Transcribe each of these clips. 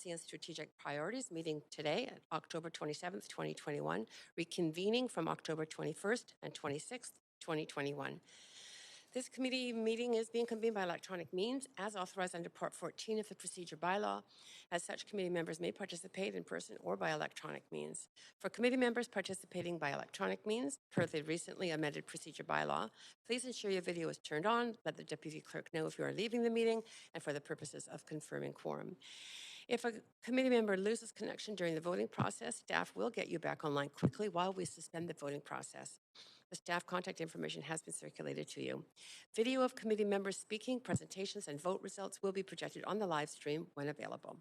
Policy and Strategic Priorities meeting today at October 27th, 2021, reconvening from October 21st and 26th, 2021. This committee meeting is being convened by electronic means as authorized under Part 14 of the Procedure Bylaw. As such, committee members may participate in person or by electronic means. For committee members participating by electronic means, per the recently amended Procedure Bylaw, please ensure your video is turned on, let the Deputy Clerk know if you are leaving the meeting, and for the purposes of confirming quorum. If a committee member loses connection during the voting process, staff will get you back online quickly while we suspend the voting process. The staff contact information has been circulated to you. Video of committee members speaking, presentations, and vote results will be projected on the live stream when available.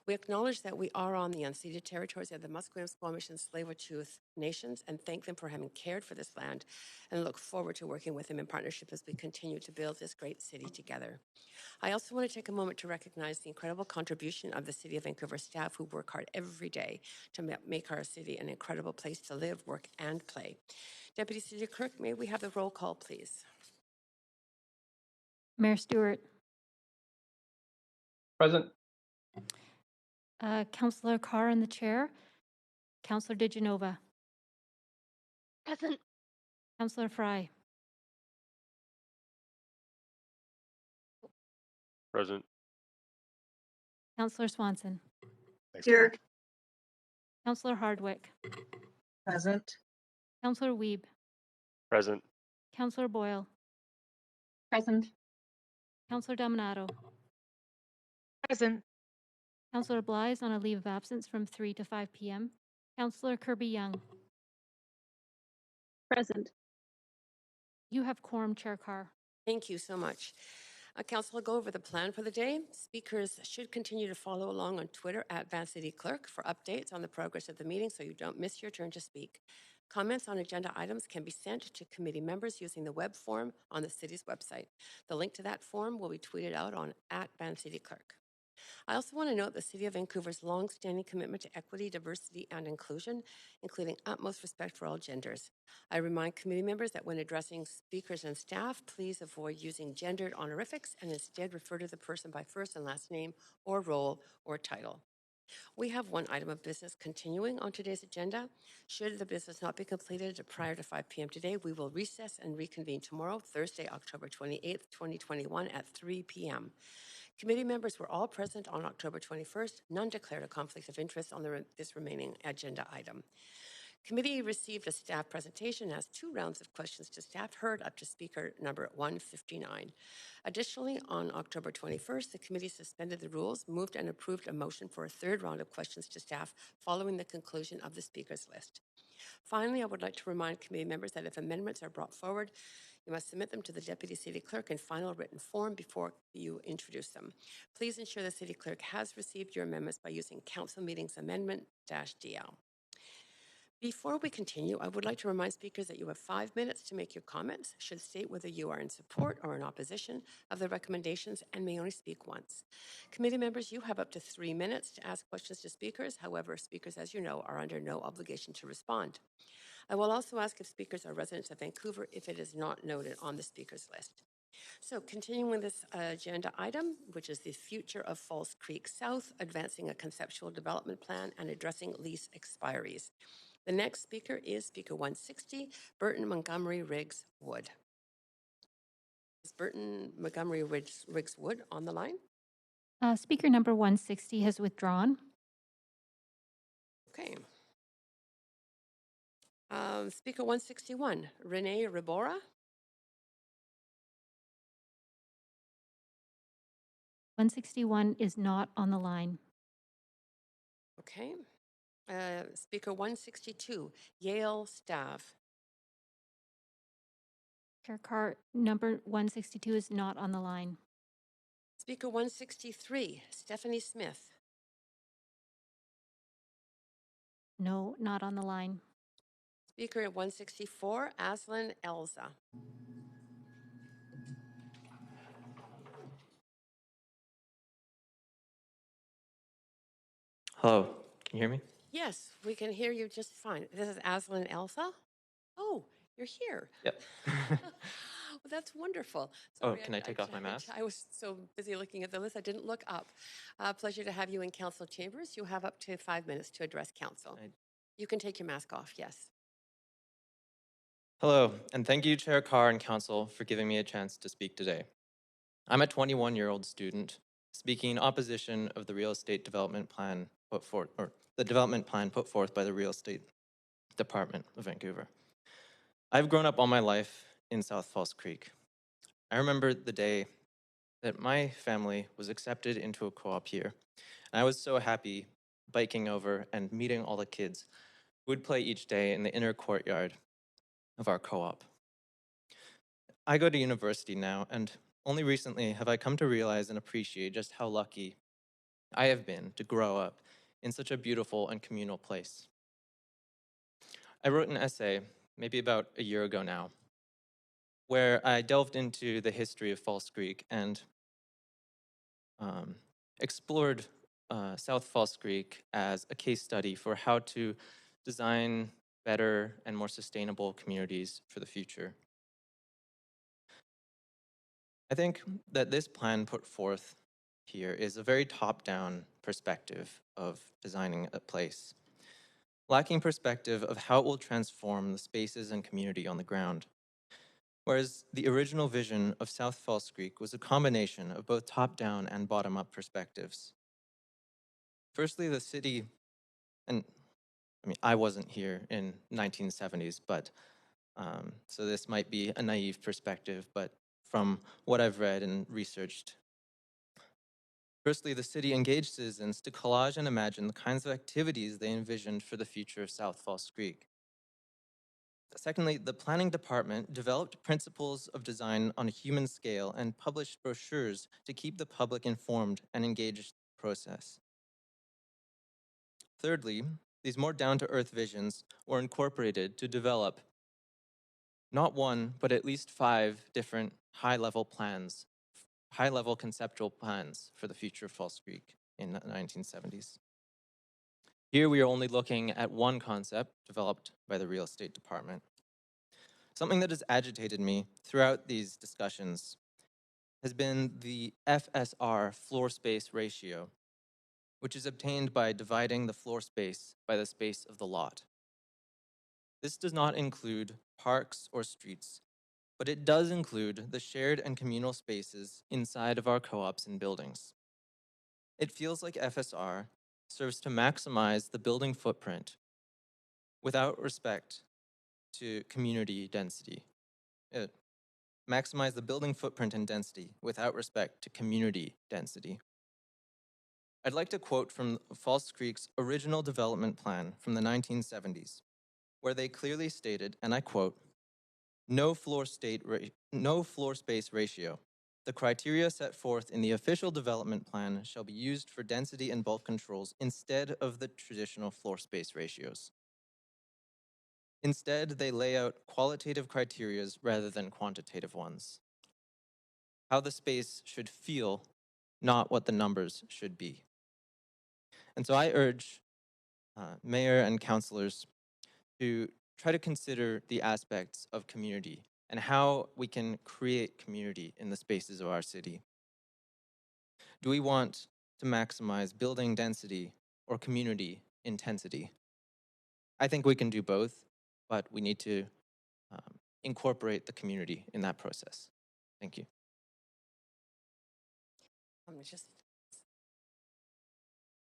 We acknowledge that we are on the unceded territories of the Musqueam, Squamish, and Tsleil-Waututh nations and thank them for having cared for this land and look forward to working with them in partnership as we continue to build this great city together. I also want to take a moment to recognize the incredible contribution of the City of Vancouver staff who work hard every day to make our city an incredible place to live, work, and play. Deputy City Clerk, may we have the roll call, please? Mayor Stewart. Present. Councillor Carr in the chair. Councillor DeGenova. Present. Councillor Fry. Present. Councillor Swanson. Here. Councillor Hardwick. Present. Councillor Wiebe. Present. Councillor Boyle. Present. Councillor Dominato. Present. Councillor Bly is on a leave of absence from 3 to 5 p.m. Councillor Kirby-Young. Present. You have quorum, Chair Carr. Thank you so much. Council will go over the plan for the day. Speakers should continue to follow along on Twitter at Van City Clerk for updates on the progress of the meeting so you don't miss your turn to speak. Comments on agenda items can be sent to committee members using the web form on the city's website. The link to that form will be tweeted out on @VanCityClerk. I also want to note the City of Vancouver's long-standing commitment to equity, diversity, and inclusion, including utmost respect for all genders. I remind committee members that when addressing speakers and staff, please avoid using gendered honorifics and instead refer to the person by first and last name or role or title. We have one item of business continuing on today's agenda. Should the business not be completed prior to 5 p.m. today, we will recess and reconvene tomorrow, Thursday, October 28th, 2021 at 3 p.m. Committee members were all present on October 21st. None declared a conflict of interest on this remaining agenda item. Committee received a staff presentation as 2 rounds of questions to staff heard up to speaker number 159. Additionally, on October 21st, the committee suspended the rules, moved and approved a motion for a 3rd round of questions to staff following the conclusion of the speakers list. Finally, I would like to remind committee members that if amendments are brought forward, you must submit them to the Deputy City Clerk in final written form before you introduce them. Please ensure the City Clerk has received your amendments by using Council Meetings Amendment-DL. Before we continue, I would like to remind speakers that you have 5 minutes to make your comments, should state whether you are in support or in opposition of the recommendations, and may only speak once. Committee members, you have up to 3 minutes to ask questions to speakers. However, speakers, as you know, are under no obligation to respond. I will also ask if speakers are residents of Vancouver if it is not noted on the speakers list. So continuing this agenda item, which is the future of False Creek South, advancing a conceptual development plan and addressing lease expiries. The next speaker is Speaker 160, Burton Montgomery Riggs Wood. Is Burton Montgomery Riggs Wood on the line? Speaker number 160 has withdrawn. Okay. Speaker 161, Renee Ribora. 161 is not on the line. Okay. Speaker 162, Yale Stav. Chair Carr, number 162 is not on the line. Speaker 163, Stephanie Smith. No, not on the line. Speaker 164, Aslan Elza. Hello, can you hear me? Yes, we can hear you just fine. This is Aslan Elsa. Oh, You're here. Yep. Well, that's wonderful. Oh, Sorry, can I take off my mask? I was so busy looking at the list, I didn't look up. Pleasure to have you in council chambers. You have up to 5 minutes to address council. You can take your mask off, yes. Hello, and thank you, Chair Carr and Council, for giving me a chance to speak today. I'm a 21-year-old student speaking in opposition of the real estate development plan put forth, or the development plan put forth by the Real Estate Department of Vancouver. I've grown up all my life in South False Creek. I remember the day that my family was accepted into a co-op here, and I was so happy biking over and meeting all the kids who would play each day in the inner courtyard of our co-op. I go to university now, and only recently have I come to realize and appreciate just how lucky I have been to grow up in such a beautiful and communal place. I wrote an essay, maybe about a year ago now, where I delved into the history of False Creek and explored South False Creek as a case study for how to design better and more sustainable communities for the future. I think that this plan put forth here is a very top-down perspective of designing a place, lacking perspective of how it will transform the spaces and community on the ground. Whereas the original vision of South False Creek was a combination of both top-down and bottom-up perspectives. Firstly, the city, and I mean, I wasn't here in 1970s, but so this might be a naive perspective, but from what I've read and researched, firstly, the city engaged citizens to collage and imagine the kinds of activities they envisioned for the future of South False Creek. Secondly, the planning department developed principles of design on a human scale and published brochures to keep the public informed and engaged in the process. Thirdly, these more down-to-earth visions were incorporated to develop not one, but at least 5 different high-level plans, high-level conceptual plans for the future of False Creek in the 1970s. Here we are only looking at one concept developed by the real estate department. Something that has agitated me throughout these discussions has been the FSR floor space ratio, which is obtained by dividing the floor space by the space of the lot. This does not include parks or streets, but it does include the shared and communal spaces inside of our co-ops and buildings. It feels like FSR serves to maximize the building footprint without respect to community density. It maximize the building footprint and density without respect to community density. I'd like to quote from False Creek's original development plan from the 1970s, where they clearly stated, and I quote, no floor space ratio. The criteria set forth in the official development plan shall be used for density and bulk controls instead of the traditional floor space ratios. Instead, they lay out qualitative criteria rather than quantitative ones. How the space should feel, not what the numbers should be. And so I urge mayor and councilors to try to consider the aspects of community and how we can create community in the spaces of our city. Do we want to maximize building density or community intensity? I think we can do both, but we need to incorporate the community in that process. Thank you.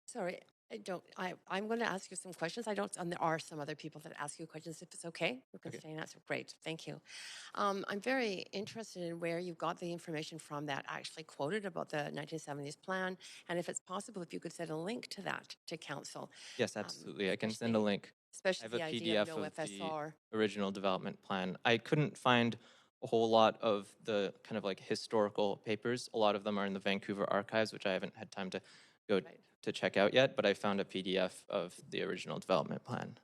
Sorry, I'm going to ask you some questions. And there are some other people that ask you questions if it's okay. You can stay and answer. Great, thank you. I'm very interested in where you got the information from that actually quoted about the 1970s plan, and if it's possible, if you could send a link to that to council. Yes, absolutely. I can send a link. Especially I have the a idea of PDF no of FSR. the original development plan. I couldn't find a whole lot of the kind of like historical papers. A lot of them are in the Vancouver archives, which I haven't had time to go to check out yet, but I found a PDF of the original development plan.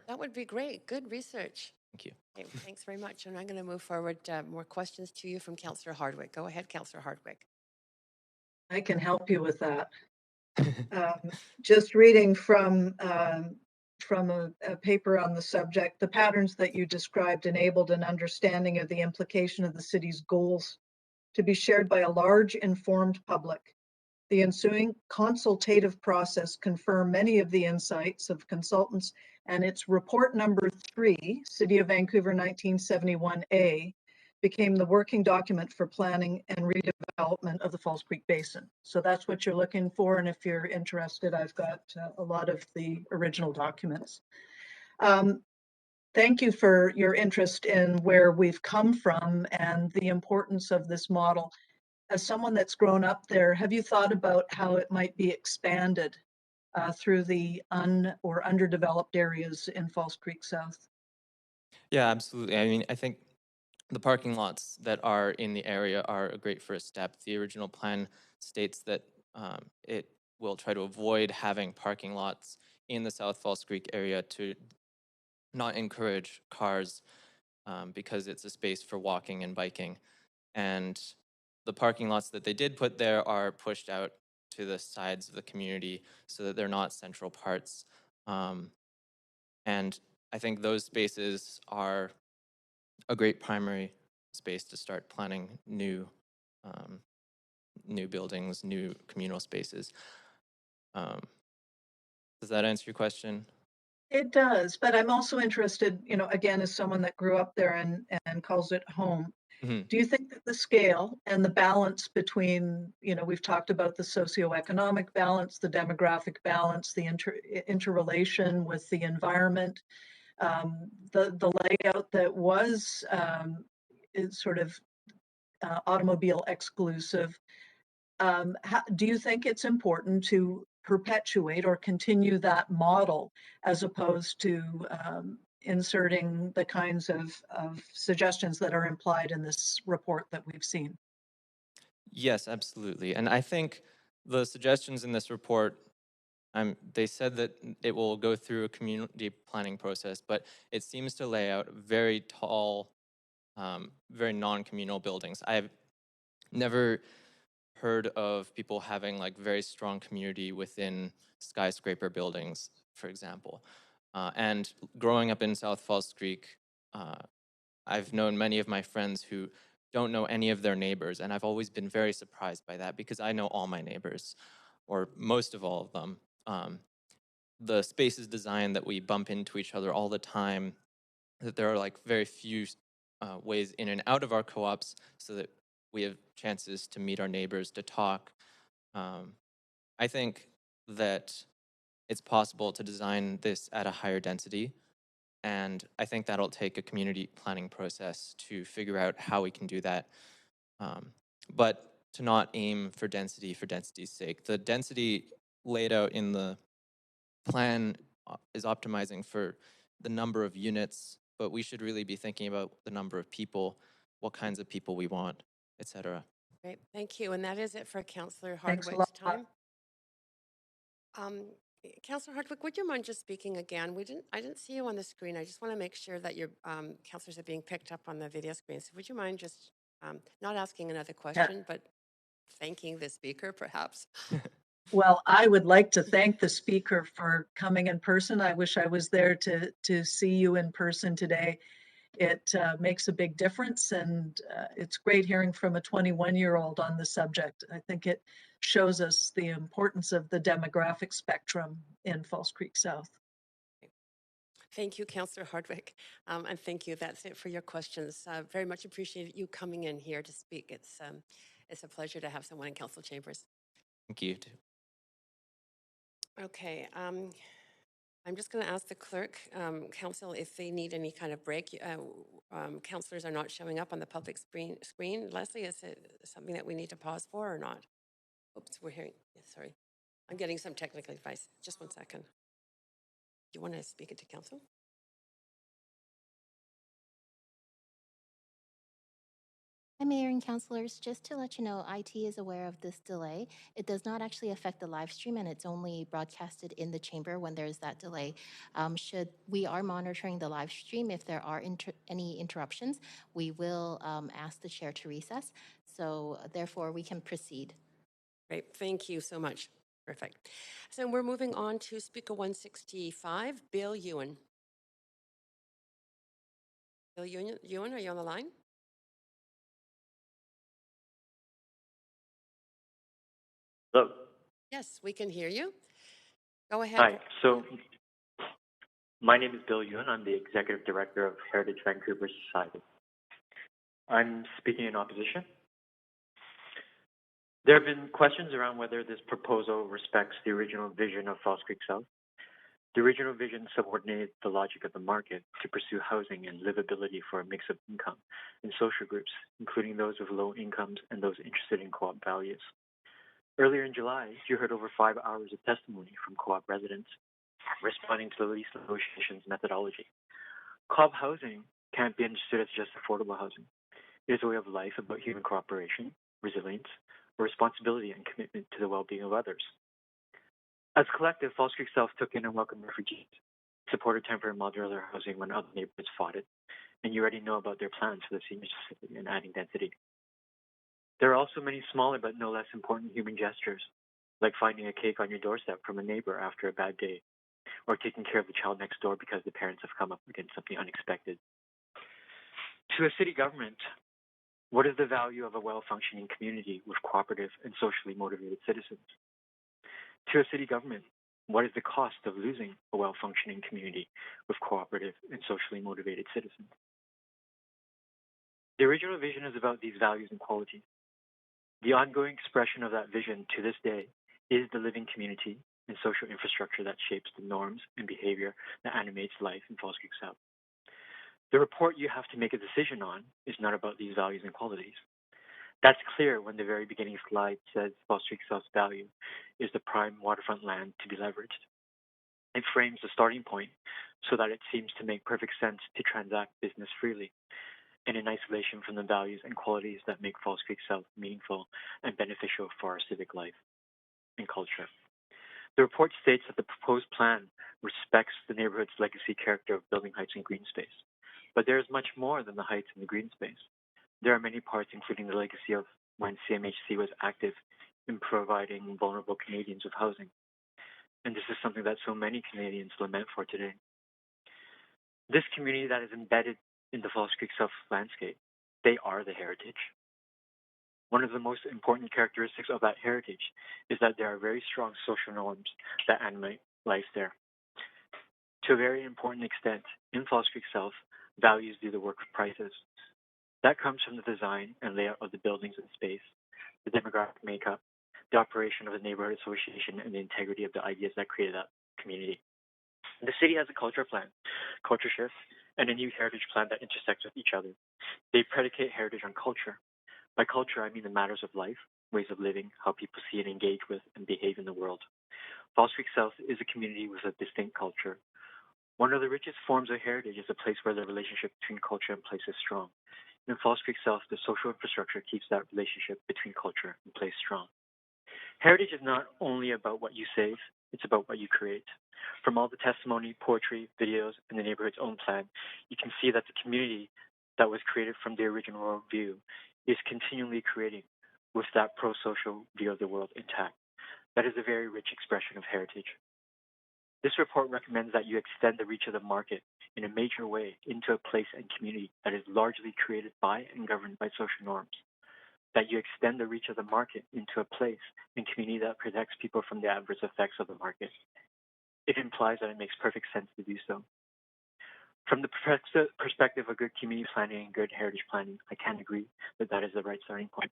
That would be great. Good research. Thank you. Okay, thanks very much. And I'm going to move forward. More questions to you from Councillor Hardwick. Go ahead, Councillor Hardwick. I can help you with that. Just reading from from a paper on the subject. The patterns that you described enabled an understanding of the implication of the city's goals to be shared by a large informed public. The ensuing consultative process confirmed many of the insights of consultants, and its report number 3, City of Vancouver 1971A, became the working document for planning and redevelopment of the Falls Creek Basin. So that's what you're looking for, and if you're interested, I've got a lot of the original documents. Thank you for your interest in where we've come from and the importance of this model. As someone that's grown up there, have you thought about how it might be expanded through the or underdeveloped areas in Falls Creek South? Yeah, absolutely. I mean, I think the parking lots that are in the area are a great first step. The original plan states that it will try to avoid having parking lots in the South Falls Creek area to not encourage cars because it's a space for walking and biking. And the parking lots that they did put there are pushed out to the sides of the community so that they're not central parts. And I think those spaces are a great primary space to start planning um, new buildings, new communal spaces. Does that answer your question? It does, but I'm also interested, again, as someone that grew up there and calls it home. Mhm. Do you think that the scale and the balance between, we've talked about the socioeconomic balance, the demographic balance, the interrelation with the environment, the layout that was is sort of automobile exclusive. Do you think it's important to perpetuate or continue that model as opposed to inserting the kinds of suggestions that are implied in this report that we've seen? Yes, absolutely. And I think the suggestions in this report, they said that it will go through a community planning process, but it seems to lay out very tall, very non-communal buildings. I've never heard of people having like very strong community within skyscraper buildings, for example. And growing up in South Falls Creek, uh, I've known many of my friends who don't know any of their neighbors, and I've always been very surprised by that because I know all my neighbors, or most of all of them. The space is designed that we bump into each other all the time, that there are like very few ways in and out of our co-ops so that we have chances to meet our neighbors, to talk. Um, I think that it's possible to design this at a higher density. And I think that'll take a community planning process to figure out how we can do that. But to not aim for density's sake. The density laid out in the plan is optimizing for the number of units, but we should really be thinking about the number of people, what kinds of people we want, etc. Great, thank you. And that is it for Councillor Thanks a Hardwick's lot. time. Councillor Hardwick, would you mind just speaking again? I didn't see you on the screen. I just want to make sure that your councillors are being picked up on the video screen. So would you mind just not asking another question, but thanking the speaker, perhaps? Well, I would like to thank the speaker for coming in person. I wish I was there to see you in person today. It makes a big difference, and it's great hearing from a 21-year-old on the subject. I think it shows us the importance of the demographic spectrum in Falls Creek South. Thank you, Councillor Hardwick, and thank you. That's it for your questions. Very much appreciate you coming in here to speak. It's a pleasure to have someone in council chambers. Thank you. Okay, I'm just going to ask the clerk, council, if they need any kind of break. Councillors are not showing up on the public screen. Leslie, is it something that we need to pause for or not? Oops, we're hearing, sorry. I'm getting some technical advice. Just 1 second. Do you want to speak it to council? Hi, Mayor and Councilors. Just to let you know, IT is aware of this delay. It does not actually affect the live stream, and it's only broadcasted in the chamber when there's that delay. We are monitoring the live stream. If there are any interruptions, we will ask the chair to recess. So therefore, we can proceed. Great, thank you so much. Perfect. So we're moving on to Speaker 165, Bill Ewan. Bill Ewan, are you on the line? Hello. Yes, we can hear you. Go ahead. Hi. So my name is Bill Yoon. I'm the Executive Director of Heritage Vancouver Society. I'm speaking in opposition. There have been questions around whether this proposal respects the original vision of False Creek South. The original vision subordinated the logic of the market to pursue housing and livability for a mix of income and social groups, including those with low incomes and those interested in co-op values. Earlier in July, you heard over 5 hours of testimony from co-op residents responding to the lease negotiations methodology. Co-op housing can't be understood as just affordable housing. It is a way of life about human cooperation, resilience, responsibility, and commitment to the well-being of others. As a collective, False Creek South took in and welcomed refugees, supported temporary modular housing when other neighborhoods fought it, and you already know about their plans for the seniors facility and adding density. There are also many smaller but no less important human gestures, like finding a cake on your doorstep from a neighbor after a bad day, or taking care of the child next door because the parents have come up against something unexpected. To a city government, what is the value of a well-functioning community with cooperative and socially motivated citizens? To a city government, what is the cost of losing a well-functioning community with cooperative and socially motivated citizens? The original vision is about these values and qualities. The ongoing expression of that vision to this day is the living community and social infrastructure that shapes the norms and behavior that animates life in False Creek South. The report you have to make a decision on is not about these values and qualities. That's clear when the very beginning slide says False Creek South's value is the prime waterfront land to be leveraged. It frames the starting point so that it seems to make perfect sense to transact business freely and in isolation from the values and qualities that make False Creek South meaningful and beneficial for our civic life and culture. The report states that the proposed plan respects the neighborhood's legacy character of building heights and green space. But there is much more than the heights and the green space. There are many parts, including the legacy of when CMHC was active in providing vulnerable Canadians with housing. And this is something that so many Canadians lament for today. This community that is embedded in the False Creek South landscape, they are the heritage. One of the most important characteristics of that heritage is that there are very strong social norms that animate life there. To a very important extent, in False Creek South, values do the work of prices. That comes from the design and layout of the buildings and space, the demographic makeup, the operation of the neighborhood association, and the integrity of the ideas that created that community. The city has a culture plan, culture shift, and a new heritage plan that intersects with each other. They predicate heritage on culture. By culture, I mean the matters of life, ways of living, how people see and engage with and behave in the world. False Creek South is a community with a distinct culture. One of the richest forms of heritage is a place where the relationship between culture and place is strong. In False Creek South, the social infrastructure keeps that relationship between culture and place strong. Heritage is not only about what you save, it's about what you create. From all the testimony, poetry, videos, and the neighborhood's own plan, you can see that the community that was created from the original view is continually creating with that pro-social view of the world intact. That is a very rich expression of heritage. This report recommends that you extend the reach of the market in a major way into a place and community that is largely created by and governed by social norms. That you extend the reach of the market into a place and community that protects people from the adverse effects of the market. It implies that it makes perfect sense to do so. From the perspective of good community planning and good heritage planning, I can agree that that is the right starting point.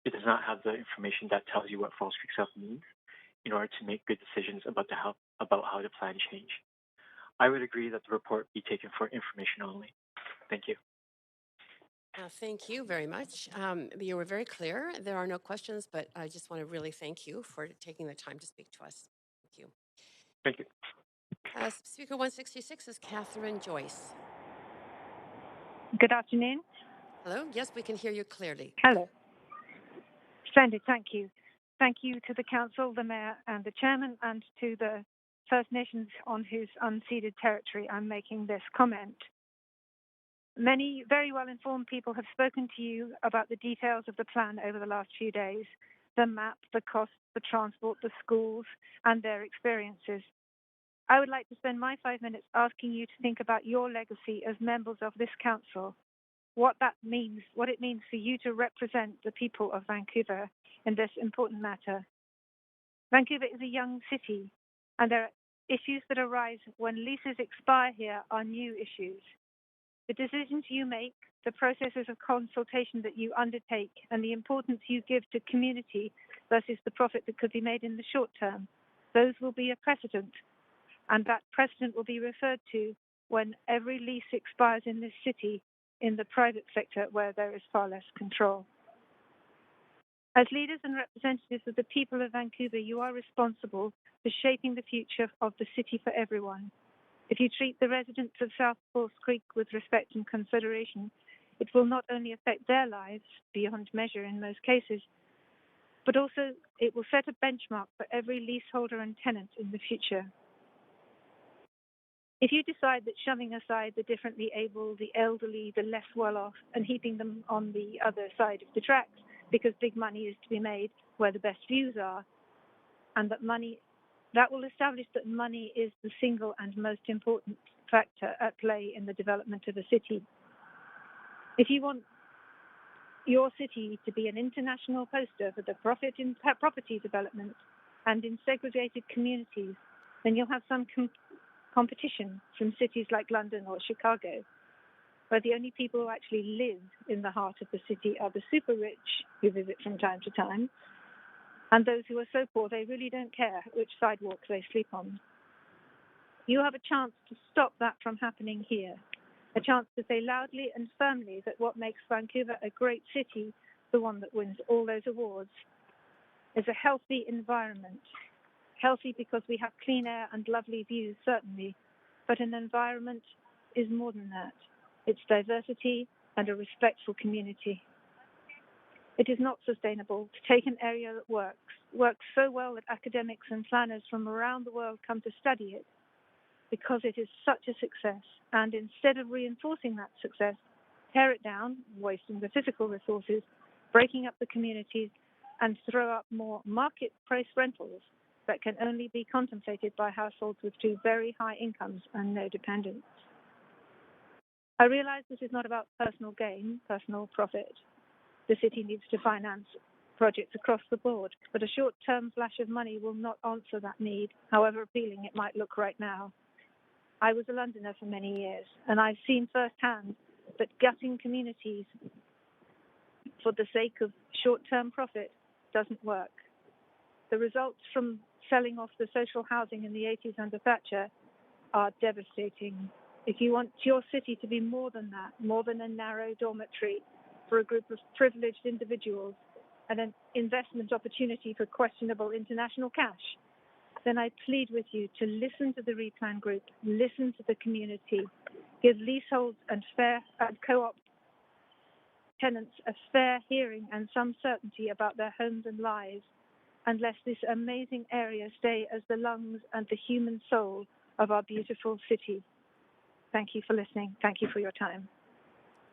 It does not have the information that tells you what False Creek South means in order to make good decisions about how the plan change. I would agree that the report be taken for information only. Thank you. Thank you very much. You were very clear. There are no questions, but I just want to really thank you for taking the time to speak to us. Thank you. Thank you. Speaker 166 is Catherine Joyce. Good afternoon. Hello. Yes, we can hear you clearly. Hello. Splendid. Thank you. Thank you to the council, the mayor, and the chairman, and to the First Nations on whose unceded territory I'm making this comment. Many very well-informed people have spoken to you about the details of the plan over the last few days, the map, the cost, the transport, the schools, and their experiences. I would like to spend my 5 minutes asking you to think about your legacy as members of this council, what it means for you to represent the people of Vancouver in this important matter. Vancouver is a young city, and there are issues that arise when leases expire here are new issues. The decisions you make, the processes of consultation that you undertake, and the importance you give to community versus the profit that could be made in the short term, those will be a precedent, and that precedent will be referred to when every lease expires in this city in the private sector where there is far less control. As leaders and representatives of the people of Vancouver, you are responsible for shaping the future of the city for everyone. If you treat the residents of South False Creek with respect and consideration, it will not only affect their lives beyond measure in most cases, but also it will set a benchmark for every leaseholder and tenant in the future. If you decide that shoving aside the differently able, the elderly, the less well-off, and heaping them on the other side of the tracks because big money is to be made where the best views are, and that will establish that money is the single and most important factor at play in the development of a city. If you want your city to be an international poster for the profit in property development and in segregated communities, then you'll have some competition from cities like London or Chicago, where the only people who actually live in the heart of the city are the super rich who visit from time to time, and those who are so poor they really don't care which sidewalks they sleep on. You have a chance to stop that from happening here, a chance to say loudly and firmly that what makes Vancouver a great city, the one that wins all those awards, is a healthy environment. Healthy because we have clean air and lovely views, certainly, but an environment is more than that. It's diversity and a respectful community. It is not sustainable to take an area that works so well that academics and planners from around the world come to study it because it is such a success, and instead of reinforcing that success, tear it down, wasting the physical resources, breaking up the communities, and throw up more market-price rentals that can only be contemplated by households with two very high incomes and no dependents. I realize this is not about personal gain, personal profit. The city needs to finance projects across the board, but a short-term flash of money will not answer that need, however appealing it might look right now. I was a Londoner for many years, and I've seen firsthand that gutting communities for the sake of short-term profit doesn't work. The results from selling off the social housing in the 80s under Thatcher are devastating. If you want your city to be more than that, more than a narrow dormitory for a group of privileged individuals and an investment opportunity for questionable international cash, then I plead with you to listen to the Replan Group, listen to the community, give leaseholds and co-op tenants a fair hearing and some certainty about their homes and lives, and let this amazing area stay as the lungs and the human soul of our beautiful city. Thank you for listening. Thank you for your time.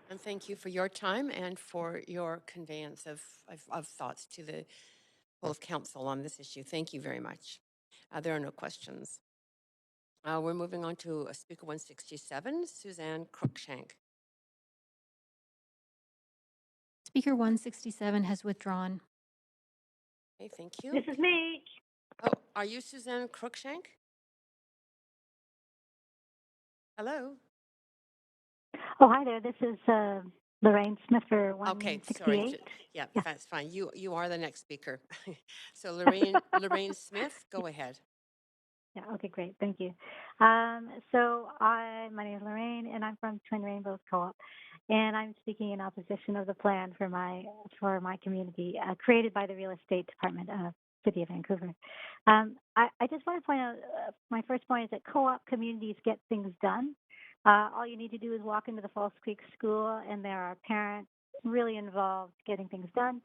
And thank you for your time and for your conveyance of thoughts to the whole council on this issue. Thank you very much. There are no questions. We're moving on to Speaker 167, Suzanne Cruikshank. Speaker 167 has withdrawn. Okay, thank you. This is me. Oh, are you Suzanne Cruikshank? Hello? Oh, hi there. This is Lorraine Smith for 168. Okay, sorry. Yeah, that's fine. You are the next speaker. So Lorraine Smith, go ahead. Yeah, okay, great. Thank you. My name is Lorraine, and I'm from Twin Rainbows Co-op, and I'm speaking in opposition of the plan for my community created by the Real Estate Department of City of Vancouver. I just want to point out, my first point is that co-op communities get things done. All you need to do is walk into the False Creek School, and there are parents really involved getting things done.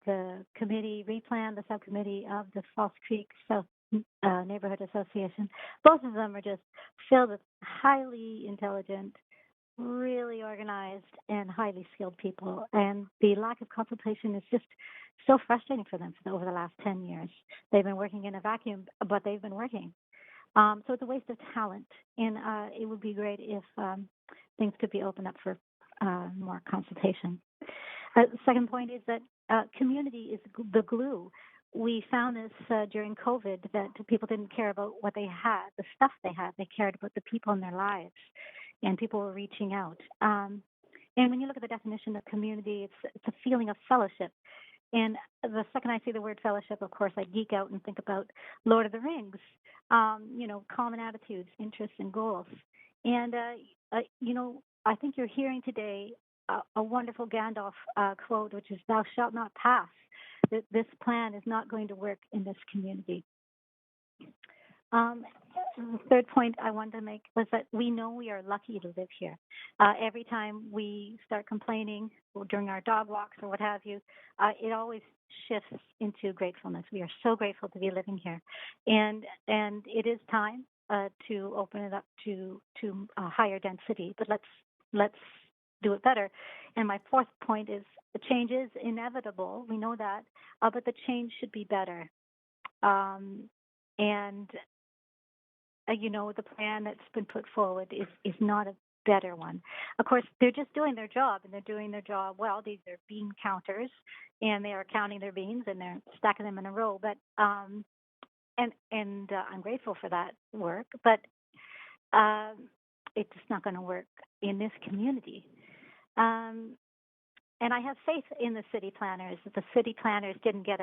The committee, Replan, the subcommittee of the False Creek South Neighborhood Association, both of them are just filled with highly intelligent, really organized and highly skilled people. And the lack of consultation is just so frustrating for them over the last 10 years. They've been working in a vacuum, but they've been working. So it's a waste of talent. And it would be great if things could be opened up for more consultation. Second point is that community is the glue. We found this during COVID, that people didn't care about what they had, the stuff they had. They cared about the people in their lives, and people were reaching out. And when you look at the definition of community, it's a feeling of fellowship. And the second I see the word fellowship, of course, I geek out and think about Lord of the Rings, common attitudes, interests, and goals. And, I think you're hearing today a wonderful Gandalf quote, which is, "Thou shalt not pass." That this plan is not going to work in this community. The third point I wanted to make was that we know we are lucky to live here. Every time we start complaining during our dog walks or what have you, it always shifts into gratefulness. We are so grateful to be living here, and it is time to open it up to higher density. But let's do it better. And my fourth point is the change is inevitable. We know that, but the change should be better. The plan that's been put forward is not a better one. Of course, they're just doing their job, and they're doing their job well. These are bean counters, and they are counting their beans, and they're stacking them in a row. But I'm grateful for that work, but it's not going to work in this community. And I have faith in the city planners. That the city planners didn't get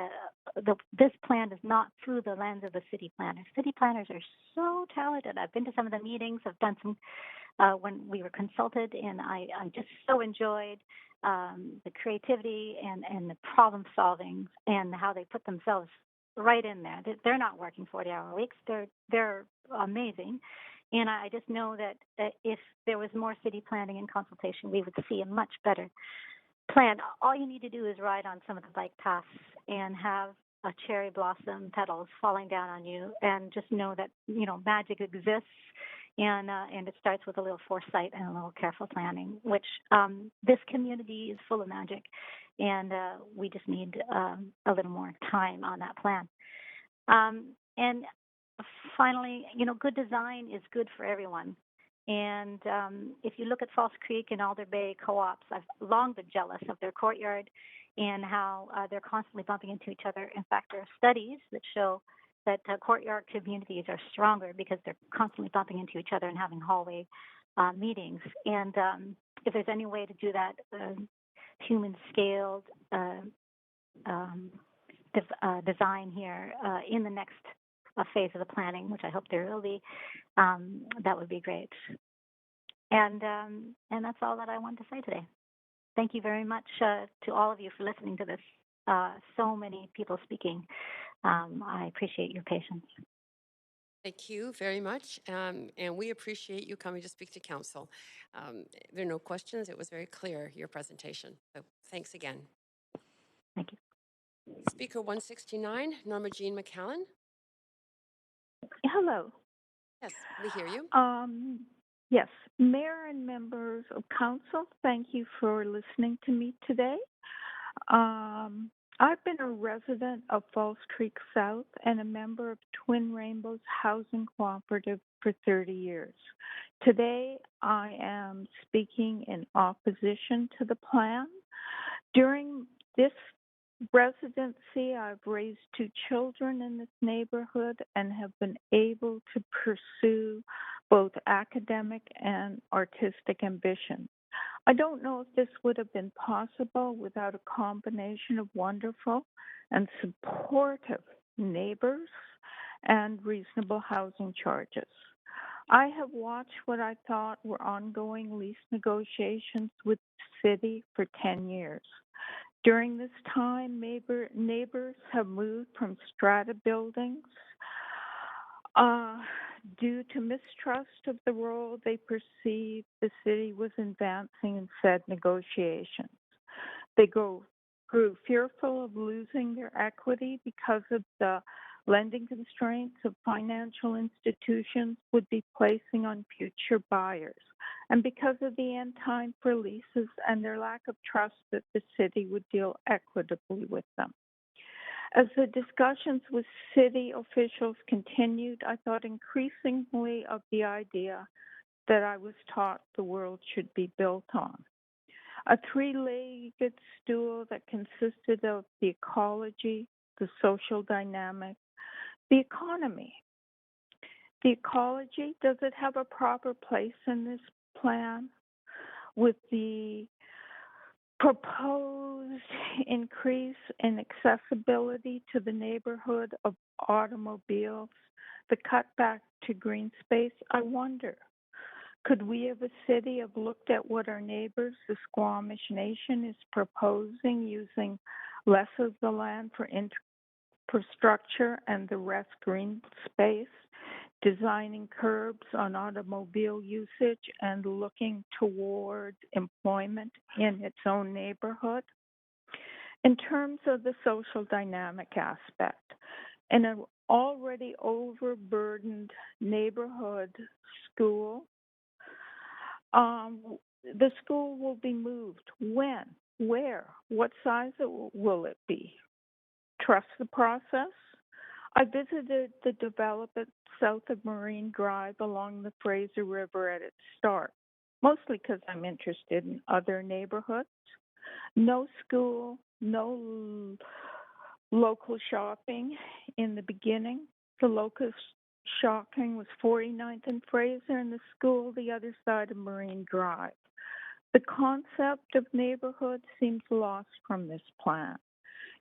this plan is not through the lens of the city planners. City planners are so talented. I've been to some of the meetings. I've done some when we were consulted, and I just so enjoyed the creativity and the problem solving and how they put themselves right in there. They're not working 40-hour weeks. They're amazing. And I just know that if there was more city planning and consultation, we would see a much better plan. All you need to do is ride on some of the bike paths and have a cherry blossom petals falling down on you, and just know that magic exists, and it starts with a little foresight and a little careful planning. Which this community is full of magic, and we just need a little more time on that plan. And finally, good design is good for everyone. And if you look at False Creek and Alder Bay co-ops, I've long been jealous of their courtyard and how they're constantly bumping into each other. In fact, there are studies that show that courtyard communities are stronger because they're constantly bumping into each other and having hallway meetings. And if there's any way to do that human-scaled design here in the next phase of the planning, which I hope there will be, that would be great. And that's all that I wanted to say today. Thank you very much to all of you for listening to this. So many people speaking. I appreciate your patience. Thank you very much, and we appreciate you coming to speak to council. There are no questions. It was very clear, your presentation. So thanks again. Thank you. Speaker 169, Norma Jean McCallan. Hello. Yes, we hear you. Yes, Mayor and members of council, thank you for listening to me today. I've been a resident of Falls Creek South and a member of Twin Rainbows Housing Cooperative for 30 years. Today, I am speaking in opposition to the plan. During this residency, I've raised 2 children in this neighborhood and have been able to pursue both academic and artistic ambitions. I don't know if this would have been possible without a combination of wonderful and supportive neighbors and reasonable housing charges. I have watched what I thought were ongoing lease negotiations with the city for 10 years. During this time, neighbors have moved from strata buildings due to mistrust of the role they perceived the city was advancing in said negotiations. They grew fearful of losing their equity because of the lending constraints of financial institutions would be placing on future buyers, and because of the end time for leases and their lack of trust that the city would deal equitably with them. As the discussions with city officials continued, I thought increasingly of the idea that I was taught the world should be built on. A three-legged stool that consisted of the ecology, the social dynamic, the economy. The ecology, does it have a proper place in this plan? With the proposed increase in accessibility to the neighborhood of automobiles, the cutback to green space, I wonder, could we as a city have looked at what our neighbors, the Squamish Nation, is proposing, using less of the land for infrastructure and the rest green space, designing curbs on automobile usage and looking toward employment in its own neighborhood? In terms of the social dynamic aspect, in an already overburdened neighborhood school, the school will be moved. When? Where? What size will it be? Trust the process? I visited the development south of Marine Drive along the Fraser River at its start, mostly because I'm interested in other neighborhoods. No school, no local shopping in the beginning. The local shopping was 49th and Fraser, and the school the other side of Marine Drive. The concept of neighborhood seems lost from this plan.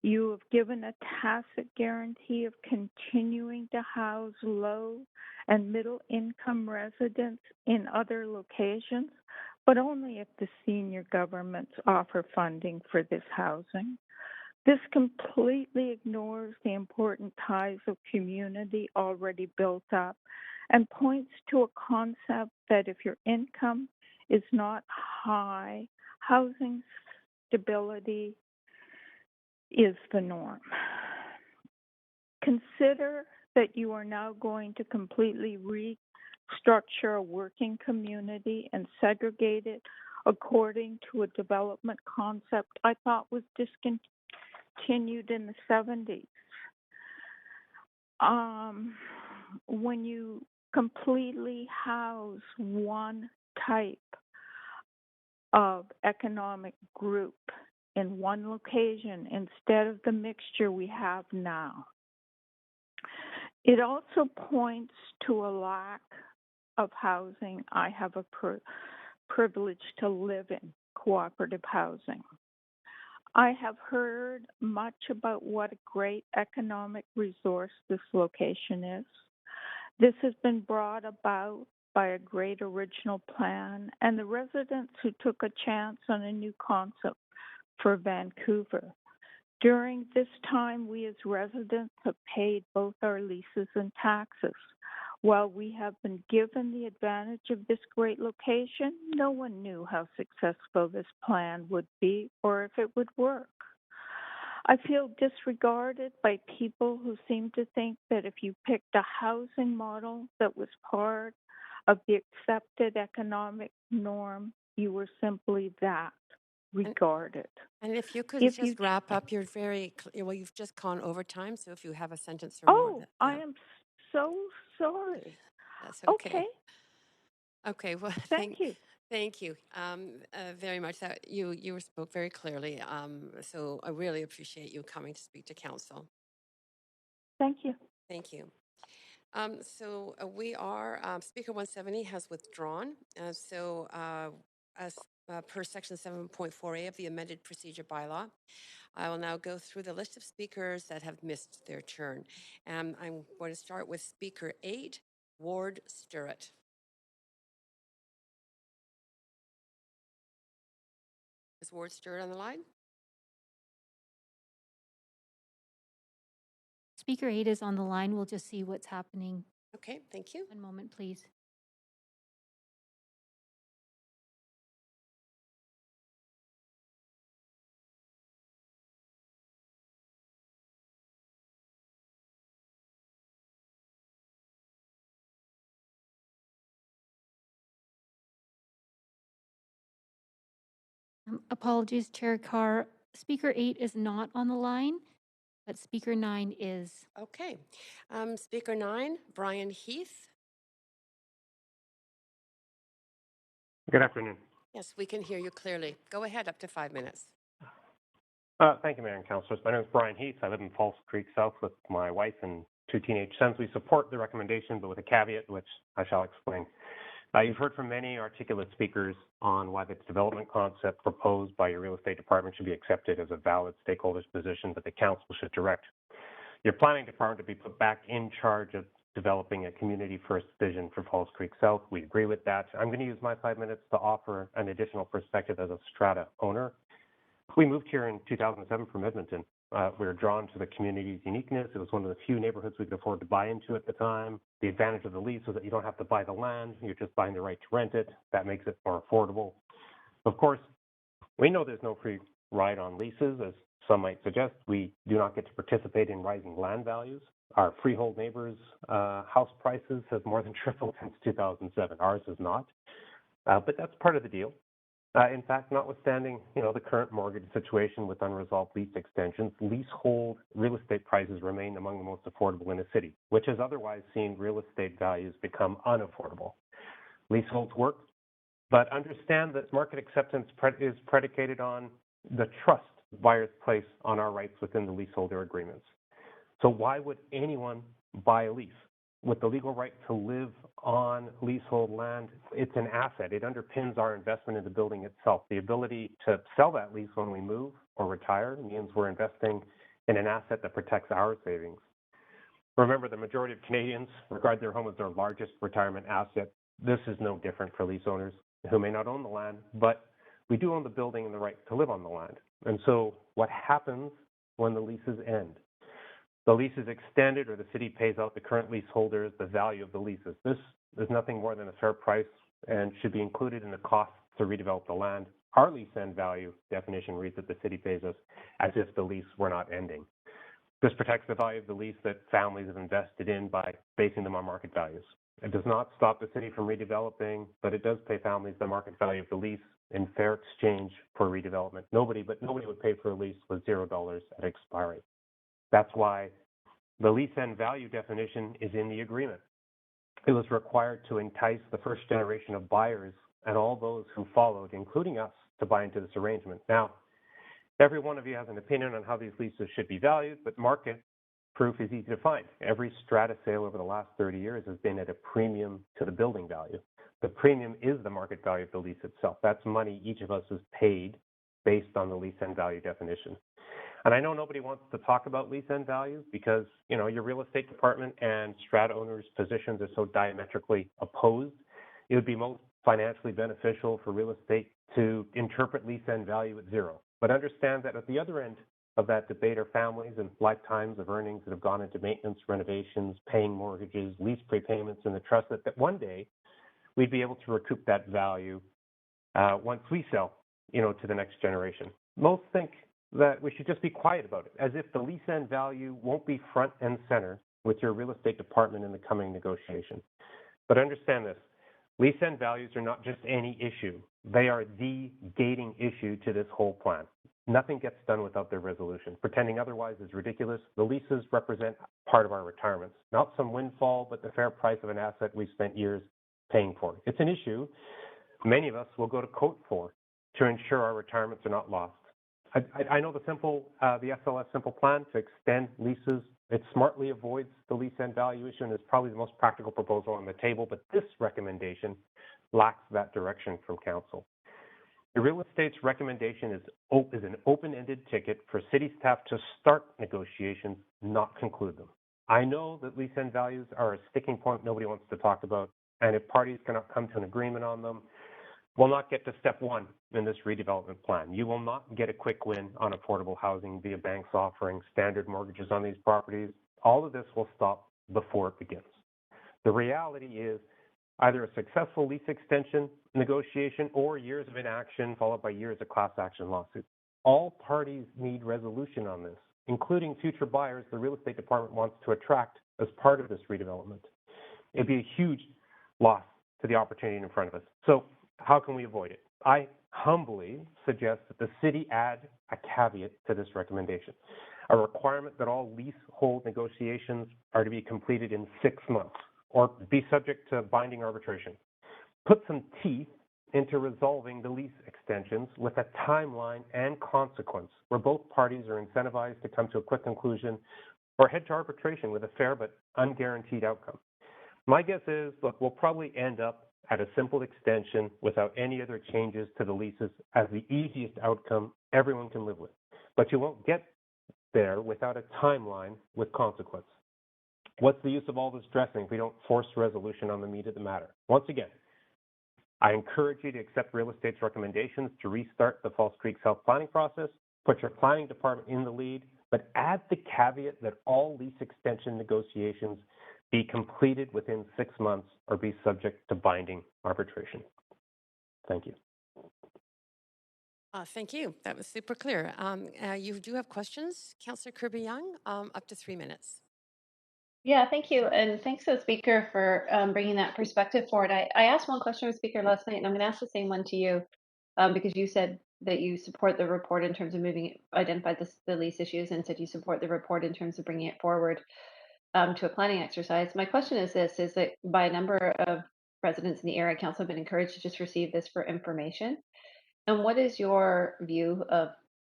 You have given a tacit guarantee of continuing to house low and middle income residents in other locations, but only if the senior governments offer funding for this housing. This completely ignores the important ties of community already built up and points to a concept that if your income is not high, housing stability is the norm. Consider that you are now going to completely restructure a working community and segregate it according to a development concept I thought was discontinued in the 70s. When you completely house one type of economic group in one location instead of the mixture we have now. It also points to a lack of housing. I have a privilege to live in cooperative housing. I have heard much about what a great economic resource this location is. This has been brought about by a great original plan and the residents who took a chance on a new concept for Vancouver. During this time, we as residents have paid both our leases and taxes. While we have been given the advantage of this great location, no one knew how successful this plan would be or if it would work. I feel disregarded by people who seem to think that if you picked a housing model that was part of the accepted economic norm, you were simply that, regarded. And if you could just wrap up, you're very well. You've just gone over time, so if you have a sentence or more. I am so sorry. That's okay. Okay. Okay. Well, Thank you. Thank you very much. That you spoke very clearly. So I really appreciate you coming to speak to council. Thank you. Thank you. So we are, Speaker 170 has withdrawn. As per section 7.4A of the amended procedure bylaw, I will now go through the list of speakers that have missed their turn. I'm going to start with Speaker 8, Ward Stirrett. Is Ward Stirrett on the line? Speaker 8 is on the line. We'll just see what's happening. Okay, thank you. One moment, please. Apologies, Chair Carr. Speaker 8 is not on the line, but Speaker 9 is. Okay. Speaker 9, Brian Heath. Good afternoon. Yes, we can hear you clearly. Go ahead, up to 5 minutes. Thank you, Mayor and Councilors. My name is Brian Heath. I live in Falls Creek South with my wife and 2 teenage sons. We support the recommendation, but with a caveat, which I shall explain. You've heard from many articulate speakers on why the development concept proposed by your real estate department should be accepted as a valid stakeholder's position that the council should direct your planning department to be put back in charge of developing a community-first vision for Falls Creek South. We agree with that. I'm going to use my 5 minutes to offer an additional perspective as a strata owner. We moved here in 2007 from Edmonton. We were drawn to the community's uniqueness. It was one of the few neighborhoods we could afford to buy into at the time. The advantage of the lease was that you don't have to buy the land. You're just buying the right to rent it. That makes it more affordable. Of course, we know there's no free ride on leases, as some might suggest. We do not get to participate in rising land values. Our freehold neighbors' house prices have more than tripled since 2007. Ours is not, but that's part of the deal. In fact, notwithstanding, the current mortgage situation with unresolved lease extensions, leasehold real estate prices remain among the most affordable in the city, which has otherwise seen real estate values become unaffordable. Leaseholds work, but understand that market acceptance is predicated on the trust buyers place on our rights within the leaseholder agreements. So why would anyone buy a lease? With the legal right to live on leasehold land, it's an asset. It underpins our investment in the building itself. The ability to sell that lease when we move or retire means we're investing in an asset that protects our savings. Remember, the majority of Canadians regard their home as their largest retirement asset. This is no different for lease owners who may not own the land, but we do own the building and the right to live on the land. And so what happens when the leases end? The lease is extended or the city pays out the current leaseholders the value of the leases. This is nothing more than a fair price and should be included in the cost to redevelop the land. Our lease end value definition reads that the city pays us as if the lease were not ending. This protects the value of the lease that families have invested in by basing them on market values. It does not stop the city from redeveloping, but it does pay families the market value of the lease in fair exchange for redevelopment. Nobody would pay for a lease with $0 at expiry. That's why the lease end value definition is in the agreement. It was required to entice the first generation of buyers and all those who followed, including us, to buy into this arrangement. Now, every one of you has an opinion on how these leases should be valued, but market proof is easy to find. Every strata sale over the last 30 years has been at a premium to the building value. The premium is the market value of the lease itself. That's money each of us has paid based on the lease end value definition. And I know nobody wants to talk about lease end values because, your real estate department and strata owners' positions are so diametrically opposed. It would be most financially beneficial for real estate to interpret lease end value at zero. But understand that at the other end of that debate are families and lifetimes of earnings that have gone into maintenance, renovations, paying mortgages, lease prepayments, and the trust that one day we'd be able to recoup that value once we sell, to the next generation. Most think that we should just be quiet about it, as if the lease end value won't be front and center with your real estate department in the coming negotiation. But understand this, lease end values are not just any issue. They are the gating issue to this whole plan. Nothing gets done without their resolution. Pretending otherwise is ridiculous. The leases represent part of our retirements, not some windfall, but the fair price of an asset we've spent years paying for. It's an issue many of us will go to court for to ensure our retirements are not lost. I know the SLS simple plan to extend leases, it smartly avoids the lease end value issue and is probably the most practical proposal on the table, but this recommendation lacks that direction from council. The real estate's recommendation is an open-ended ticket for city staff to start negotiations, not conclude them. I know that lease end values are a sticking point nobody wants to talk about, and if parties cannot come to an agreement on them, we'll not get to step one in this redevelopment plan. You will not get a quick win on affordable housing via banks offering standard mortgages on these properties. All of this will stop before it begins. The reality is either a successful lease extension negotiation or years of inaction followed by years of class action lawsuits. All parties need resolution on this, including future buyers the real estate department wants to attract as part of this redevelopment. It'd be a huge loss to the opportunity in front of us. So how can we avoid it? I humbly suggest that the city add a caveat to this recommendation, a requirement that all leasehold negotiations are to be completed in 6 months or be subject to binding arbitration. Put some teeth into resolving the lease extensions with a timeline and consequence where both parties are incentivized to come to a quick conclusion or head to arbitration with a fair but unguaranteed outcome. My guess is, look, we'll probably end up at a simple extension without any other changes to the leases as the easiest outcome everyone can live with. But you won't get there without a timeline with consequence. What's the use of all this stressing if we don't force resolution on the meat of the matter? Once again, I encourage you to accept real estate's recommendations to restart the False Creek self-planning process, put your planning department in the lead, but add the caveat that all lease extension negotiations be completed within 6 months or be subject to binding arbitration. Thank you. Thank you. That was super clear. You do have questions, Councillor Kirby-Young, up to 3 minutes. Yeah, thank you. And thanks to the speaker for bringing that perspective forward. I asked one question to the speaker last night, and I'm going to ask the same one to you because you said that you support the report in terms of identified the lease issues and said you support the report in terms of bringing it forward to a planning exercise. My question is this, is that by a number of residents in the area council have been encouraged to just receive this for information. And what is your view of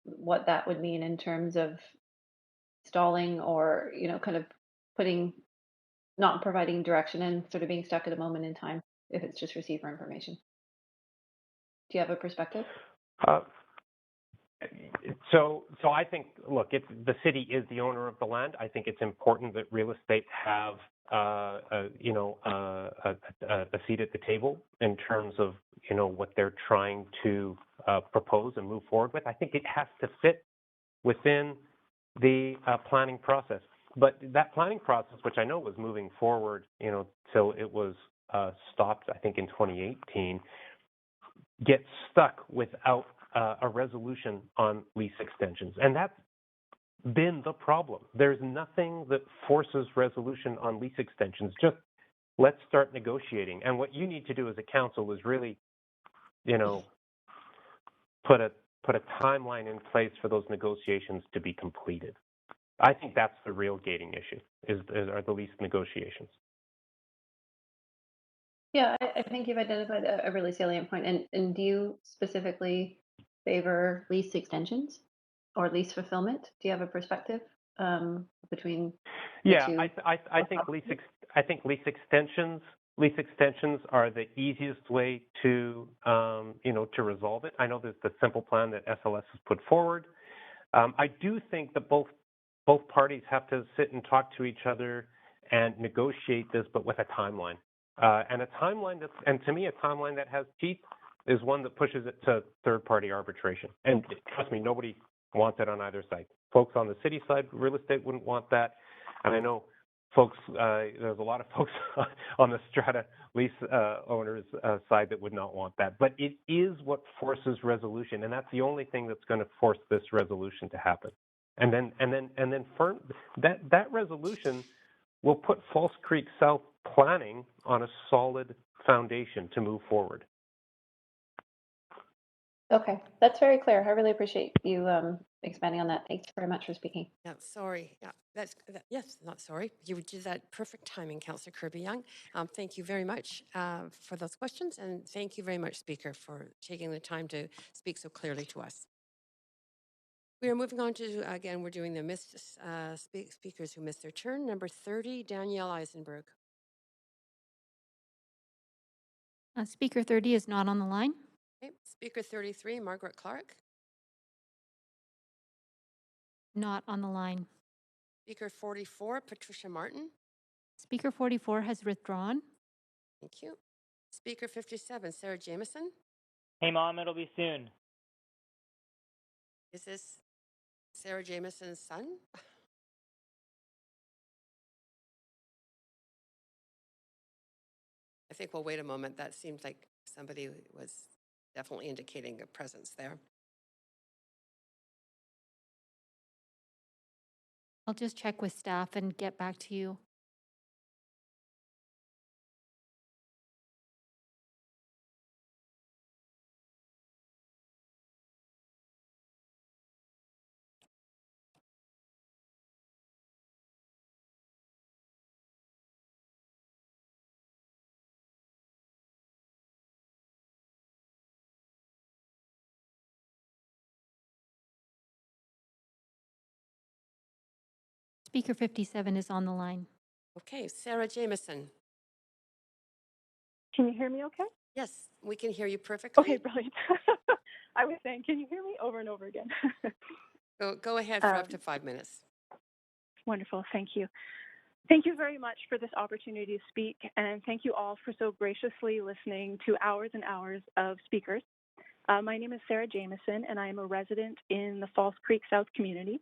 what that would mean in terms of stalling or, kind of not providing direction and sort of being stuck at a moment in time if it's just receiver information? Do you have a perspective? So I think, look, the city is the owner of the land. I think it's important that real estate have, a seat at the table in terms of, what they're trying to propose and move forward with. I think it has to fit within the planning process. But that planning process, which I know was moving forward, till it was stopped, I think, in 2018, gets stuck without a resolution on lease extensions. And that's been the problem. There's nothing that forces resolution on lease extensions. Just let's start negotiating. And what you need to do as a council is really, put a timeline in place for those negotiations to be completed. I think that's the real gating issue, are the lease negotiations. Yeah, I think you've identified a really salient point. And do you specifically favor lease extensions or lease fulfillment? Do you have a perspective between the two? I think lease extensions are the easiest way to to resolve it. I know there's the simple plan that SLS has put forward. I do think that both parties have to sit and talk to each other and negotiate this, but with a timeline. And a timeline to me, a timeline that has teeth is one that pushes it to third-party arbitration. And trust me, nobody wants it on either side. Folks on the city side, real estate wouldn't want that. And I know folks, there's a lot of folks on the strata lease owners side that would not want that. But it is what forces resolution, and that's the only thing that's going to force this resolution to happen. And then that resolution will put False Creek South planning on a solid foundation to move forward. Okay, that's very clear. I really appreciate you expanding on that. Thanks very much for speaking. Yeah, sorry. Yeah, yes, not sorry. You did that perfect timing, Councillor Kirby-Young. Thank you very much for those questions, and thank you very much, Speaker, for taking the time to speak so clearly to us. We are moving on to, again, we're doing the speakers who missed their turn. Number 30, Danielle Eisenberg. Speaker 30 is not on the line. Okay. Speaker 33, Margaret Clark. Not on the line. Speaker 44, Patricia Martin. Speaker 44 has withdrawn. Thank you. Speaker 57, Sarah Jameson. Hey, Mom, it'll be soon. Is this Sarah Jameson's son? I think we'll wait a moment. That seemed like somebody was definitely indicating a presence there. I'll just check with staff and get back to you. Speaker 57 is on the line. Okay, Sarah Jameson. Can you hear me okay? Yes, we can hear you perfectly. Okay, brilliant. I was saying, can you hear me over and over again? Go ahead for up to 5 minutes. Wonderful, thank you. Thank you very much for this opportunity to speak, and thank you all for so graciously listening to hours and hours of speakers. My name is Sarah Jameson, and I am a resident in the False Creek South community.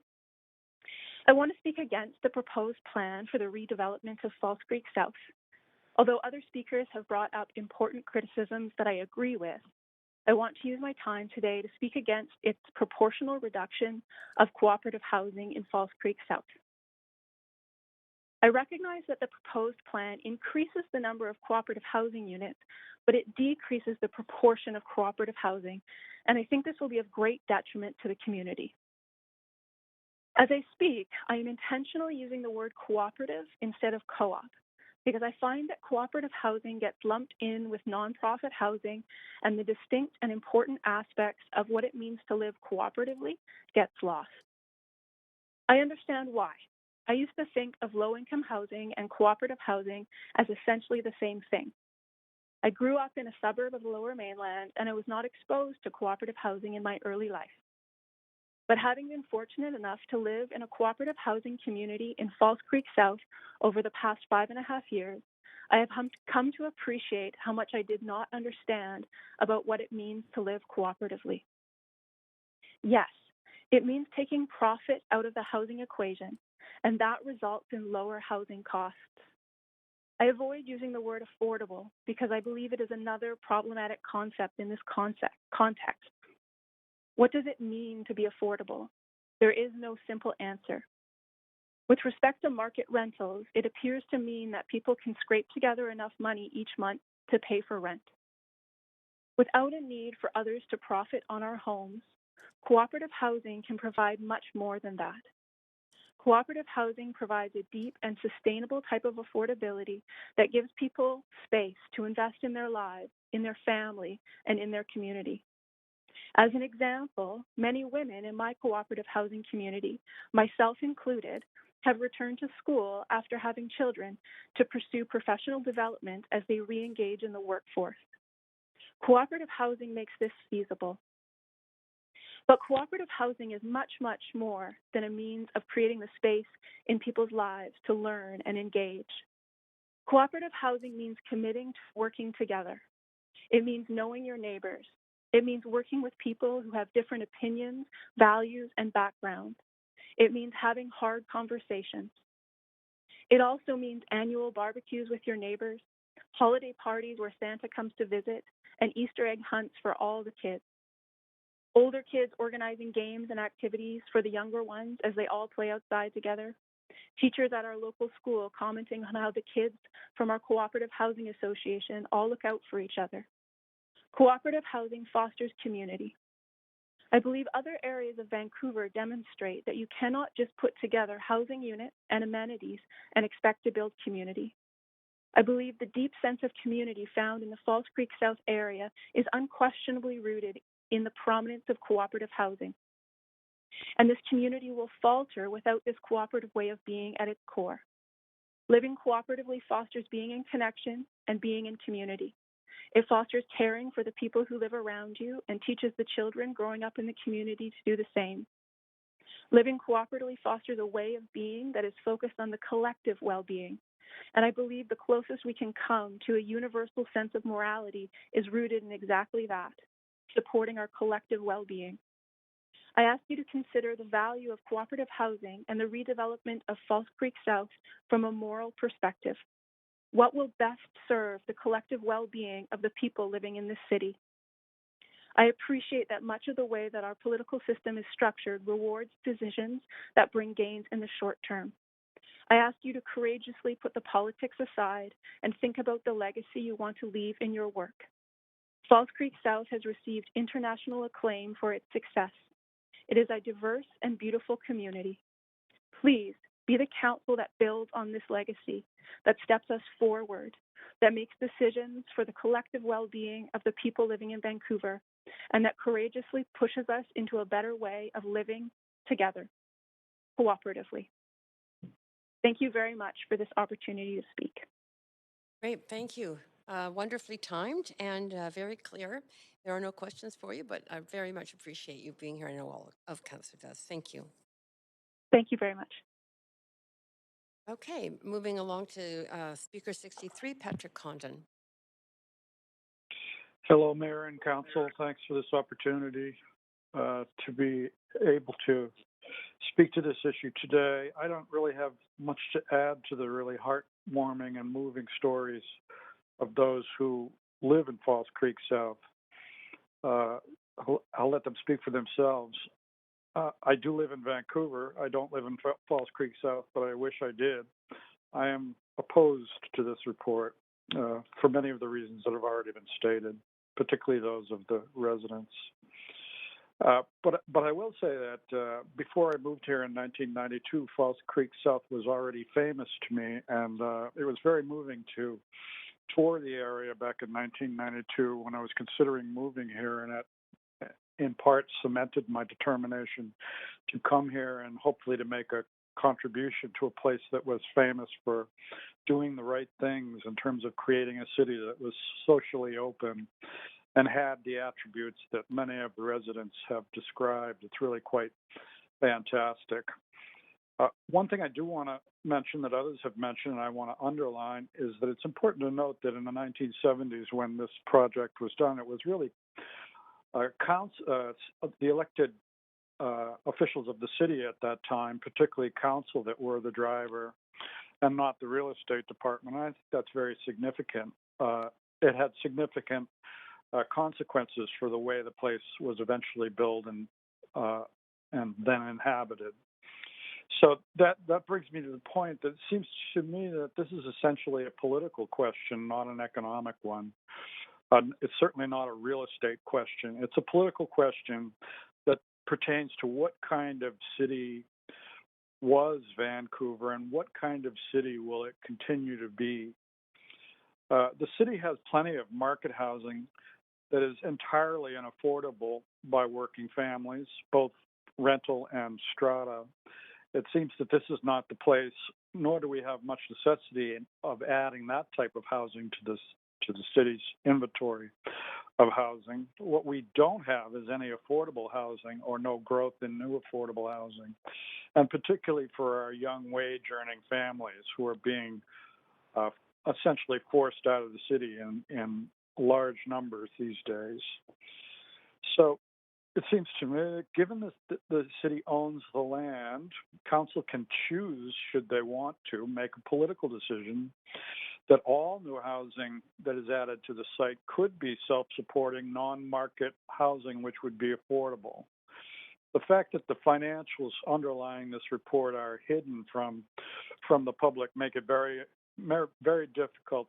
I want to speak against the proposed plan for the redevelopment of False Creek South. Although other speakers have brought up important criticisms that I agree with, I want to use my time today to speak against its proportional reduction of cooperative housing in False Creek South. I recognize that the proposed plan increases the number of cooperative housing units, but it decreases the proportion of cooperative housing, and I think this will be of great detriment to the community. As I speak, I am intentionally using the word cooperative instead of co-op, because I find that cooperative housing gets lumped in with nonprofit housing, and the distinct and important aspects of what it means to live cooperatively gets lost. I understand why. I used to think of low-income housing and cooperative housing as essentially the same thing. I grew up in a suburb of the Lower Mainland, and I was not exposed to cooperative housing in my early life. But having been fortunate enough to live in a cooperative housing community in False Creek South over the past 5.5 years, I have come to appreciate how much I did not understand about what it means to live cooperatively. Yes, it means taking profit out of the housing equation, and that results in lower housing costs. I avoid using the word affordable because I believe it is another problematic concept in this context. What does it mean to be affordable? There is no simple answer. With respect to market rentals, it appears to mean that people can scrape together enough money each month to pay for rent. Without a need for others to profit on our homes, cooperative housing can provide much more than that. Cooperative housing provides a deep and sustainable type of affordability that gives people space to invest in their lives, in their family, and in their community. As an example, many women in my cooperative housing community, myself included, have returned to school after having children to pursue professional development as they re-engage in the workforce. Cooperative housing makes this feasible. But cooperative housing is much, much more than a means of creating the space in people's lives to learn and engage. Cooperative housing means committing to working together. It means knowing your neighbors. It means working with people who have different opinions, values, and backgrounds. It means having hard conversations. It also means annual barbecues with your neighbors, holiday parties where Santa comes to visit, and Easter egg hunts for all the kids. Older kids organizing games and activities for the younger ones as they all play outside together. Teachers at our local school commenting on how the kids from our Cooperative Housing Association all look out for each other. Cooperative housing fosters community. I believe other areas of Vancouver demonstrate that you cannot just put together housing units and amenities and expect to build community. I believe the deep sense of community found in the False Creek South area is unquestionably rooted in the prominence of cooperative housing. And this community will falter without this cooperative way of being at its core. Living cooperatively fosters being in connection and being in community. It fosters caring for the people who live around you and teaches the children growing up in the community to do the same. Living cooperatively fosters a way of being that is focused on the collective well-being. And I believe the closest we can come to a universal sense of morality is rooted in exactly that, supporting our collective well-being. I ask you to consider the value of cooperative housing and the redevelopment of False Creek South from a moral perspective. What will best serve the collective well-being of the people living in this city? I appreciate that much of the way that our political system is structured rewards decisions that bring gains in the short term. I ask you to courageously put the politics aside and think about the legacy you want to leave in your work. False Creek South has received international acclaim for its success. It is a diverse and beautiful community. Please be the council that builds on this legacy, that steps us forward, that makes decisions for the collective well-being of the people living in Vancouver, and that courageously pushes us into a better way of living together, cooperatively. Thank you very much for this opportunity to speak. Great, thank you. Wonderfully timed and very clear. There are no questions for you, but I very much appreciate you being here. I know all of Councillor does. Thank you. Thank you very much. Okay, moving along to Speaker 63, Patrick Condon. Hello, Mayor and Council. Thanks for this opportunity to be able to speak to this issue today. I don't really have much to add to the really heartwarming and moving stories of those who live in Falls Creek South. I'll let them speak for themselves. I do live in Vancouver. I don't live in Falls Creek South, but I wish I did. I am opposed to this report for many of the reasons that have already been stated, particularly those of the residents. But I will say that before I moved here in 1992, Falls Creek South was already famous to me, and it was very moving to tour the area back in 1992 when I was considering moving here, and it in part cemented my determination to come here and hopefully to make a contribution to a place that was famous for doing the right things in terms of creating a city that was socially open and had the attributes that many of the residents have described. It's really quite fantastic. One thing I do want to mention that others have mentioned and I want to underline is that it's important to note that in the 1970s when this project was done, it was really the elected officials of the city at that time, particularly council, that were the driver and not the real estate department. I think that's very significant. It had significant consequences for the way the place was eventually built and then inhabited. So that brings me to the point that it seems to me that this is essentially a political question, not an economic one. It's certainly not a real estate question. It's a political question that pertains to what kind of city was Vancouver and what kind of city will it continue to be. The city has plenty of market housing that is entirely unaffordable by working families, both rental and strata. It seems that this is not the place, nor do we have much necessity of adding that type of housing to the city's inventory of housing. What we don't have is any affordable housing or no growth in new affordable housing, and particularly for our young wage-earning families who are being essentially forced out of the city in large numbers these days. So it seems to me that given that the city owns the land, council can choose, should they want to, make a political decision that all new housing that is added to the site could be self-supporting, non-market housing, which would be affordable. The fact that the financials underlying this report are hidden from the public make it very, very difficult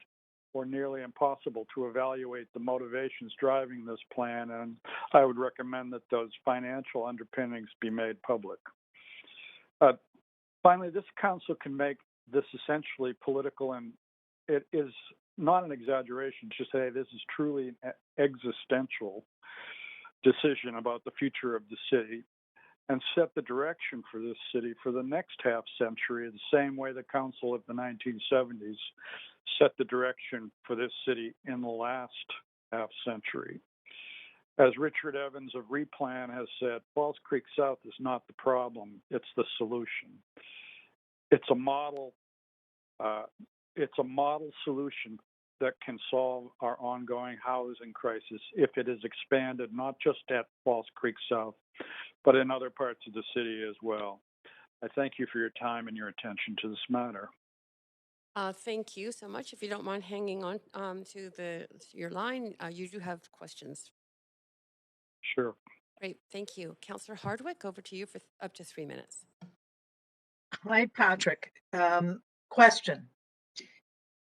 or nearly impossible to evaluate the motivations driving this plan, and I would recommend that those financial underpinnings be made public. Finally, this council can make this essentially political, and it is not an exaggeration to say this is truly an existential decision about the future of the city and set the direction for this city for the next half century the same way the council of the 1970s set the direction for this city in the last half century. As Richard Evans of Replan has said, Falls Creek South is not the problem, it's the solution. It's a model solution that can solve our ongoing housing crisis if it is expanded not just at Falls Creek South, but in other parts of the city as well. I thank you for your time and your attention to this matter. Thank you so much. If you don't mind hanging on to your line, you do have questions. Sure. Great, thank you. Councillor Hardwick, over to you for up to 3 minutes. Hi, Patrick. Question.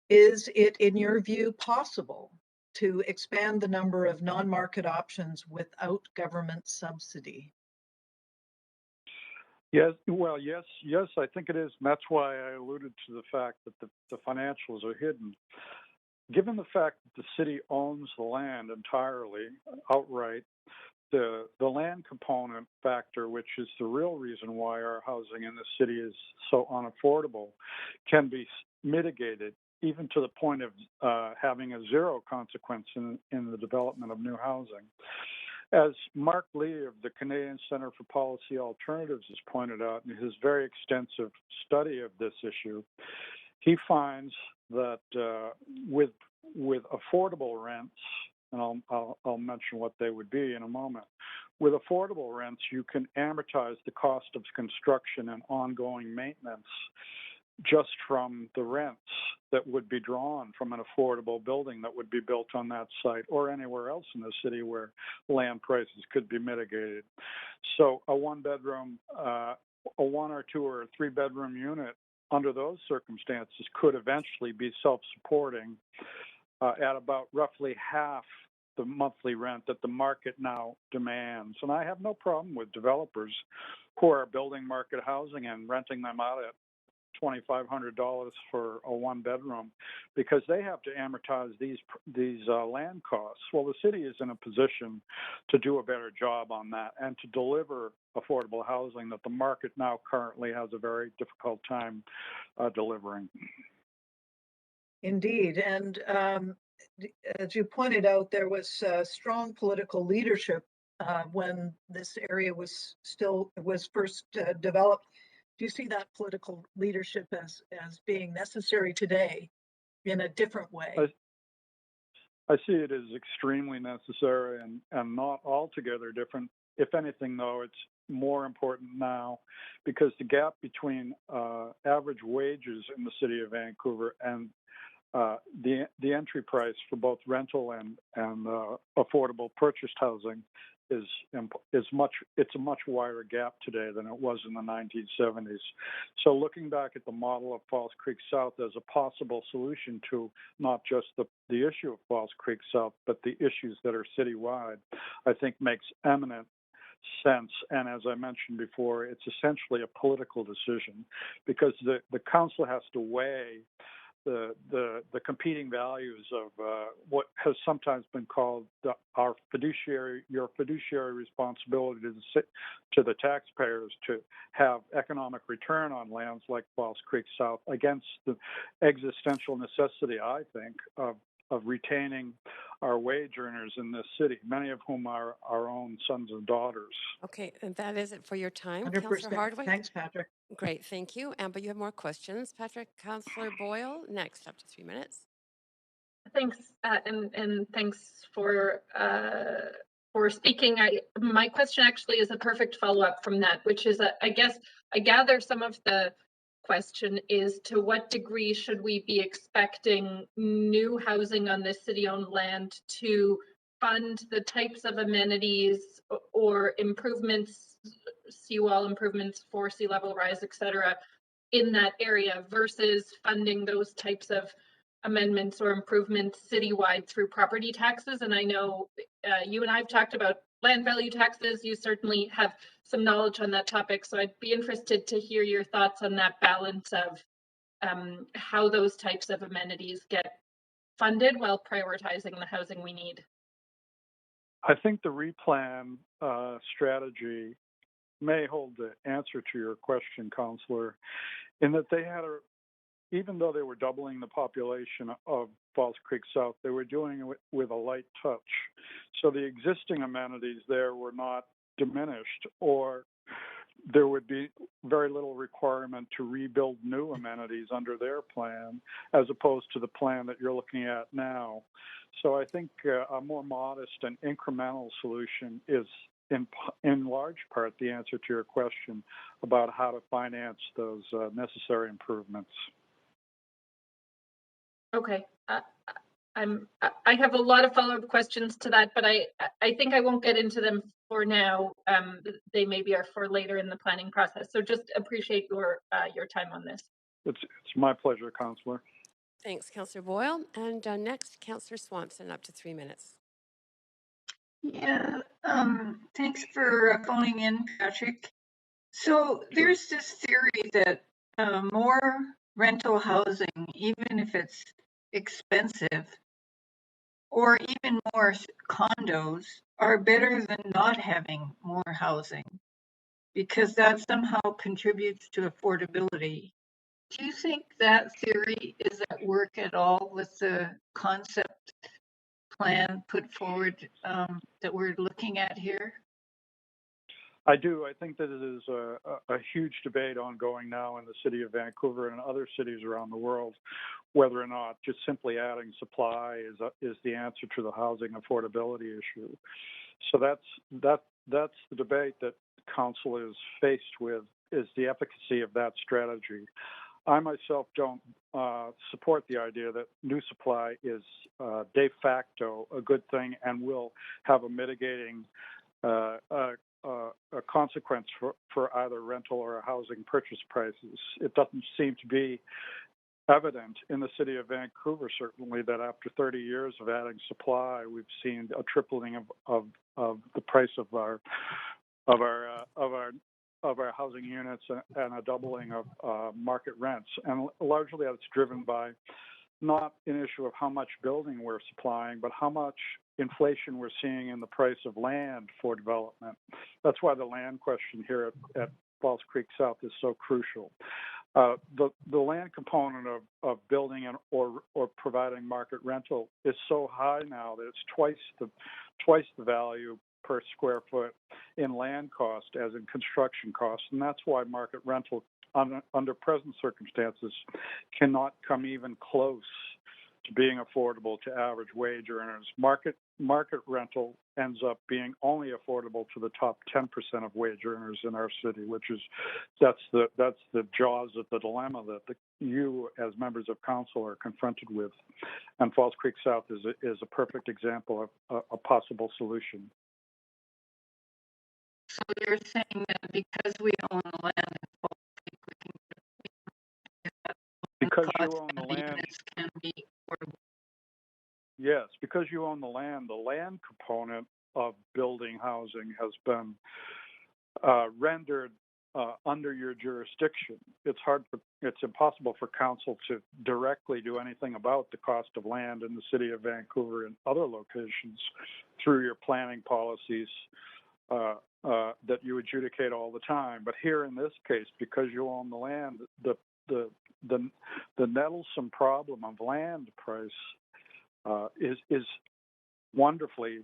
Is it, in your view, possible to expand the number of non-market options without government subsidy? Yes, well, yes, I think it is. And that's why I alluded to the fact that the financials are hidden. Given the fact that the city owns the land entirely, outright, the land component factor, which is the real reason why our housing in the city is so unaffordable, can be mitigated even to the point of having a zero consequence in the development of new housing. As Mark Lee of the Canadian Centre for Policy Alternatives has pointed out in his very extensive study of this issue, he finds that with affordable rents, and I'll mention what they would be in a moment. With affordable rents, you can amortize the cost of construction and ongoing maintenance just from the rents that would be drawn from an affordable building that would be built on that site or anywhere else in the city where land prices could be mitigated. So a one-bedroom, a one or two or three-bedroom unit under those circumstances could eventually be self-supporting at about roughly half the monthly rent that the market now demands. And I have no problem with developers who are building market housing and renting them out at $2,500 for a one-bedroom, because they have to amortize these land costs. Well, the city is in a position to do a better job on that and to deliver affordable housing that the market now currently has a very difficult time delivering. Indeed, and as you pointed out, there was strong political leadership when this area was first developed. Do you see that political leadership as being necessary today in a different way? I see it as extremely necessary and not altogether different. If anything, though, it's more important now because the gap between average wages in the city of Vancouver and the entry price for both rental and affordable purchased housing is a much wider gap today than it was in the 1970s. So looking back at the model of Falls Creek South as a possible solution to not just the issue of Falls Creek South, but the issues that are citywide, I think makes eminent sense. And as I mentioned before, it's essentially a political decision because the council has to weigh the competing values of what has sometimes been called your fiduciary responsibility to the taxpayers to have economic return on lands like Falls Creek South against the existential necessity, I think, of retaining our wage earners in this city, many of whom are our own sons and daughters. Okay, and that is it for your time, 100%. Councillor Hardwick. Thanks, Patrick. Great, thank you. But you have more questions, Patrick. Councillor Boyle, next, up to 3 minutes. Thanks, and thanks for speaking. My question actually is a perfect follow-up from that, which is, I guess, I gather some of the question is to what degree should we be expecting new housing on this city-owned land to fund the types of amenities or improvements, seawall improvements for sea level rise, et cetera, in that area versus funding those types of amendments or improvements citywide through property taxes. And I know you and I have talked about land value taxes. You certainly have some knowledge on that topic. So I'd be interested to hear your thoughts on that balance of how those types of amenities get funded while prioritizing the housing we need. I think the replan strategy may hold the answer to your question, Councillor, in that they had even though they were doubling the population of Falls Creek South, they were doing it with a light touch. So the existing amenities there were not diminished, or there would be very little requirement to rebuild new amenities under their plan, as opposed to the plan that you're looking at now. So I think a more modest and incremental solution is in large part the answer to your question about how to finance those necessary improvements. Okay, I have a lot of follow-up questions to that, but I think I won't get into them for now. They maybe are for later in the planning process. So just appreciate your time on this. It's my pleasure, Councillor. Thanks, Councillor Boyle. And next, Councillor Swanson, up to 3 minutes. Yeah, thanks for phoning in, Patrick. So there's this theory that more rental housing, even if it's expensive, or even more condos are better than not having more housing, because that somehow contributes to affordability. Do you think that theory is at work at all with the concept plan put forward that we're looking at here? I do. I think that it is a huge debate ongoing now in the city of Vancouver and other cities around the world, whether or not just simply adding supply is the answer to the housing affordability issue. So that's the debate that council is faced with, is the efficacy of that strategy. I myself don't support the idea that new supply is de facto a good thing and will have a mitigating a consequence for either rental or housing purchase prices. It doesn't seem to be evident in the city of Vancouver, certainly, that after 30 years of adding supply, we've seen a tripling of the price of our housing units and a doubling of market rents. And largely that's driven by not an issue of how much building we're supplying, but how much inflation we're seeing in the price of land for development. That's why the land question here at Falls Creek South is so crucial. The land component of building or providing market rental is so high now that it's twice the value per square foot in land cost as in construction costs, and that's why market rental under present circumstances cannot come even close to being affordable to average wage earners. Market rental ends up being only affordable to the top 10% of wage earners in our city, that's the jaws of the dilemma that you as members of council are confronted with. And Falls Creek South is a perfect example of a possible solution. So you're saying that because we own the land in Falls Creek, we can because you own the land, units can be affordable. Yes, because you own the land component of building housing has been rendered under your jurisdiction. It's impossible for council to directly do anything about the cost of land in the city of Vancouver and other locations through your planning policies that you adjudicate all the time. But here in this case, because you own the land, the nettlesome problem of land price is wonderfully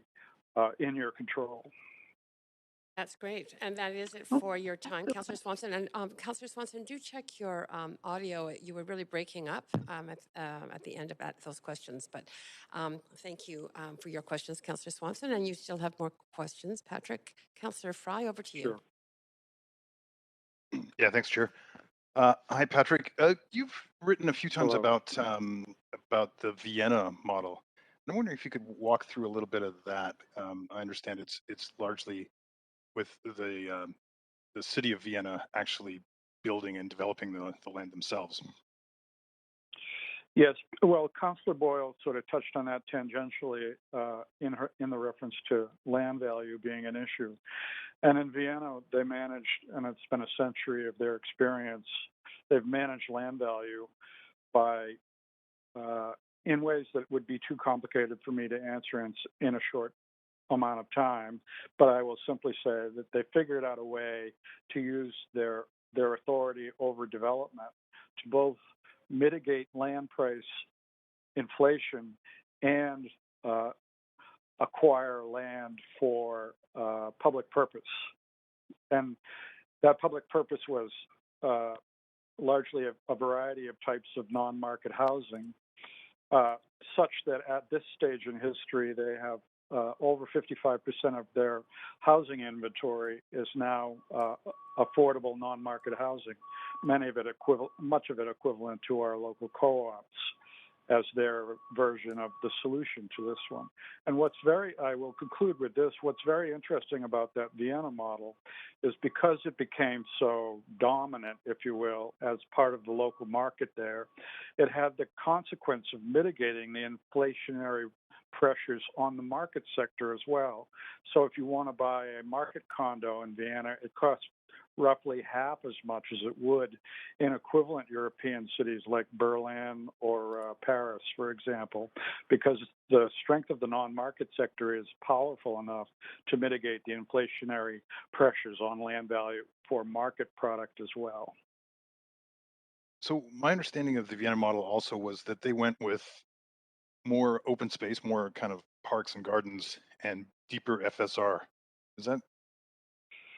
in your control. That's great. And that is it for your time, Councillor Swanson. And Councillor Swanson, do check your audio. You were really breaking up at the end of those questions. But thank you for your questions, Councillor Swanson. And you still have more questions. Patrick, Councillor Fry, over to you. Sure. Yeah, thanks, Chair. Hi, Patrick. You've written a few times about the Vienna model. I'm wondering if you could walk through a little bit of that. I understand it's largely with the city of Vienna actually building and developing the land themselves. Yes, well, Councillor Boyle sort of touched on that tangentially in the reference to land value being an issue. And in Vienna, they managed, and it's been a century of their experience, they've managed land value by in ways that would be too complicated for me to answer in a short amount of time. But I will simply say that they figured out a way to use their authority over development to both mitigate land price inflation and acquire land for public purpose. And that public purpose was largely a variety of types of non-market housing, such that at this stage in history, they have over 55% of their housing inventory is now affordable non-market housing. Much of it equivalent to our local co-ops as their version of the solution to this one. And I will conclude with this, what's very interesting about that Vienna model is because it became so dominant, if you will, as part of the local market there, it had the consequence of mitigating the inflationary pressures on the market sector as well. So if you want to buy a market condo in Vienna, it costs roughly half as much as it would in equivalent European cities like Berlin or Paris, for example, because the strength of the non-market sector is powerful enough to mitigate the inflationary pressures on land value for market product as well. So my understanding of the Vienna model also was that they went with more open space, more kind of parks and gardens, and deeper FSR. Is that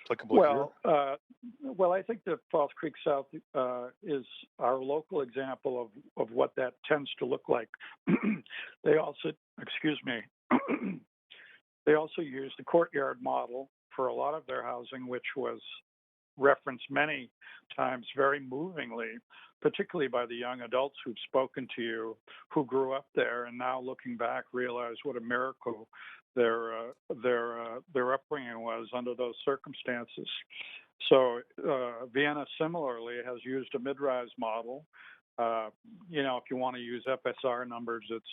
applicable here? Well, I think that Falls Creek South is our local example of what that tends to look like. They also, they also use the courtyard model for a lot of their housing, which was referenced many times very movingly, particularly by the young adults who've spoken to you, who grew up there and now looking back realize what a miracle their upbringing was under those circumstances. So Vienna similarly has used a mid-rise model. If you want to use FSR numbers, it's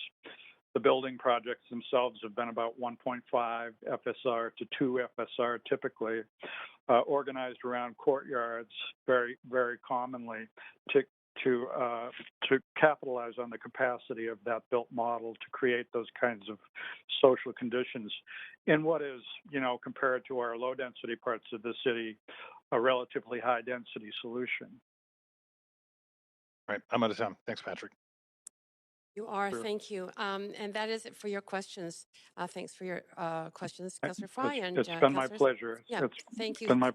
the building projects themselves have been about 1.5 FSR to 2 FSR typically, organized around courtyards very, very commonly to capitalize on the capacity of that built model to create those kinds of social conditions in what is, compared to our low density parts of the city, a relatively high density solution. Right. I'm out of time. Thanks, Patrick. You are, Sure. thank you. And that is it for your questions. Thanks for your questions, Councillor Fry. It's been my pleasure. Yeah, It's thank you. been my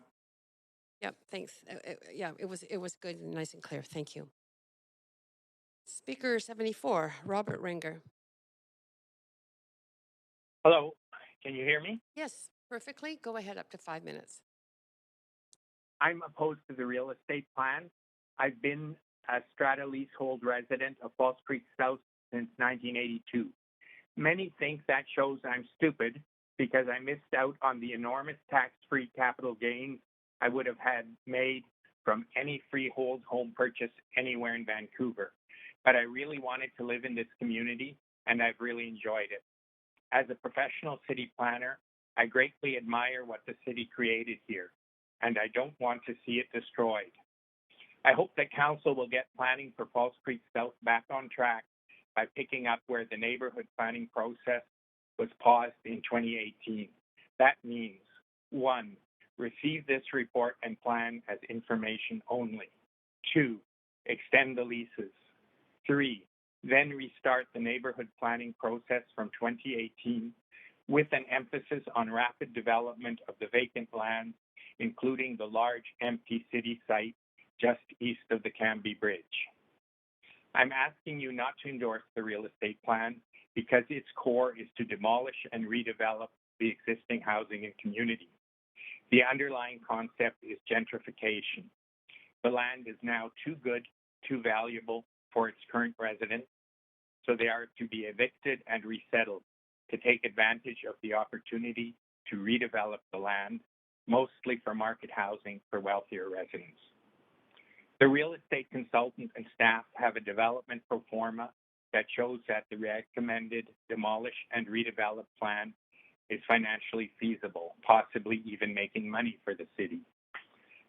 Yep, thanks. It was good and nice and clear. Thank you. Speaker 74, Robert Ringer. Hello, can you hear me? Yes, perfectly. Go ahead, up to 5 minutes. I'm opposed to the real estate plan. I've been a strata leasehold resident of Falls Creek South since 1982. Many think that shows I'm stupid because I missed out on the enormous tax-free capital gains I would have had made from any freehold home purchase anywhere in Vancouver. But I really wanted to live in this community, and I've really enjoyed it. As a professional city planner, I greatly admire what the city created here, and I don't want to see it destroyed. I hope that council will get planning for Falls Creek South back on track by picking up where the neighborhood planning process was paused in 2018. That means, 1, receive this report and plan as information only. 2, extend the leases. 3, then restart the neighborhood planning process from 2018 with an emphasis on rapid development of the vacant land, including the large empty city site just east of the Cambie Bridge. I'm asking you not to endorse the real estate plan because its core is to demolish and redevelop the existing housing and community. The underlying concept is gentrification. The land is now too good, too valuable for its current residents, so they are to be evicted and resettled to take advantage of the opportunity to redevelop the land, mostly for market housing for wealthier residents. The real estate consultant and staff have a development pro forma that shows that the recommended demolish and redevelop plan is financially feasible, possibly even making money for the city.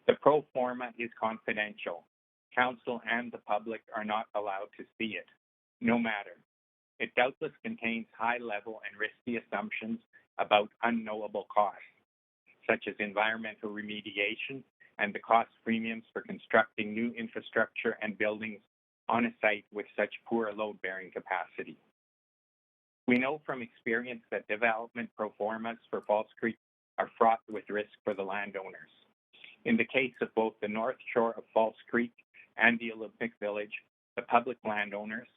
The pro forma is confidential. Council and the public are not allowed to see it. No matter. It doubtless contains high-level and risky assumptions about unknowable costs, such as environmental remediation and the cost premiums for constructing new infrastructure and buildings on a site with such poor load-bearing capacity. We know from experience that development pro formas for Falls Creek are fraught with risk for the landowners. In the case of both the north shore of Falls Creek and the Olympic Village, the public landowners,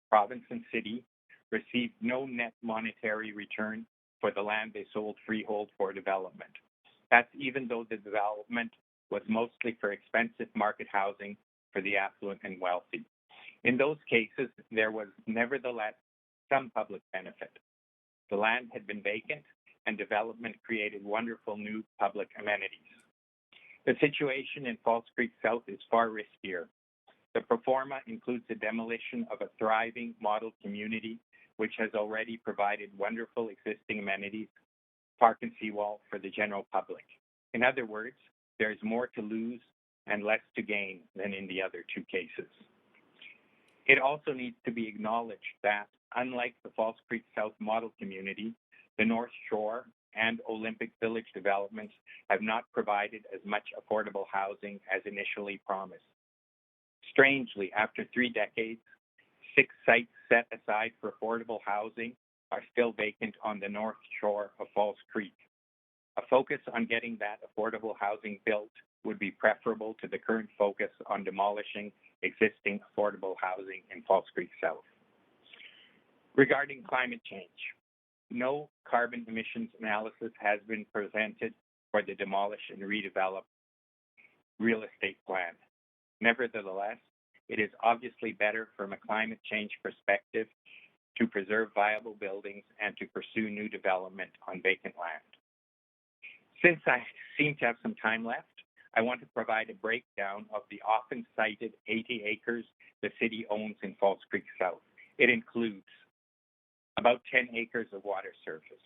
province and city, received no net monetary return for the land they sold freehold for development. That's even though the development was mostly for expensive market housing for the affluent and wealthy. In those cases, there was nevertheless some public benefit. The land had been vacant and development created wonderful new public amenities. The situation in Falls Creek South is far riskier. The pro forma includes the demolition of a thriving model community which has already provided wonderful existing amenities, park and seawall for the general public. In other words, there is more to lose and less to gain than in the other two cases. It also needs to be acknowledged that, unlike the False Creek South model community, the North Shore and Olympic Village developments have not provided as much affordable housing as initially promised. Strangely, after 3 decades, 6 sites set aside for affordable housing are still vacant on the North Shore of False Creek. A focus on getting that affordable housing built would be preferable to the current focus on demolishing existing affordable housing in False Creek South. Regarding climate change, no carbon emissions analysis has been presented for the demolish and redevelop real estate plan. Nevertheless, it is obviously better from a climate change perspective to preserve viable buildings and to pursue new development on vacant land. Since I seem to have some time left, I want to provide a breakdown of the often cited 80 acres the city owns in False Creek South. It includes about 10 acres of water surface,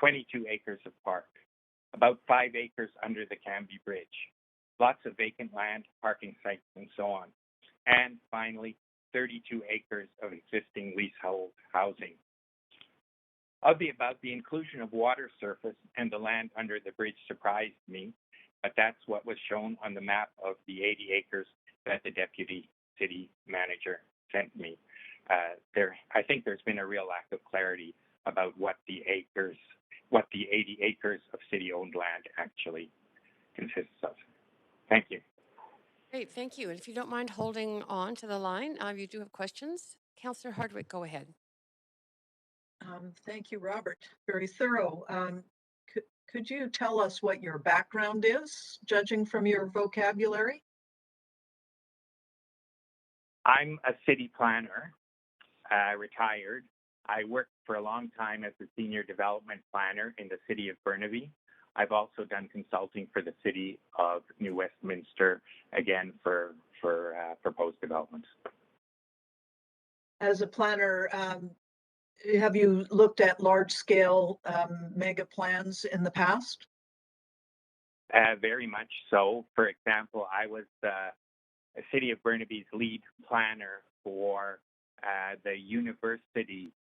22 acres of park, about 5 acres under the Cambie Bridge, lots of vacant land, parking sites, and so on. And finally, 32 acres of existing leasehold housing. Of the above, the inclusion of water surface and the land under the bridge surprised me, but that's what was shown on the map of the 80 acres that the deputy city manager sent me. I think there's been a real lack of clarity about what the 80 acres of city-owned land actually consists of. Thank you. Great, thank you. And if you don't mind holding on to the line, you do have questions. Councillor Hardwick, go ahead. Thank you, Robert. Very thorough. Could you tell us what your background is, judging from your vocabulary? I'm a city planner, retired. I worked for a long time as a senior development planner in the city of Burnaby. I've also done consulting for the city of New Westminster, again for proposed developments. As a planner, have you looked at large-scale mega plans in the past? Very much so. For example, I was a city of Burnaby's lead planner for the university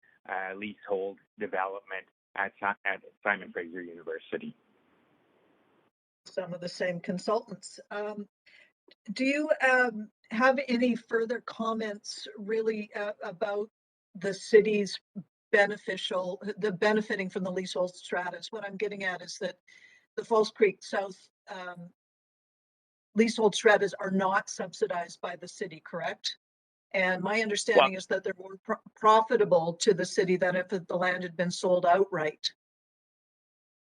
leasehold development at Simon Fraser University. Some of the same consultants. Do you have any further comments really about the city's benefiting from the leasehold stratas? What I'm getting at is that the False Creek South leasehold stratas are not subsidized by the city, correct? And my understanding is that they're more profitable to the city than if the land had been sold outright.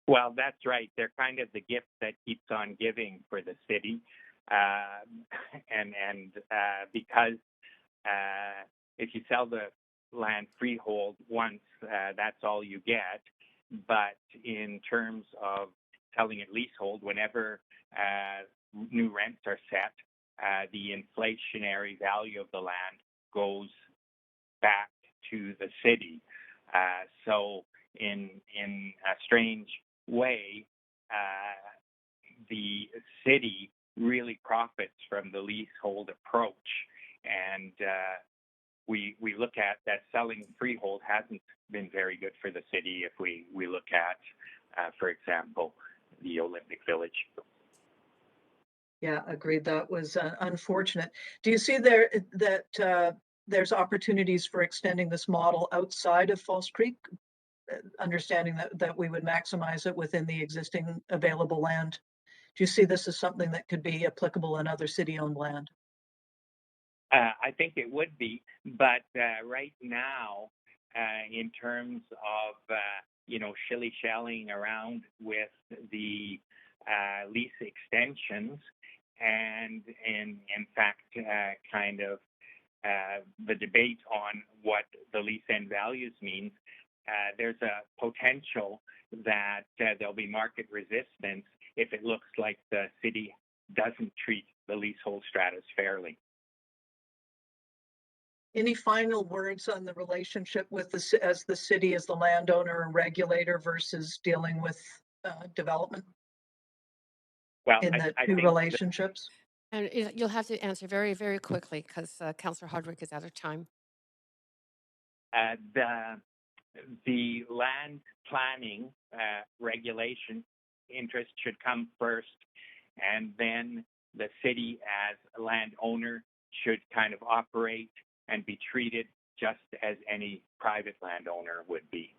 Well, that's right. They're kind of the gift that keeps on giving for the city. Because if you sell the land freehold once, that's all you get. But in terms of selling it leasehold, whenever new rents are set, the inflationary value of the land goes back to the city. So in a strange way, the city really profits from the leasehold approach. And we look at that selling freehold hasn't been very good for the city if we look at, for example, the Olympic Village. Yeah, agreed. That was unfortunate. Do you see there that there's opportunities for extending this model outside of False Creek, understanding that we would maximize it within the existing available land? Do you see this as something that could be applicable in other city-owned land? I think it would be, but right now, in terms of shilly-shallying around with the lease extensions, and in fact, kind of the debate on what the lease end values means, there's a potential that there'll be market resistance if it looks like the city doesn't treat the leasehold stratas fairly. Any final words on the relationship with as the city as the landowner and regulator versus dealing with development Well, in the I two think relationships? And you'll have to answer very, very quickly because Councillor Hardwick is out of time. the land planning regulation interest should come first, and then the city as a landowner should kind of operate and be treated just as any private landowner would be,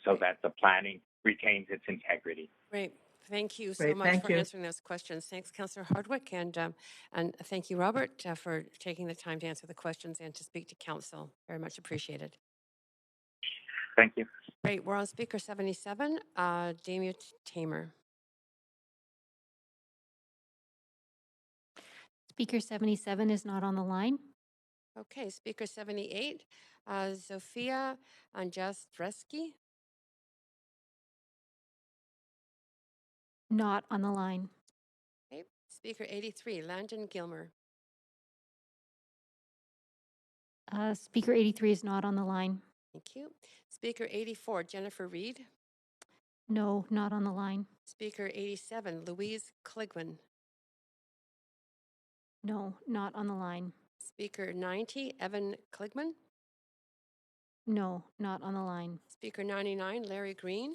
so that the planning retains its integrity. Great. Thank you so Great, much thank for you. answering those questions. Thanks, Councillor Hardwick, and thank you, Robert, for taking the time to answer the questions and to speak to council. Very much appreciated. Thank you. Great. We're on speaker 77, Damien Tamer. Speaker 77 is not on the line. Okay, speaker 78, Zofia Anjastreski. Not on the line. Okay, speaker 83, Landon Gilmer. Speaker 83 is not on the line. Thank you. Speaker 84, Jennifer Reed. No, not on the line. Speaker 87, Louise Cligwin. No, not on the line. Speaker 90, Evan Cligman. No, not on the line. Speaker 99, Larry Green.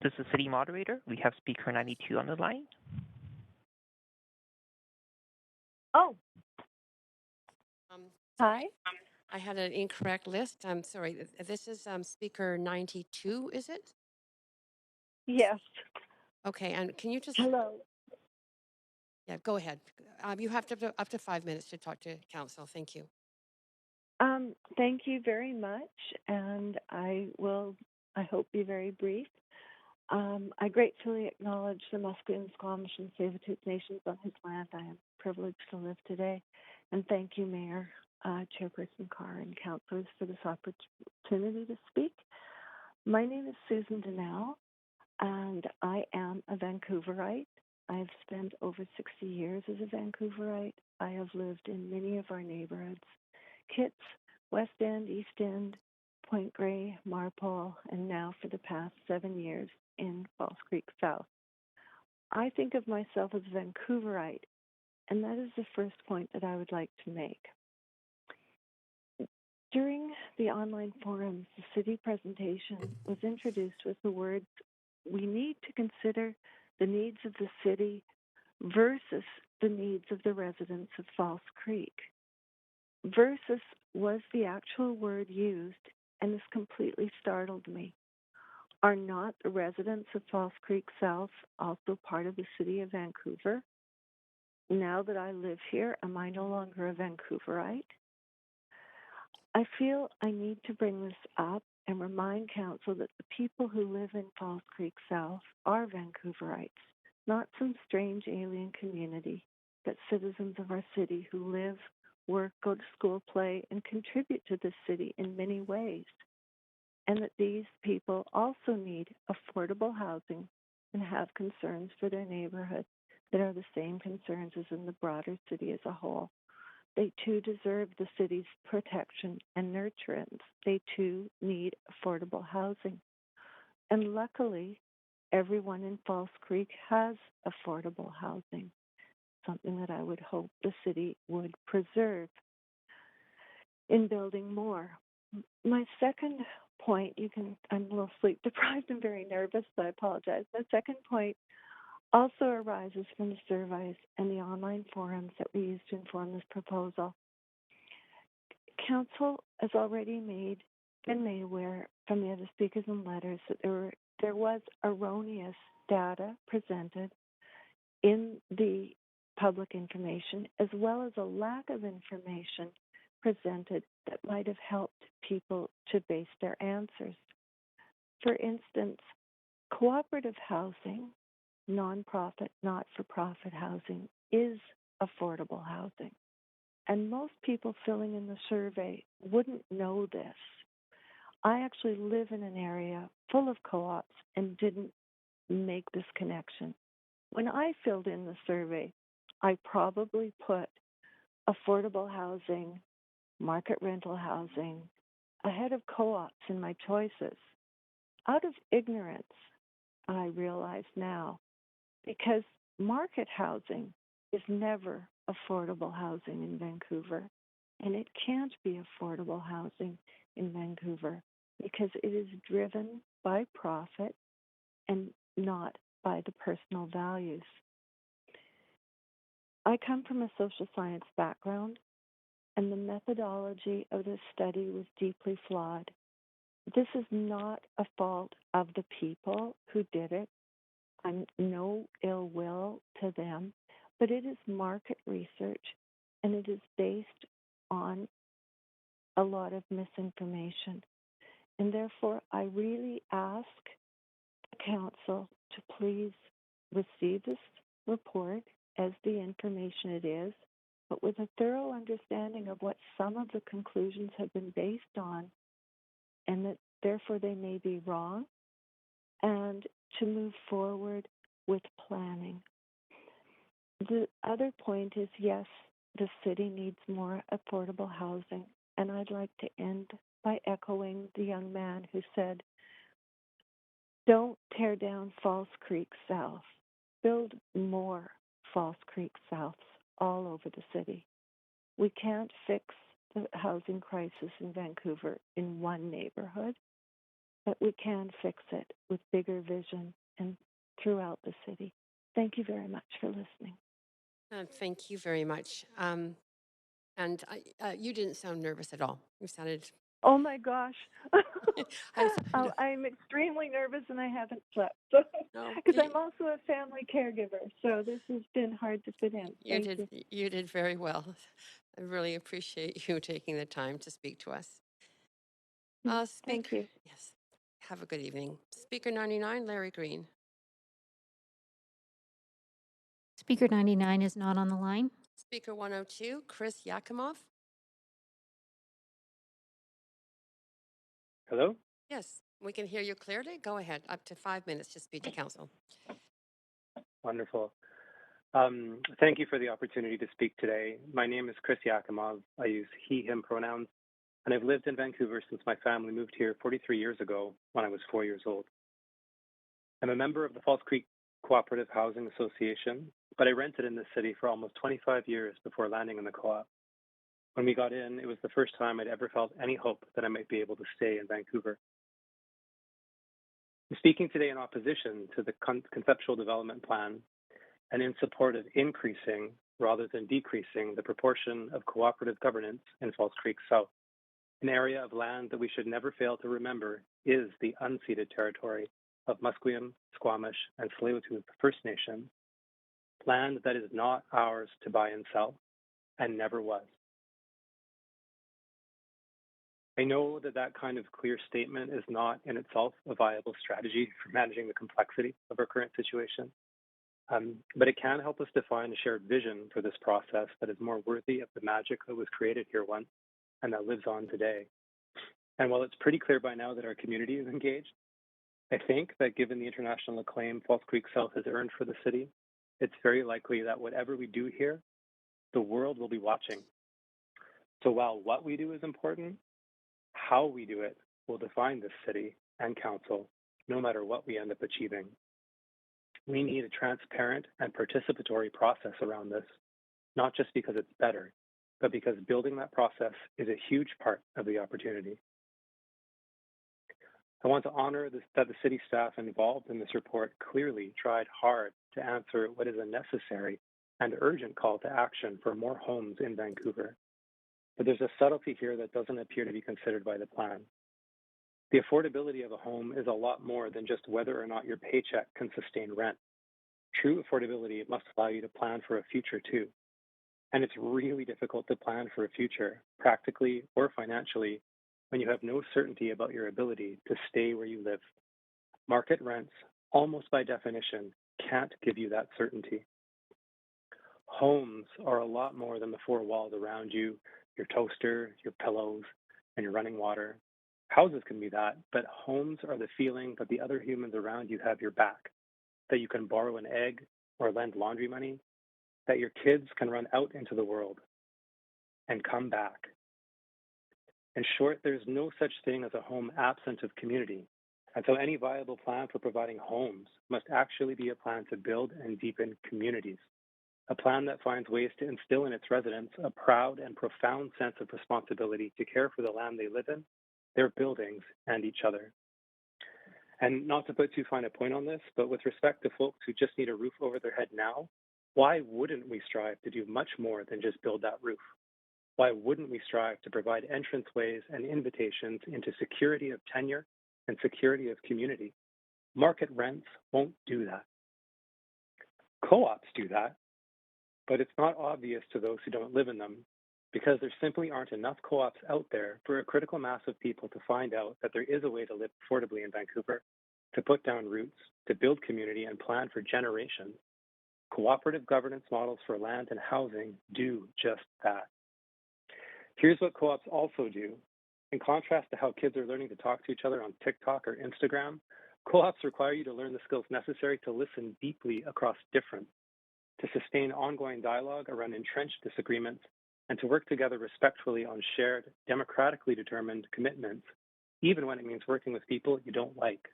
This is City Moderator. We have speaker 92 on the line. Oh. Hi. I had an incorrect list. I'm sorry. This is speaker 92, is it? Yes. Okay, and can you just... Hello. Yeah, go ahead. You have up to 5 minutes to talk to council. Thank you. Thank you very much, and I hope, be very brief. I gratefully acknowledge the Musqueam, Squamish, and Tsleil-Waututh Nations on whose land I am privileged to live today. And thank you, Mayor, Chairperson Carr, and councillors for this opportunity to speak. My name is Susan Donnell, and I am a Vancouverite. I've spent over 60 years as a Vancouverite. I have lived in many of our neighborhoods: Kitts, West End, East End, Point Grey, Marpole, and now for the past 7 years in False Creek South. I think of myself as a Vancouverite, and that is the first point that I would like to make. During the online forums, the city presentation was introduced with the words, "We need to consider the needs of the city versus the needs of the residents of False Creek." Versus was the actual word used, and this completely startled me. Are not the residents of False Creek South also part of the city of Vancouver? Now that I live here, am I no longer a Vancouverite? I feel I need to bring this up and remind council that the people who live in False Creek South are Vancouverites, not some strange alien community, but citizens of our city who live, work, go to school, play, and contribute to this city in many ways. And that these people also need affordable housing and have concerns for their neighborhood that are the same concerns as in the broader city as a whole. They too deserve the city's protection and nurturance. They too need affordable housing. And luckily, everyone in False Creek has affordable housing, something that I would hope the city would preserve in building more. My second point, I'm a little sleep deprived and very nervous, so I apologize. My second point also arises from the surveys and the online forums that we used to inform this proposal. Council has already been made aware from the other speakers and letters that there was erroneous data presented in the public information, as well as a lack of information presented that might have helped people to base their answers. For instance, cooperative housing, nonprofit, not-for-profit housing, is affordable housing. And most people filling in the survey wouldn't know this. I actually live in an area full of co-ops and didn't make this connection. When I filled in the survey, I probably put affordable housing, market rental housing ahead of co-ops in my choices. Out of ignorance, I realize now, because market housing is never affordable housing in Vancouver, and it can't be affordable housing in Vancouver because it is driven by profit and not by the personal values. I come from a social science background, and the methodology of this study was deeply flawed. This is not a fault of the people who did it. I'm no ill will to them, but it is market research, and it is based on a lot of misinformation. And therefore, I really ask the council to please receive this report as the information it is, but with a thorough understanding of what some of the conclusions have been based on, and that therefore they may be wrong, and to move forward with planning. The other point is, yes, the city needs more affordable housing, and I'd like to end by echoing the young man who said, don't tear down False Creek South. Build more False Creek Souths all over the city. We can't fix the housing crisis in Vancouver in one neighborhood, but we can fix it with bigger vision and throughout the city. Thank you very much for listening. Thank you very much. And you didn't sound nervous at all. You sounded. Oh my gosh. I I'm extremely nervous and I haven't slept. No, Because I'm also a family caregiver, so this has been hard to fit in. Thank you. You did very well. I really appreciate you taking the time to speak to us. Thank you. Yes. Have a good evening. Speaker 99, Larry Green. Speaker 99 is not on the line. Speaker 102, Chris Yakimov. Hello? Yes, we can hear you clearly. Go ahead. Up to 5 minutes to speak to council. Wonderful. Thank you for the opportunity to speak today. My name is Chris Yakimov. I use he, him pronouns, and I've lived in Vancouver since my family moved here 43 years ago when I was 4 years old. I'm a member of the False Creek Cooperative Housing Association, but I rented in this city for almost 25 years before landing in the co-op. When we got in, it was the first time I'd ever felt any hope that I might be able to stay in Vancouver. I'm speaking today in opposition to the conceptual development plan and in support of increasing rather than decreasing the proportion of cooperative governance in False Creek South, an area of land that we should never fail to remember is the unceded territory of Musqueam, Squamish, and Tsleil-Waututh First Nation, land that is not ours to buy and sell, and never was. I know that that kind of clear statement is not in itself a viable strategy for managing the complexity of our current situation, but it can help us define a shared vision for this process that is more worthy of the magic that was created here once and that lives on today. And while it's pretty clear by now that our community is engaged, I think that given the international acclaim False Creek South has earned for the city, it's very likely that whatever we do here, the world will be watching. So while what we do is important, how we do it will define this city and council, no matter what we end up achieving. We need a transparent and participatory process around this, not just because it's better, but because building that process is a huge part of the opportunity. I want to honor that the city staff involved in this report clearly tried hard to answer what is a necessary and urgent call to action for more homes in Vancouver. But there's a subtlety here that doesn't appear to be considered by the plan. The affordability of a home is a lot more than just whether or not your paycheck can sustain rent. True affordability must allow you to plan for a future too. And it's really difficult to plan for a future, practically or financially, when you have no certainty about your ability to stay where you live. Market rents, almost by definition, can't give you that certainty. Homes are a lot more than the four walls around you, your toaster, your pillows, and your running water. Houses can be that, but homes are the feeling that the other humans around you have your back, that you can borrow an egg or lend laundry money, that your kids can run out into the world and come back. In short, there's no such thing as a home absent of community. And so any viable plan for providing homes must actually be a plan to build and deepen communities, a plan that finds ways to instill in its residents a proud and profound sense of responsibility to care for the land they live in, their buildings, and each other. And not to put too fine a point on this, but with respect to folks who just need a roof over their head now, why wouldn't we strive to do much more than just build that roof? Why wouldn't we strive to provide entranceways and invitations into security of tenure and security of community? Market rents won't do that. Co-ops do that, but it's not obvious to those who don't live in them because there simply aren't enough co-ops out there for a critical mass of people to find out that there is a way to live affordably in Vancouver, to put down roots, to build community and plan for generations. Cooperative governance models for land and housing do just that. Here's what co-ops also do. In contrast to how kids are learning to talk to each other on TikTok or Instagram, co-ops require you to learn the skills necessary to listen deeply across difference, to sustain ongoing dialogue around entrenched disagreements, and to work together respectfully on shared, democratically determined commitments, even when it means working with people you don't like.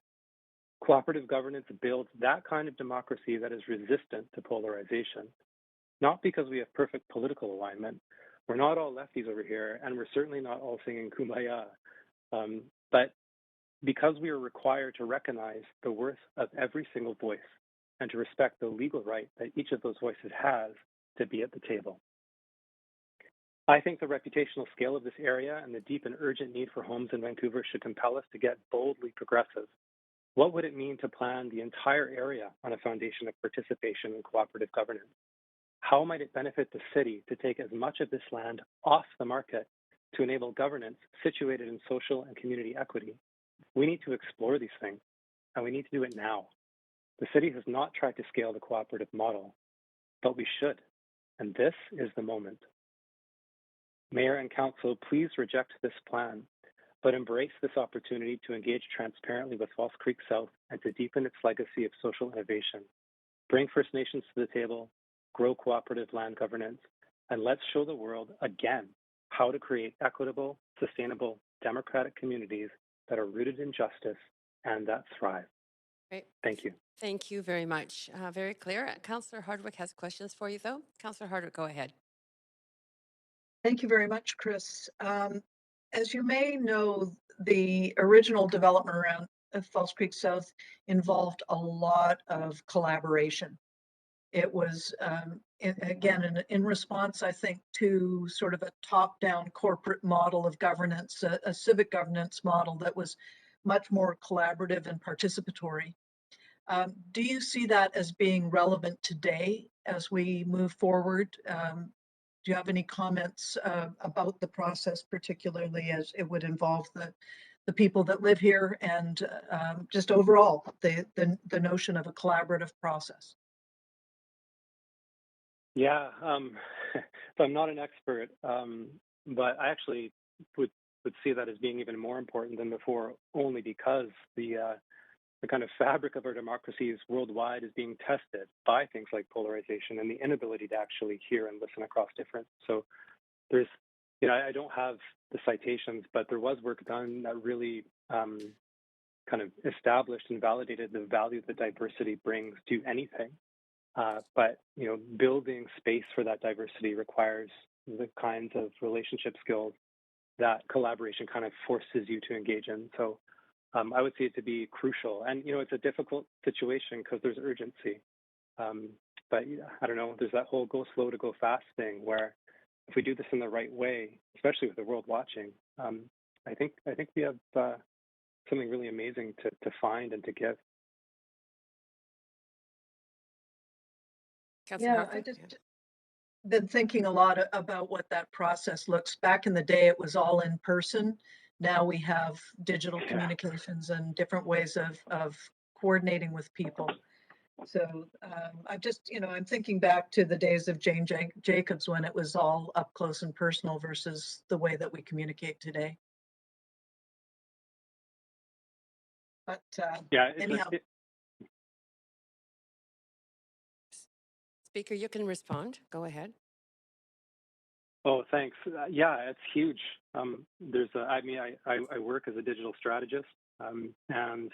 Cooperative governance builds that kind of democracy that is resistant to polarization, not because we have perfect political alignment. We're not all lefties over here, and we're certainly not all singing Kumbaya, but because we are required to recognize the worth of every single voice and to respect the legal right that each of those voices has to be at the table. I think the reputational scale of this area and the deep and urgent need for homes in Vancouver should compel us to get boldly progressive. What would it mean to plan the entire area on a foundation of participation and cooperative governance? How might it benefit the city to take as much of this land off the market to enable governance situated in social and community equity? We need to explore these things, and we need to do it now. The city has not tried to scale the cooperative model, but we should, and this is the moment. Mayor and Council, please reject this plan, but embrace this opportunity to engage transparently with False Creek South and to deepen its legacy of social innovation. Bring First Nations to the table, grow cooperative land governance, and let's show the world again how to create equitable, sustainable, democratic communities that are rooted in justice and that thrive. Great. Thank you. Thank you very much. Very clear. Councillor Hardwick has questions for you, though. Councillor Hardwick, go ahead. Thank you very much, Chris. As you may know, the original development around False Creek South involved a lot of collaboration. It was, again, in response, I think, to sort of a top-down corporate model of governance, a civic governance model that was much more collaborative and participatory. Do you see that as being relevant today as we move forward? Do you have any comments about the process, particularly as it would involve the people that live here and just overall the notion of a collaborative process? Yeah, so I'm not an expert, but I actually would see that as being even more important than before, only because the kind of fabric of our democracies worldwide is being tested by things like polarization and the inability to actually hear and listen across difference. So there's, I don't have the citations, but there was work done that really kind of established and validated the value that diversity brings to anything. But building space for that diversity requires the kinds of relationship skills that collaboration kind of forces you to engage in. So I would see it to be crucial. And it's a difficult situation because there's urgency. But I don't know, there's that whole go slow to go fast thing where if we do this in the right way, especially with the world watching, I think we have something really amazing to find and to give. Yeah, I just been thinking a lot about what that process looks. Back in the day, it was all in person. Now we have digital communications and different ways of coordinating with people. So I'm just, I'm thinking back to the days of Jane Jacobs when it was all up close and personal versus the way that we communicate today. But Yeah, anyhow. Speaker, you can respond. Go ahead. Oh, thanks. Yeah, it's huge. I work as a digital strategist, and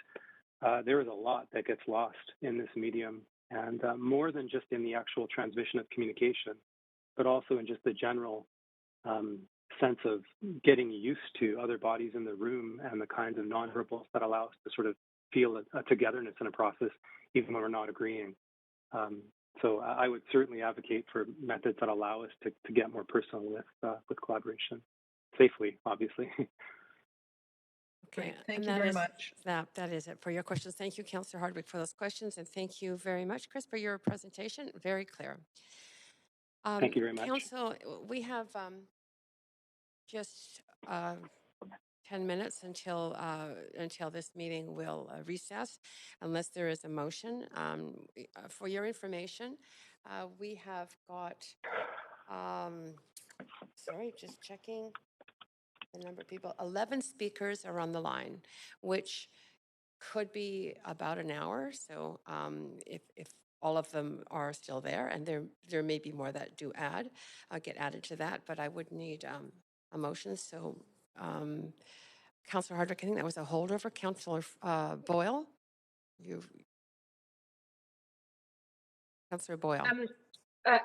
there is a lot that gets lost in this medium, and more than just in the actual transmission of communication, but also in just the general sense of getting used to other bodies in the room and the kinds of nonverbals that allow us to sort of feel a togetherness in a process, even when we're not agreeing. So I would certainly advocate for methods that allow us to get more personal with collaboration, safely, obviously. Okay, thank you very much. That is it for your questions. Thank you, Councillor Hardwick, for those questions, and thank you very much, Chris, for your presentation. Very clear. Thank you very much. Council, we have just 10 minutes until this meeting will recess, unless there is a motion. For your information, we have got, sorry, just checking the number of people, 11 speakers are on the line, which could be about an hour. So if all of them are still there, and there may be more that do get added to that, but I would need a motion. So Councillor Hardwick, I think that was a holdover. Councillor Boyle, Councillor Boyle.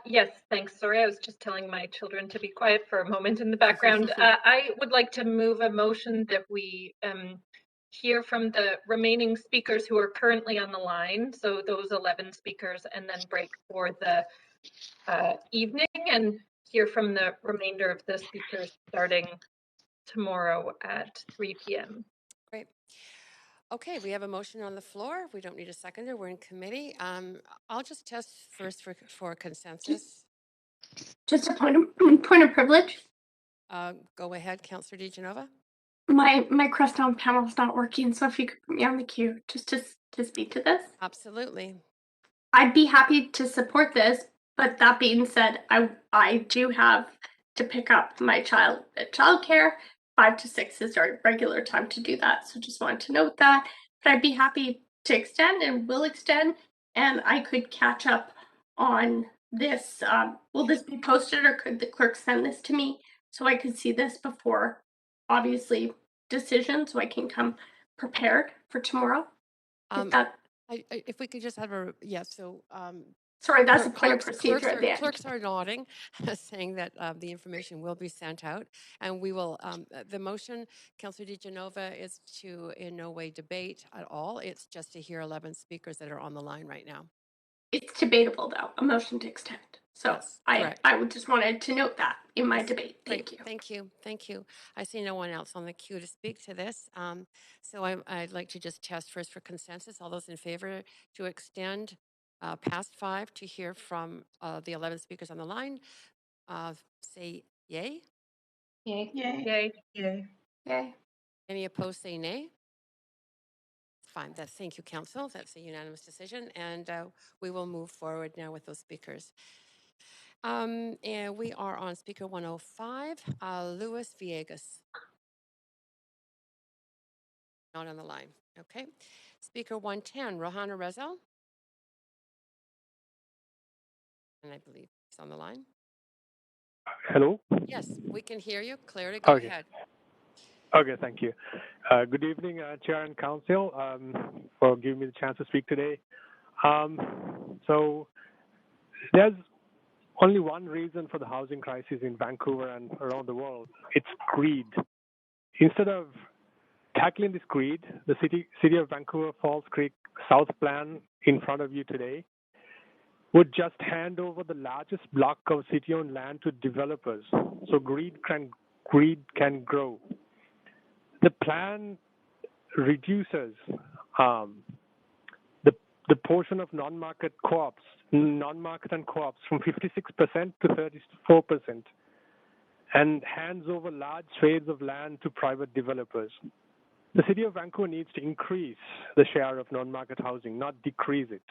Yes, thanks. Sorry, I was just telling my children to be quiet for a moment in the background. I would like to move a motion that we hear from the remaining speakers who are currently on the line, so those 11 speakers, and then break for the evening and hear from the remainder of the speakers starting tomorrow at 3 p.m. Great. Okay, we have a motion on the floor. We don't need a seconder. We're in committee. I'll just test first for consensus. Just a point of privilege. Go ahead, Councillor DiGenova. My Crestone panel is not working, so if you could put me on the queue just to speak to this. Absolutely. I'd be happy to support this, but that being said, I do have to pick up my child at childcare. 5 to 6 is our regular time to do that, so just wanted to note that. But I'd be happy to extend and will extend, and I could catch up on this. Will this be posted, or could the clerk send this to me so I could see this before, obviously, decision, so I can come prepared for tomorrow? If we could just have a so sorry, that's a point of procedure at the end. Clerks are nodding, saying that the information will be sent out, and we will. The motion, Councillor DiGenova, is to in no way debate at all. It's just to hear 11 speakers that are on the line right now. It's debatable, though, a motion to extend. So yes, I would just wanted to note that in my debate. Thank you. Thank you. Thank you. I see no one else on the queue to speak to this. So I'd like to just test first for consensus. All those in favor to extend past 5 to hear from the 11 speakers on the line, say yay. Yay. Yay. Yay. Yay. Yay. Any opposed, say nay. Fine. Thank you, Council. That's a unanimous decision, and we will move forward now with those speakers. And we are on speaker 105, Luis Villegas. Not on the line. Okay. Speaker 110, Rohana Rezel. And I believe he's on the line. Hello? Yes, we can hear you clearly. Go ahead. Okay, thank you. Good evening, Chair and Council, for giving me the chance to speak today. So there's only one reason for the housing crisis in Vancouver and around the world. It's greed. Instead of tackling this greed, the City of Vancouver Falls Creek South Plan in front of you today would just hand over the largest block of city-owned land to developers, so greed can grow. The plan reduces the portion of non-market and co-ops from 56% to 34%, and hands over large swathes of land to private developers. The City of Vancouver needs to increase the share of non-market housing, not decrease it.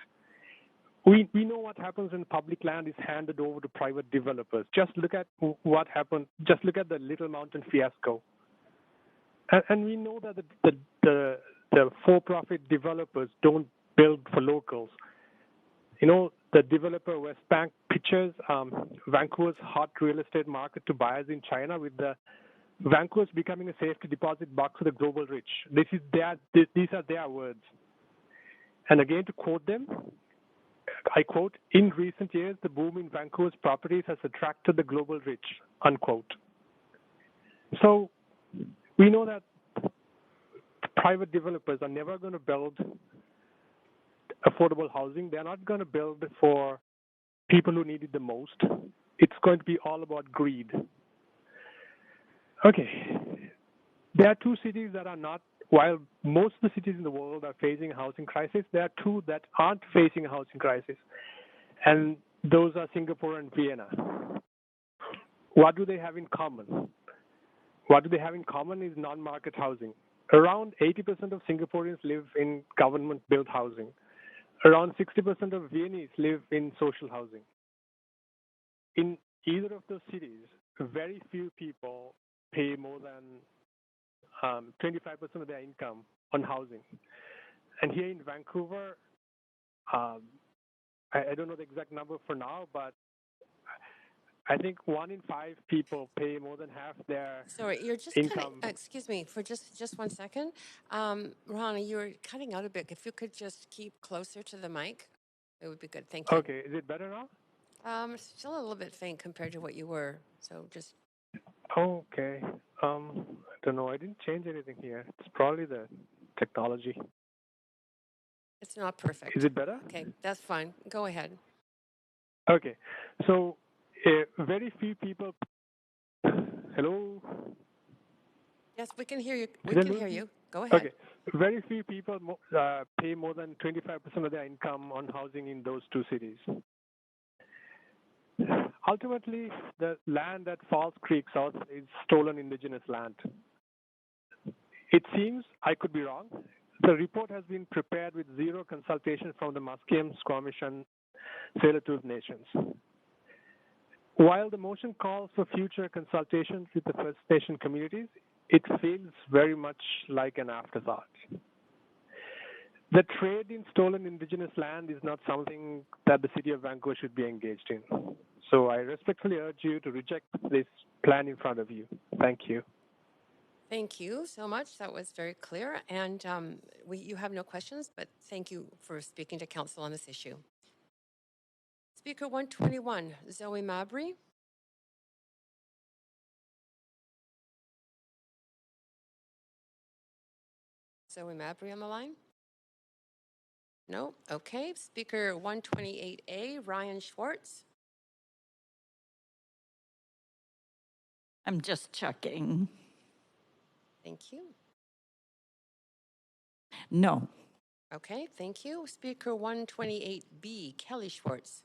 We know what happens when public land is handed over to private developers. Just look at what happened. Just look at the Little Mountain fiasco. And we know that the for-profit developers don't build for locals. You know, the developer Westbank pitches Vancouver's hot real estate market to buyers in China, with the Vancouver's becoming a safety deposit box for the global rich. These are their words. And again, to quote them, I quote, "In recent years, the boom in Vancouver's properties has attracted the global rich," unquote. So we know that private developers are never going to build affordable housing. They're not going to build for people who need it the most. It's going to be all about greed. Okay. There are two cities that are not, while most of the cities in the world are facing a housing crisis, there are two that aren't facing a housing crisis. And those are Singapore and Vienna. What do they have in common? What do they have in common is non-market housing. Around 80% of Singaporeans live in government-built housing. Around 60% of Viennese live in social housing. In either of those cities, very few people pay more than 25% of their income on housing. And here in Vancouver, I don't know the exact number for now, but I think 1 in 5 people pay more than half their Sorry, you're just income. excuse me for just 1 second. Ronnie, you're cutting out a bit. If you could just keep closer to the mic, it would be good. Thank you. Okay, is it better now? Still a little bit faint compared to what you were. So just. Okay. I don't know. I didn't change anything here. It's probably the technology. It's not perfect. Is it better? Okay, that's fine. Go ahead. Okay. So very few people. Hello? Yes, we can hear you. We can hear you. Go ahead. Okay. Very few people pay more than 25% of their income on housing in those two cities. Ultimately, the land at Falls Creek South is stolen Indigenous land. It seems, I could be wrong, the report has been prepared with zero consultation from the Musqueam, Squamish, and Tsleil-Waututh nations. While the motion calls for future consultations with the First Nation communities, it feels very much like an afterthought. The trade in stolen Indigenous land is not something that the City of Vancouver should be engaged in. So I respectfully urge you to reject this plan in front of you. Thank you. Thank you so much. That was very clear. And you have no questions, but thank you for speaking to Council on this issue. Speaker 121, Zoe Mabry. Zoe Mabry on the line? No? Okay. Speaker 128A, Ryan Schwartz. I'm just checking. Thank you. No. Okay, thank you. Speaker 128B, Kelly Schwartz.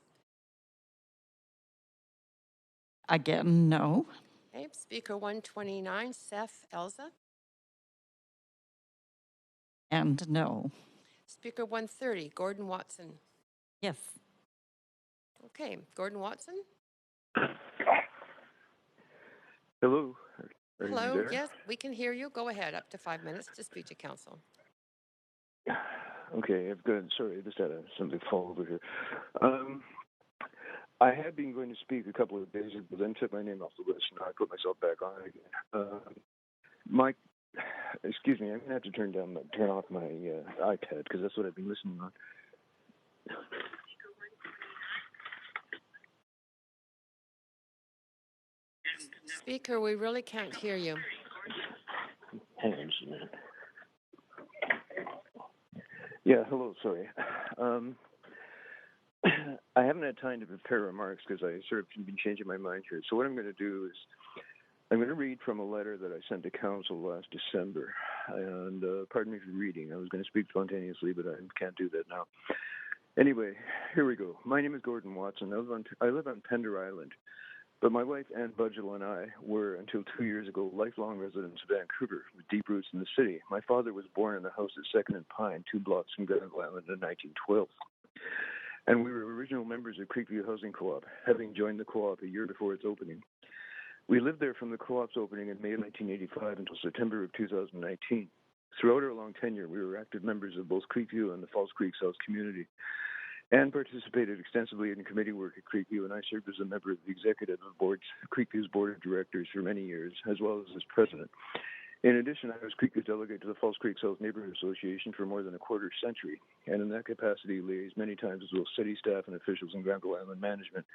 Again, no. Okay, Speaker 129, Seth Elza. And no. Speaker 130, Gordon Watson. Yes. Okay, Gordon Watson. Hello. Are Hello. you there? Yes, we can hear you. Go ahead. Up to 5 minutes to speak to Council. Okay, I've got. Sorry, I just had something fall over here. I had been going to speak a couple of days ago, but then took my name off the list, and I put myself back on it again. Excuse me, I'm gonna have to turn off my iPad because that's what I've been listening on. Speaker, we really can't hear you. Hang on just a minute. Yeah, hello, sorry. I haven't had time to prepare remarks because I sort of been changing my mind here. So what I'm going to do is I'm going to read from a letter that I sent to Council last December. And pardon me for reading. I was going to speak spontaneously, but I can't do that now. Anyway, here we go. My name is Gordon Watson. I live on Pender Island. But my wife, Ann Budgell, and I were, until 2 years ago, lifelong residents of Vancouver with deep roots in the city. My father was born in the house at 2nd and Pine, 2 blocks from Grand Island in 1912. And we were original members of Creekview Housing Co-op, having joined the co-op a year before its opening. We lived there from the co-op's opening in May 1985 until September of 2019. Throughout our long tenure, we were active members of both Creekview and the Falls Creek South community, and participated extensively in committee work at Creekview, and I served as a member of the executive of Creekview's board of directors for many years, as well as president. In addition, I was Creekview delegate to the Falls Creek South Neighborhood Association for more than a quarter century, and in that capacity liaised many times with both city staff and officials in Granville Island management.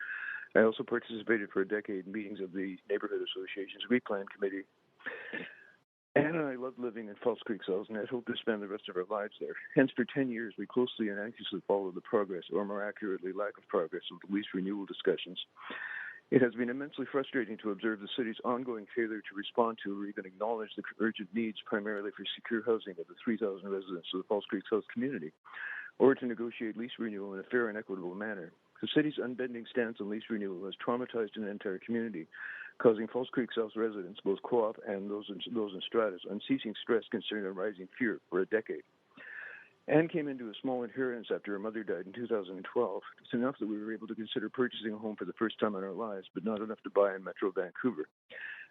I also participated for a decade in meetings of the Neighborhood Association's Replan Committee. Ann and I loved living in Falls Creek South, and I'd hoped to spend the rest of our lives there. Hence, for 10 years, we closely and anxiously followed the progress, or more accurately, lack of progress, of the lease renewal discussions. It has been immensely frustrating to observe the city's ongoing failure to respond to or even acknowledge the urgent needs, primarily for secure housing of the 3,000 residents of the Falls Creek South community, or to negotiate lease renewal in a fair and equitable manner. The city's unbending stance on lease renewal has traumatized an entire community, causing Falls Creek South residents, both co-op and those in stratus, unceasing stress, concern, and rising fear for a decade. Anne came into a small inheritance after her mother died in 2012. It's enough that we were able to consider purchasing a home for the first time in our lives, but not enough to buy in Metro Vancouver.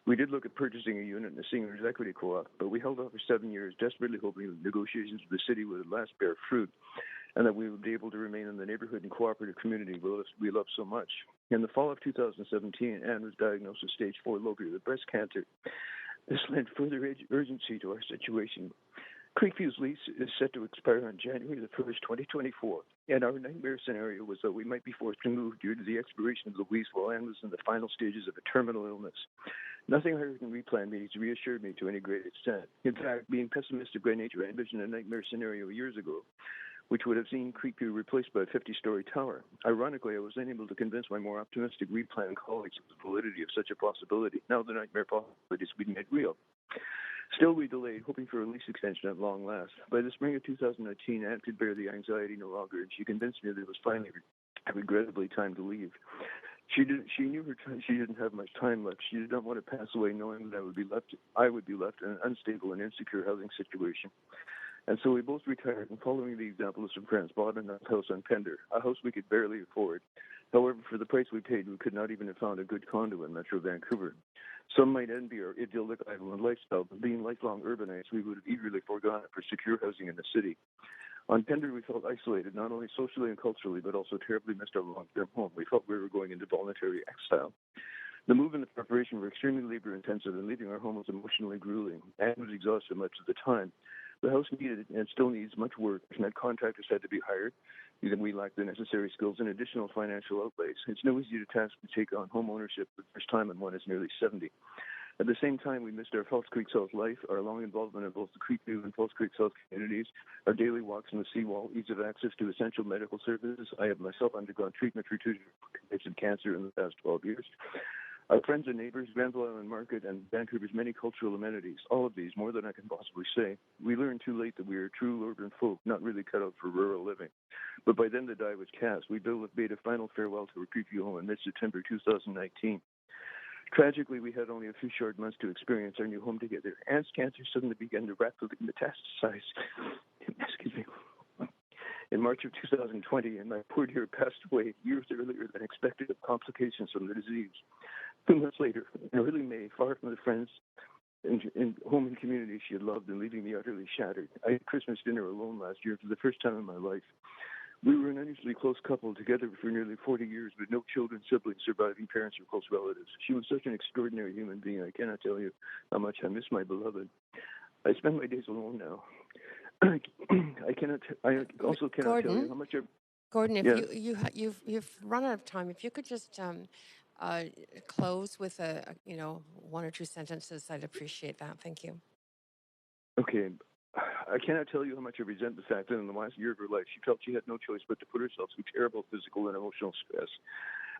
We did look at purchasing a unit in a seniors equity co-op, but we held off for 7 years, desperately hoping that negotiations with the city would at last bear fruit, and that we would be able to remain in the neighborhood and cooperative community we love so much. In the fall of 2017, Anne was diagnosed with stage 4 low-grade breast cancer. This lent further urgency to our situation. Creekview's lease is set to expire on January the 1st, 2024, and our nightmare scenario was that we might be forced to move due to the expiration of the lease while Anne was in the final stages of a terminal illness. Nothing I heard in replan meetings reassured me to any great extent. In fact, being pessimistic by nature, I envisioned a nightmare scenario years ago, which would have seen Creekview replaced by a 50-story tower. Ironically, I was unable to convince my more optimistic replan colleagues of the validity of such a possibility. Now the nightmare possibility is being made real. Still, we delayed, hoping for a lease extension at long last. By the spring of 2019, Anne could bear the anxiety no longer, and she convinced me that it was finally, regrettably, time to leave. She knew she didn't have much time left. She did not want to pass away knowing that I would be left in an unstable and insecure housing situation. And so we both retired, and following the example of some friends, bought a house on Pender, a house we could barely afford. However, for the price we paid, we could not even have found a good condo in Metro Vancouver. Some might envy our idyllic island lifestyle, but being lifelong urbanites, we would have eagerly foregone it for secure housing in the city. On Pender, we felt isolated, not only socially and culturally, but also terribly missed our long-term home. We felt we were going into voluntary exile. The move and the preparation were extremely labor-intensive, and leaving our home was emotionally grueling. Anne was exhausted much of the time. The house needed and still needs much work, and that contractors had to be hired. Even we lacked the necessary skills and additional financial outlays. It's no easy task to take on home ownership for the first time when one is nearly 70. At the same time, we missed our Falls Creek South life, our long involvement in both the Creekview and Falls Creek South communities, our daily walks on the seawall, ease of access to essential medical services. I have myself undergone treatment for 2 types of cancer in the past 12 years. Our friends and neighbors, Granville Island Market, and Vancouver's many cultural amenities, all of these, more than I can possibly say. We learned too late that we are true urban folk, not really cut out for rural living. But by then the die was cast. We bade a final farewell to our Creekview home in mid-September 2019. Tragically, we had only a few short months to experience our new home together. Anne's cancer suddenly began to rapidly metastasize. Excuse me. In March of 2020, and my poor dear passed away years earlier than expected of complications from the disease. 2 months later, in early May, far from the friends in home and community she had loved and leaving me utterly shattered. I had Christmas dinner alone last year for the first time in my life. We were an unusually close couple, together for nearly 40 years, with no children, siblings, surviving parents, or close relatives. She was such an extraordinary human being. I cannot tell you how much I miss my beloved. I spend my days alone now. I also cannot tell you how much. Gordon, if you've run out of time, if you could just close with a 1 or 2 sentences, I'd appreciate that. Thank you. Okay. I cannot tell you how much I resent the fact that in the last year of her life, she felt she had no choice but to put herself through terrible physical and emotional stress.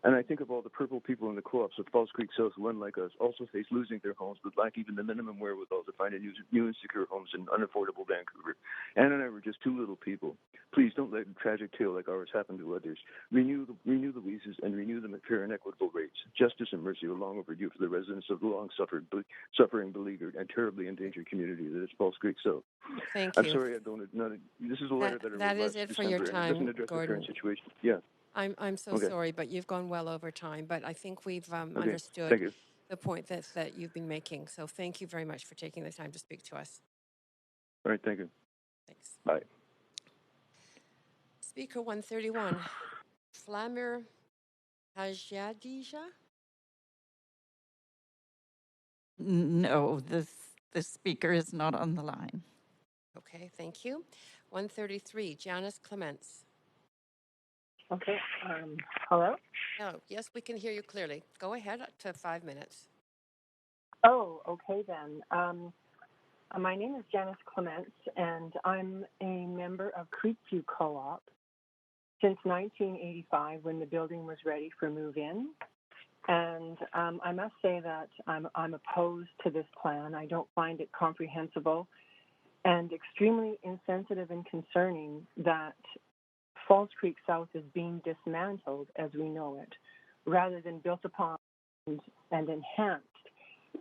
And I think of all the purple people in the co-ops at Falls Creek South who, unlike us, also face losing their homes but lack even the minimum wherewithal to find new and secure homes in unaffordable Vancouver. Anne and I were just 2 little people. Please don't let a tragic tale like ours happen to others. Renew the leases and renew them at fair and equitable rates. Justice and mercy are long overdue for the residents of the suffering, beleaguered, and terribly endangered community that is Falls Creek South. Thank you. I'm sorry I don't. This is a letter that I wrote that last is it December, for your time, and it doesn't address Gordon. the current situation. Yeah. I'm so sorry, but you've gone well over time. But I think we've understood the point that you've been making. So thank you very much for taking the time to speak to us. All right, thank you. Thanks. Bye. Speaker 131, Flamir Hajadija. No, this speaker is not on the line. Okay, thank you. 133, Janice Clements. Okay. Hello? Oh, yes, we can hear you clearly. Go ahead to 5 minutes. Oh, okay then. My name is Janice Clements, and I'm a member of Creekview Co-op since 1985 when the building was ready for move-in. And I must say that I'm opposed to this plan. I don't find it comprehensible and extremely insensitive and concerning that Falls Creek South is being dismantled as we know it, rather than built upon and enhanced.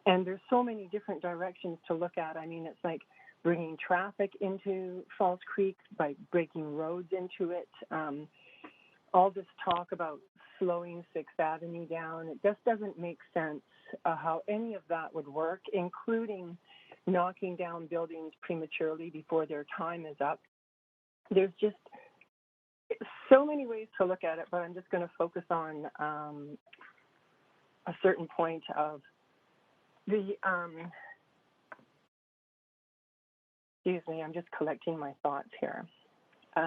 And there's so many different directions to look at. I mean, it's like bringing traffic into Falls Creek by breaking roads into it. All this talk about slowing 6th Avenue down, it just doesn't make sense how any of that would work, including knocking down buildings prematurely before their time is up. There's just so many ways to look at it, but I'm just going to focus on a certain point of the, excuse me, I'm just collecting my thoughts here.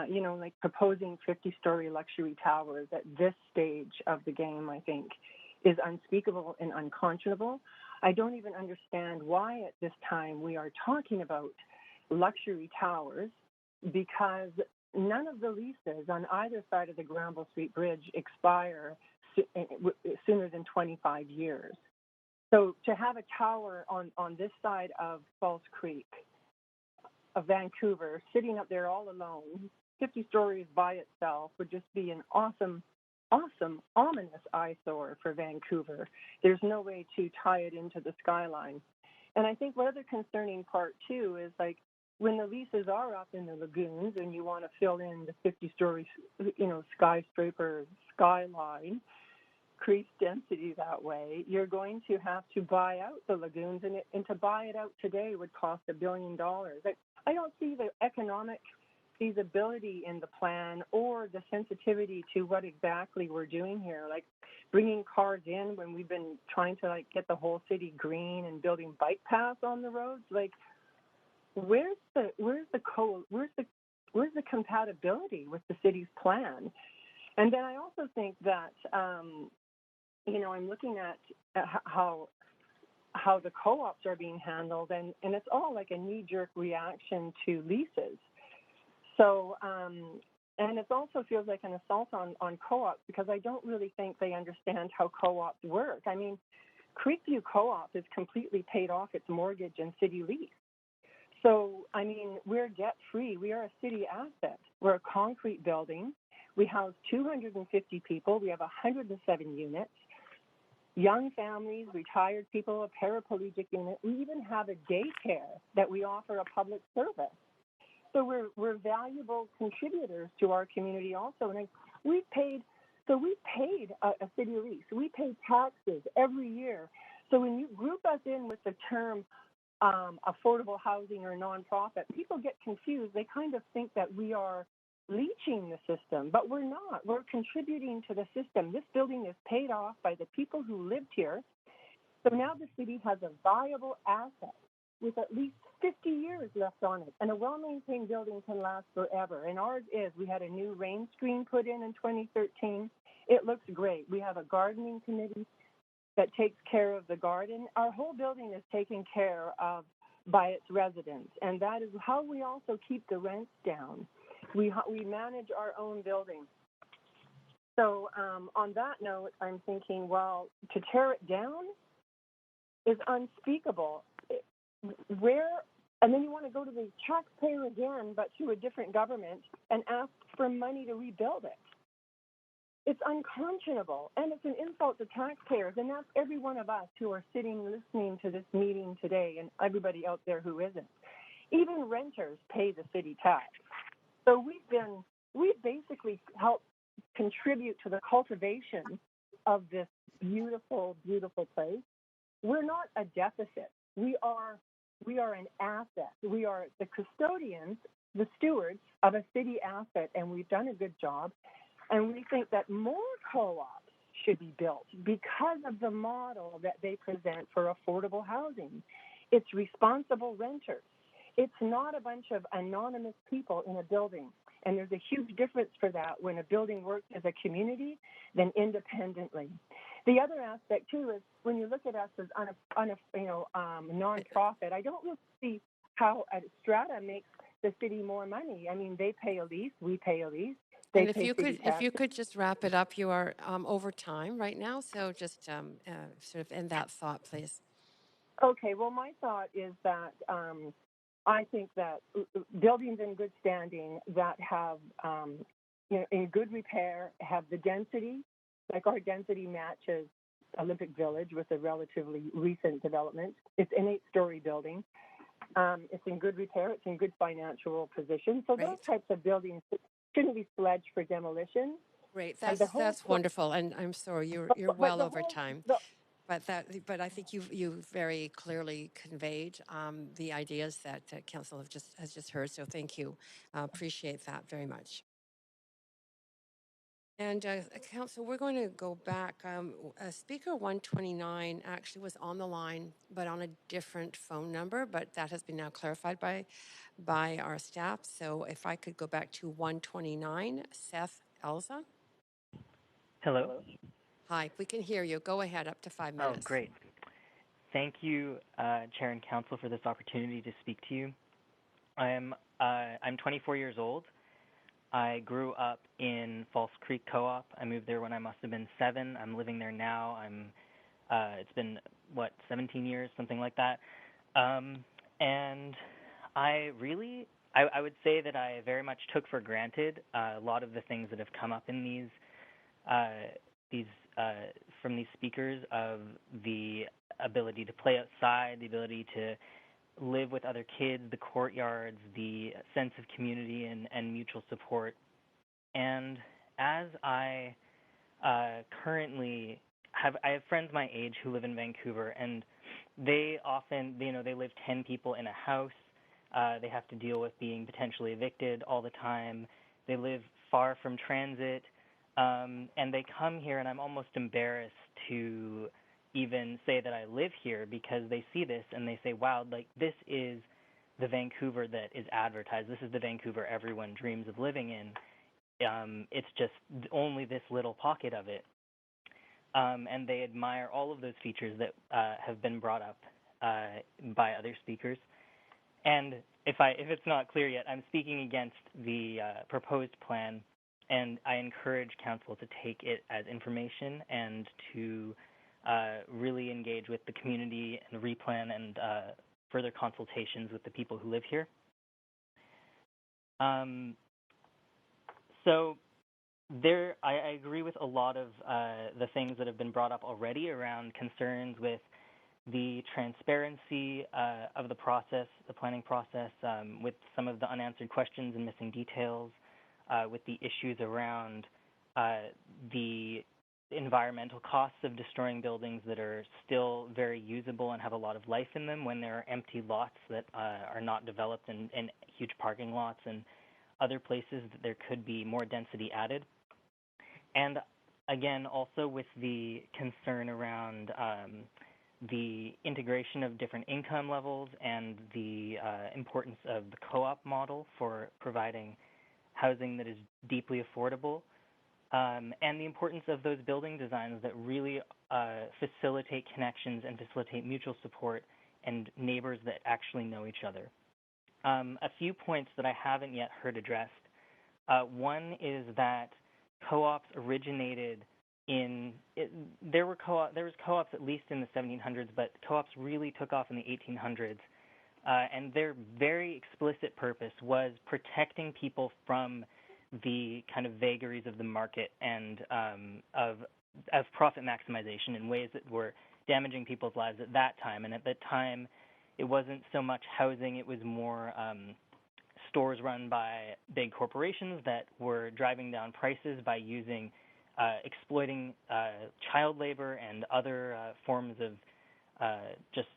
You know, like proposing 50-story luxury towers at this stage of the game, I think, is unspeakable and unconscionable. I don't even understand why at this time we are talking about luxury towers, because none of the leases on either side of the Granville Street Bridge expire sooner than 25 years. So to have a tower on this side of Falls Creek, of Vancouver, sitting up there all alone, 50 stories by itself, would just be an awesome, ominous eyesore for Vancouver. There's no way to tie it into the skyline. And I think one other concerning part, too, is like when the leases are up in the lagoons and you want to fill in the 50-story, skyscraper skyline, increase density that way, you're going to have to buy out the lagoons, and to buy it out today would cost $1 billion. I don't see the economic feasibility in the plan or the sensitivity to what exactly we're doing here, like bringing cars in when we've been trying to get the whole city green and building bike paths on the roads. Like, where's the compatibility with the city's plan? And then I also think that I'm looking at how the co-ops are being handled, and it's all like a knee-jerk reaction to leases. So, and it also feels like an assault on co-ops, because I don't really think they understand how co-ops work. I mean, Creekview Co-op is completely paid off its mortgage and city lease. So, I mean, we're debt-free. We are a city asset. We're a concrete building. We house 250 people. We have 107 units. Young families, retired people, a paraplegic unit. We even have a daycare that we offer a public service. So we're valuable contributors to our community also. And we paid a city lease. We pay taxes every year. So when you group us in with the term affordable housing or nonprofit, people get confused. They kind of think that we are leeching the system, but we're not. We're contributing to the system. This building is paid off by the people who lived here. So now the city has a viable asset with at least 50 years left on it. And a well-maintained building can last forever. And ours is. We had a new rain screen put in 2013. It looks great. We have a gardening committee that takes care of the garden. Our whole building is taken care of by its residents. And that is how we also keep the rents down. We manage our own building. So on that note, I'm thinking, well, to tear it down is unspeakable. And then you want to go to the taxpayer again, but to a different government, and ask for money to rebuild it. It's unconscionable, and it's an insult to taxpayers, and that's every one of us who are sitting listening to this meeting today, and everybody out there who isn't. Even renters pay the city tax. So we've basically helped contribute to the cultivation of this beautiful, beautiful place. We're not a deficit. We we are an asset. We are the custodians, the stewards of a city asset, and we've done a good job. And we think that more co-ops should be built because of the model that they present for affordable housing. It's responsible renters. It's not a bunch of anonymous people in a building. And there's a huge difference for that when a building works as a community than independently. The other aspect too is when you look at us as nonprofit, I don't really see how Strata makes the city more money. I mean, they pay a lease, we pay a lease. They And if pay you city taxes. could just wrap it up, you are over time right now, so just sort of end that thought, please. Okay, well, my thought is that I think that buildings in good standing that have, in good repair, have the density, like our density matches Olympic Village with a relatively recent development. It's an 8-story building. It's in good repair. It's in good financial position. So those types of buildings shouldn't be sledged for demolition. Great, that's wonderful. And I'm sorry, you're well over time. But I think you've very clearly conveyed the ideas that Council has just heard. So thank you. Appreciate that very much. And Council, we're going to go back. Speaker 129 actually was on the line, but on a different phone number. But that has been now clarified by our staff. So if I could go back to 129, Seth Elza. Hello. Hi, we can hear you. Go ahead, up to 5 minutes. Oh, great. Thank you, Chair and Council, for this opportunity to speak to you. I'm 24 years old. I grew up in False Creek Co-op. I moved there when I must have been 7. I'm living there now. It's been 17 years, something like that. And I would say that I very much took for granted a lot of the things that have come up in from these speakers, of the ability to play outside, the ability to live with other kids, the courtyards, the sense of community and mutual support. And as I currently have friends my age who live in Vancouver, and they often, they live 10 people in a house. They have to deal with being potentially evicted all the time. They live far from transit. And they come here, and I'm almost embarrassed to even say that I live here, because they see this and they say, wow, like, this is the Vancouver that is advertised. This is the Vancouver everyone dreams of living in. It's just only this little pocket of it. And they admire all of those features that have been brought up by other speakers. And if it's not clear yet, I'm speaking against the proposed plan. And I encourage Council to take it as information and to really engage with the community and replan and further consultations with the people who live here. So I agree with a lot of the things that have been brought up already around concerns with the transparency of the process, the planning process, with some of the unanswered questions and missing details. With the issues around the environmental costs of destroying buildings that are still very usable and have a lot of life in them, when there are empty lots that are not developed, and huge parking lots and other places that there could be more density added. And again, also with the concern around the integration of different income levels and the importance of the co-op model for providing housing that is deeply affordable, and the importance of those building designs that really facilitate connections and facilitate mutual support and neighbors that actually know each other. A few points that I haven't yet heard addressed. One is that co-ops originated there was co-ops at least in the 1700s, but co-ops really took off in the 1800s. And their very explicit purpose was protecting people from the kind of vagaries of the market and of profit maximization in ways that were damaging people's lives at that time. And at that time, it wasn't so much housing, it was more stores run by big corporations that were driving down prices by exploiting child labor and other forms of just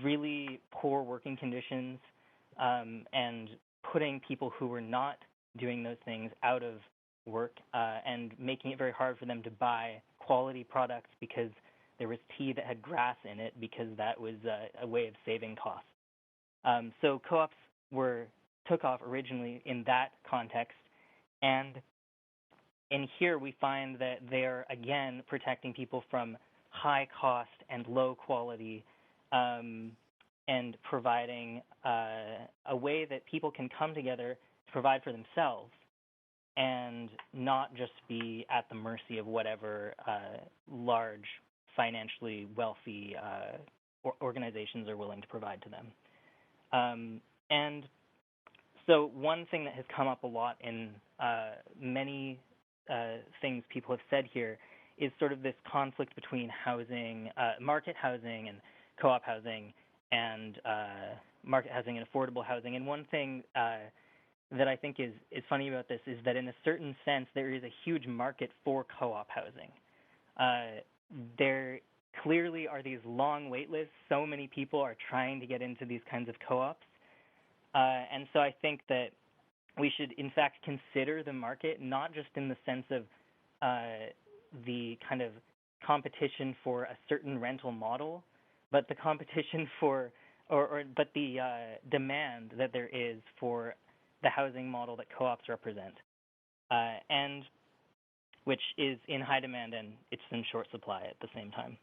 really poor working conditions and putting people who were not doing those things out of work and making it very hard for them to buy quality products because there was tea that had grass in it because that was a way of saving costs. So co-ops took off originally in that context, and in here we find that they're again protecting people from high cost and low quality and providing a way that people can come together to provide for themselves and not just be at the mercy of whatever large, financially wealthy organizations are willing to provide to them. And so one thing that has come up a lot in many things people have said here is sort of this conflict between housing, market housing and co-op housing, and market housing and affordable housing. And one thing that I think is funny about this is that in a certain sense there is a huge market for co-op housing. There clearly are these long wait lists. So many people are trying to get into these kinds of co-ops. And so I think that we should, in fact, consider the market not just in the sense of the kind of competition for a certain rental model, but the competition for, but the demand that there is for the housing model that co-ops represent, and which is in high demand and it's in short supply at the same time.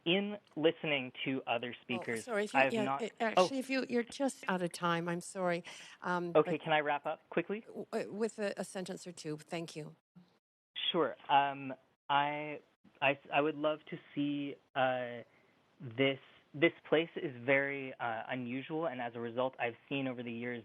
In listening to other speakers, if you're just out of time, I'm sorry. Okay, can I wrap up quickly? With a sentence or two, thank you. Sure. I would love to see this place is very unusual, and as a result, I've seen over the years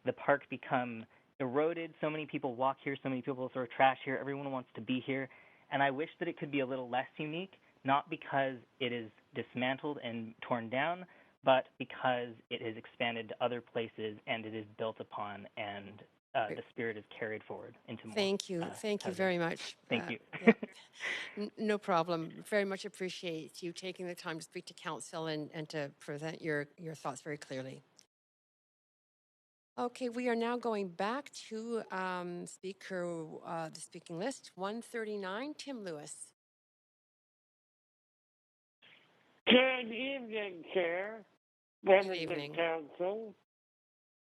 the park become eroded. So many people walk here, so many people throw trash here. Everyone wants to be here, and I wish that it could be a little less unique. Not because it is dismantled and torn down, but because it has expanded to other places and it is built upon, and the spirit is carried forward into more. Thank you. Thank you very much. Thank you. No problem. Very much appreciate you taking the time to speak to council and to present your thoughts very clearly. Okay, we are now going back to the speaking list. 139, Tim Lewis. Good evening, Chair, members of Council.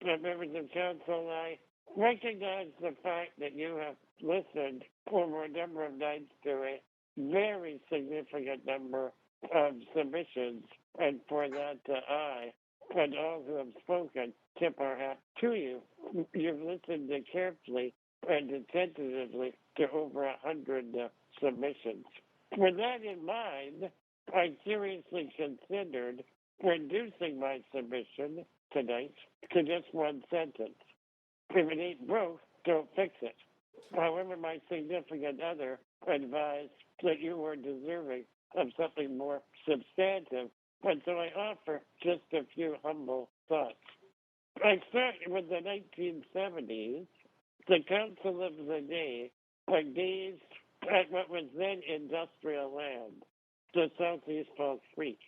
Members of Council, I recognize the fact that you have listened over a number of nights to a very significant number of submissions, and for that, I and all who have spoken tip our hat to you. You've listened carefully and attentively to over 100 submissions. With that in mind, I seriously considered reducing my submission tonight to just one sentence. If it ain't broke, don't fix it. However, my significant other advised that you were deserving of something more substantive, and so I offer just a few humble thoughts. I started with the 1970s. The Council of the Day gazed at what was then industrial land, the Southeast Falls Creek,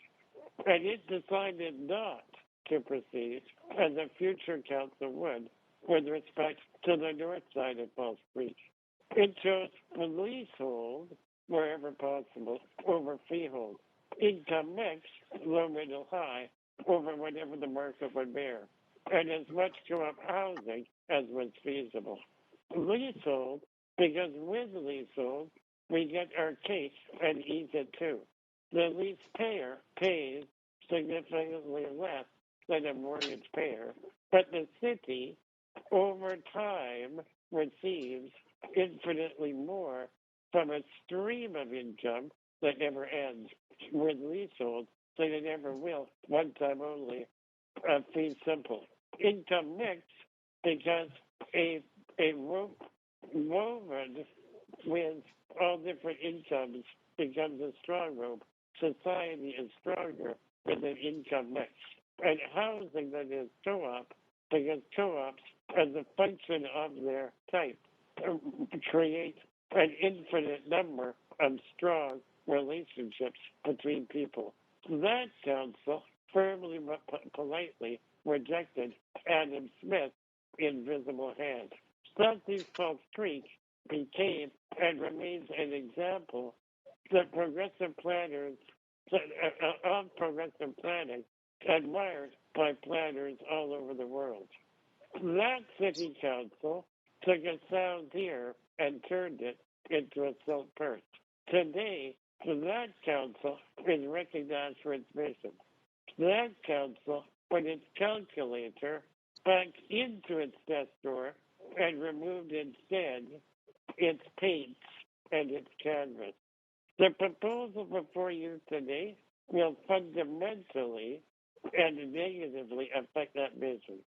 and it decided not to proceed as a future council would with respect to the north side of Falls Creek. It chose leasehold wherever possible over freehold, income mix, low, middle, high, over whatever the market would bear, and as much co-op housing as was feasible. Leasehold, because with leasehold, we get our cake and eat it too. The lease payer pays significantly less than a mortgage payer, but the city, over time, receives infinitely more from a stream of income that never ends. With leasehold, so they never will, one time only, fee simple. Income mix, because a rope woven with all different incomes becomes a strong rope. Society is stronger with an income mix. And housing that is co-op, because co-ops, as a function of their type, create an infinite number of strong relationships between people. That council firmly but politely rejected Adam Smith's invisible hand. Southeast Falls Creek became and remains an example that progressive planners of progressive planning admired by planners all over the world. That city council took a sound ear and turned it into a silk purse. Today, that council is recognized for its mission. That council put its calculator back into its desk drawer and removed instead its paints and its canvas. The proposal before you today will fundamentally and negatively affect that vision.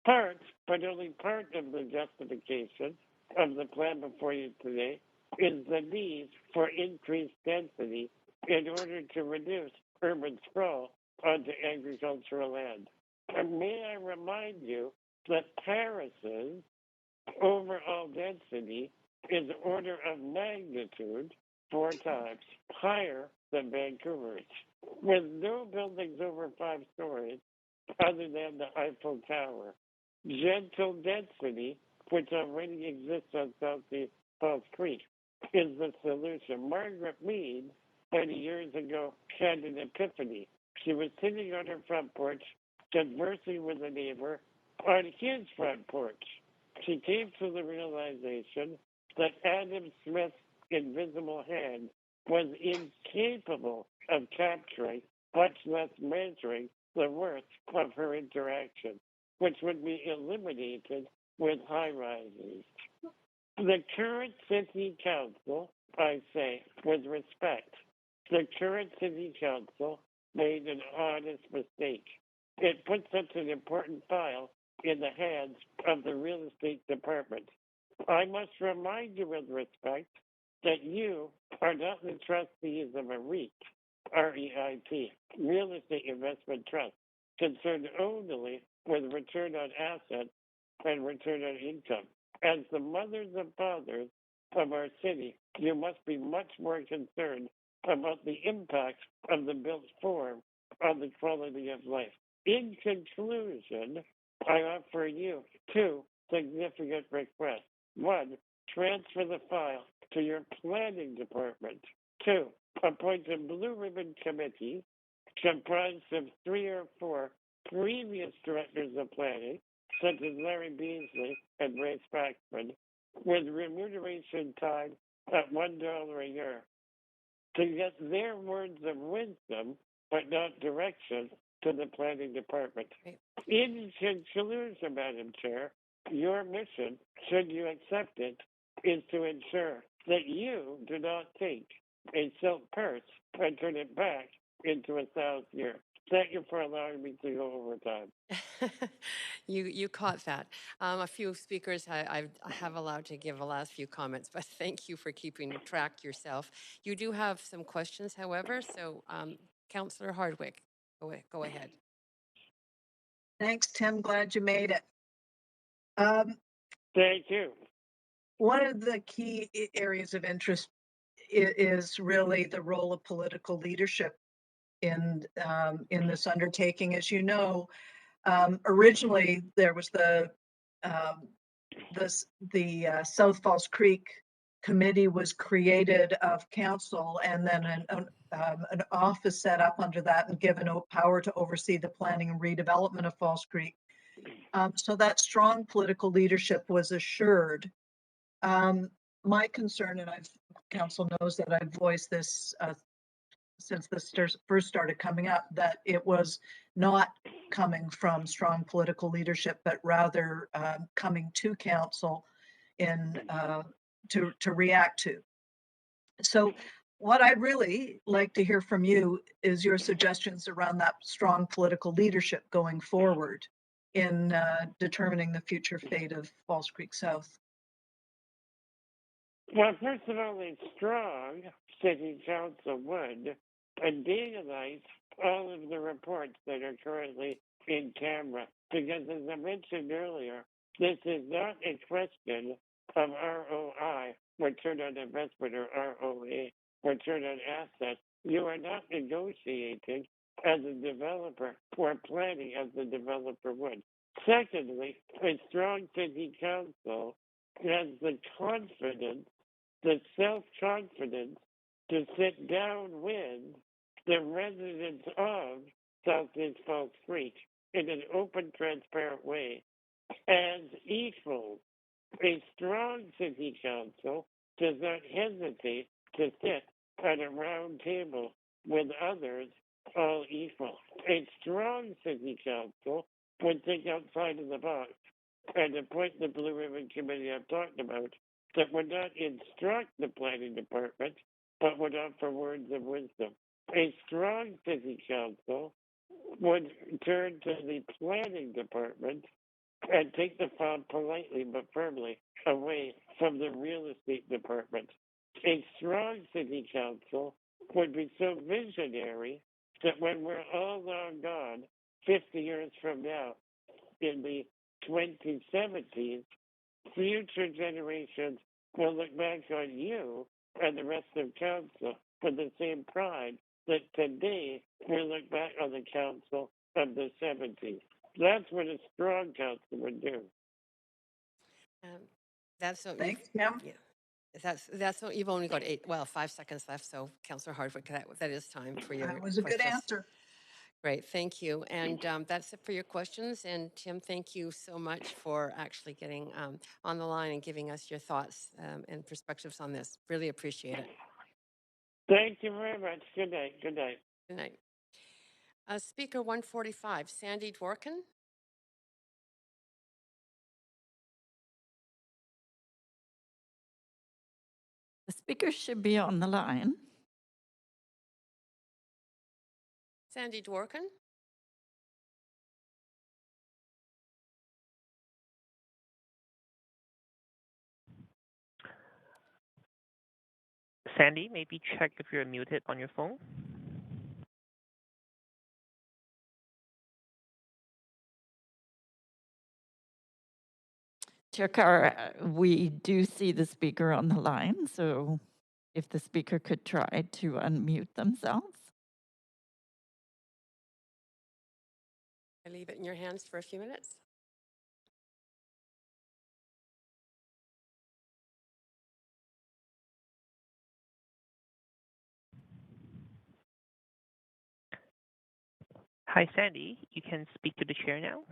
Part, but only part of the justification of the plan before you today is the need for increased density in order to reduce urban sprawl onto agricultural land. And may I remind you that Paris's overall density is order of magnitude 4 times higher than Vancouver's, with no buildings over 5 stories other than the Eiffel Tower. Gentle density, which already exists on Southeast Falls Creek, is the solution. Margaret Mead, many years ago, had an epiphany. She was sitting on her front porch, conversing with a neighbor on his front porch. She came to the realization that Adam Smith's invisible hand was incapable of capturing, much less measuring, the worth of her interaction, which would be eliminated with high rises. The current city council, I say with respect, the current city council made an honest mistake. It put such an important file in the hands of the real estate department. I must remind you with respect that you are not the trustees of a REIT, REIT, Real Estate Investment Trust, concerned only with return on assets and return on income. As the mothers and fathers of our city, you must be much more concerned about the impact of the built form on the quality of life. In conclusion, I offer you 2 significant requests. 1, transfer the file to your planning department. 2, appoint a blue ribbon committee comprised of 3 or 4 previous directors of planning, such as Larry Beasley and Ray Spackman, with remuneration tied at $1 a year, to get their words of wisdom, but not direction, to the planning department. In conclusion, Madam Chair, your mission, should you accept it, is to ensure that you do not take a silk purse and turn it back into a south year. Thank you for allowing me to go over time. You caught that. A few speakers I have allowed to give the last few comments, but thank you for keeping track yourself. You do have some questions, however, so Councillor Hardwick, go ahead. Thanks, Tim. Glad you made it. Thank you. One of the key areas of interest is really the role of political leadership in this undertaking. As you know, originally there was the South Falls Creek committee was created of council, and then an office set up under that and given power to oversee the planning and redevelopment of Falls Creek. So that strong political leadership was assured. My concern, and council knows that I've voiced this since this first started coming up, that it was not coming from strong political leadership, but rather coming to council in to react to. So what I'd really like to hear from you is your suggestions around that strong political leadership going forward in determining the future fate of Falls Creek South. Well, first of all, a strong city council would daylight all of the reports that are currently in camera, because as I mentioned earlier, this is not a question of ROI, return on investment, or ROA, return on assets. You are not negotiating as a developer or planning as the developer would. Secondly, a strong city council has the confidence, the self-confidence to sit down with the residents of Southeast Falls Creek in an open, transparent way as equals. A strong city council does not hesitate to sit at a round table with others all equal. A strong city council would think outside of the box and appoint the Blue Ribbon Committee I've talked about that would not instruct the planning department, but would offer words of wisdom. A strong city council would turn to the planning department and take the file politely but firmly away from the real estate department. A strong city council would be so visionary that when we're all long gone, 50 years from now, in the 2070s, future generations will look back on you and the rest of council with the same pride that today we look back on the council of the 70s. That's what a strong council would do. That's what Thanks, Pam. Yeah. That's what you've only got 5 seconds left. So, Councillor Hardwick, that is time for your That was a good questions. answer. Great, thank you. And that's it for your questions. And Tim, thank you so much for actually getting on the line and giving us your thoughts and perspectives on this. Really appreciate it. Thank you very much. Good night. Good night. Good night. Speaker 145, Sandy Dworkin. The speaker should be on the line. Sandy Dworkin. Sandy, maybe check if you're muted on your phone. Chair Carr, we do see the speaker on the line, so if the speaker could try to unmute themselves. I leave it in your hands for a few minutes. Hi, Sandy. You can speak to the chair now.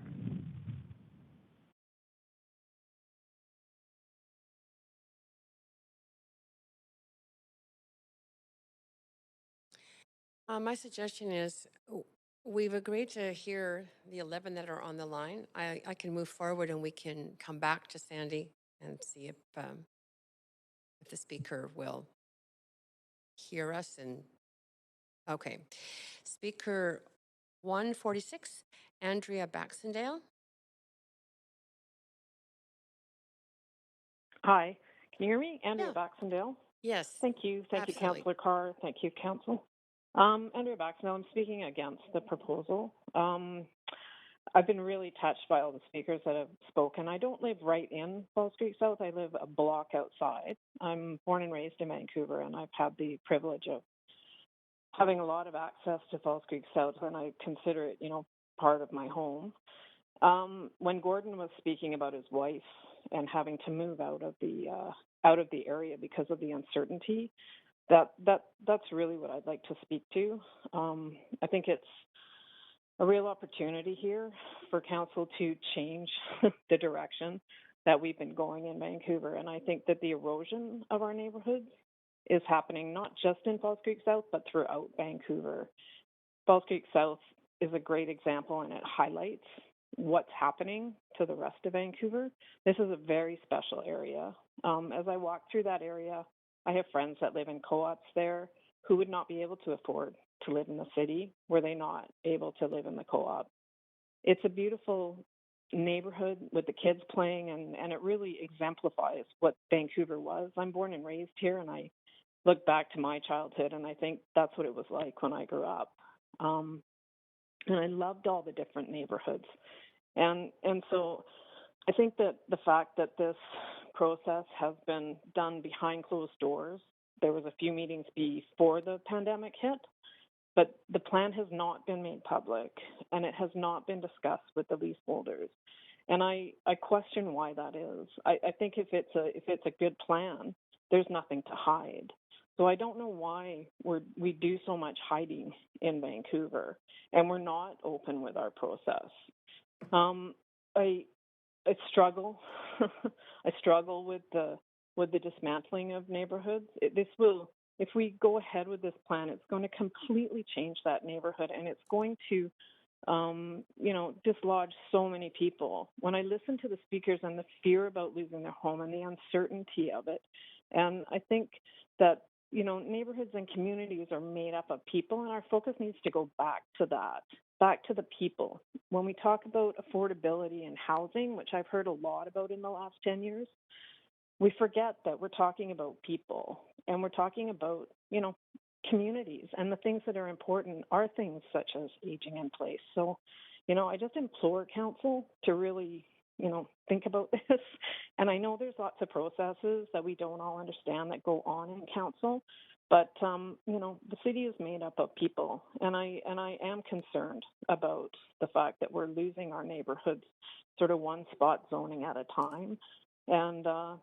My suggestion is we've agreed to hear the 11 that are on the line. I can move forward and we can come back to Sandy and see if the speaker will hear us. And okay, Speaker 146, Andrea Baxendale. Hi, can you hear me? Andrea Baxendale. Yes. Thank you. Thank you, Councillor Carr. Thank you, Council. Andrea Baxendale, I'm speaking against the proposal. I've been really touched by all the speakers that have spoken. I don't live right in Falls Creek South. I live a block outside. I'm born and raised in Vancouver, and I've had the privilege of having a lot of access to Falls Creek South, and I consider it, part of my home. When Gordon was speaking about his wife and having to move out of the area because of the uncertainty, that's really what I'd like to speak to. I think it's a real opportunity here for council to change the direction that we've been going in Vancouver, and I think that the erosion of our neighborhoods is happening not just in Falls Creek South, but throughout Vancouver. Falls Creek South is a great example, and it highlights what's happening to the rest of Vancouver. This is a very special area. As I walk through that area, I have friends that live in co-ops there who would not be able to afford to live in the city were they not able to live in the co-op. It's a beautiful neighborhood with the kids playing, and it really exemplifies what Vancouver was. I'm born and raised here, and I look back to my childhood, and I think that's what it was like when I grew up. And I loved all the different neighborhoods. And so I think that the fact that this process has been done behind closed doors, there was a few meetings before the pandemic hit, but the plan has not been made public, and it has not been discussed with the leaseholders. And I question why that is. I think if it's a good plan, there's nothing to hide. So I don't know why we do so much hiding in Vancouver, and we're not open with our process. I struggle. I struggle with the dismantling of neighborhoods. If we go ahead with this plan, it's going to completely change that neighborhood, and it's going to dislodge so many people. When I listen to the speakers and the fear about losing their home and the uncertainty of it, and I think that, neighborhoods and communities are made up of people, and our focus needs to go back to that, back to the people. When we talk about affordability and housing, which I've heard a lot about in the last 10 years, we forget that we're talking about people, and we're talking about, communities, and the things that are important are things such as aging in place. So, I just implore council to really, think about this. And I know there's lots of processes that we don't all understand that go on in council, but the city is made up of people, and I am concerned about the fact that we're losing our neighborhoods sort of one spot zoning at a time. And I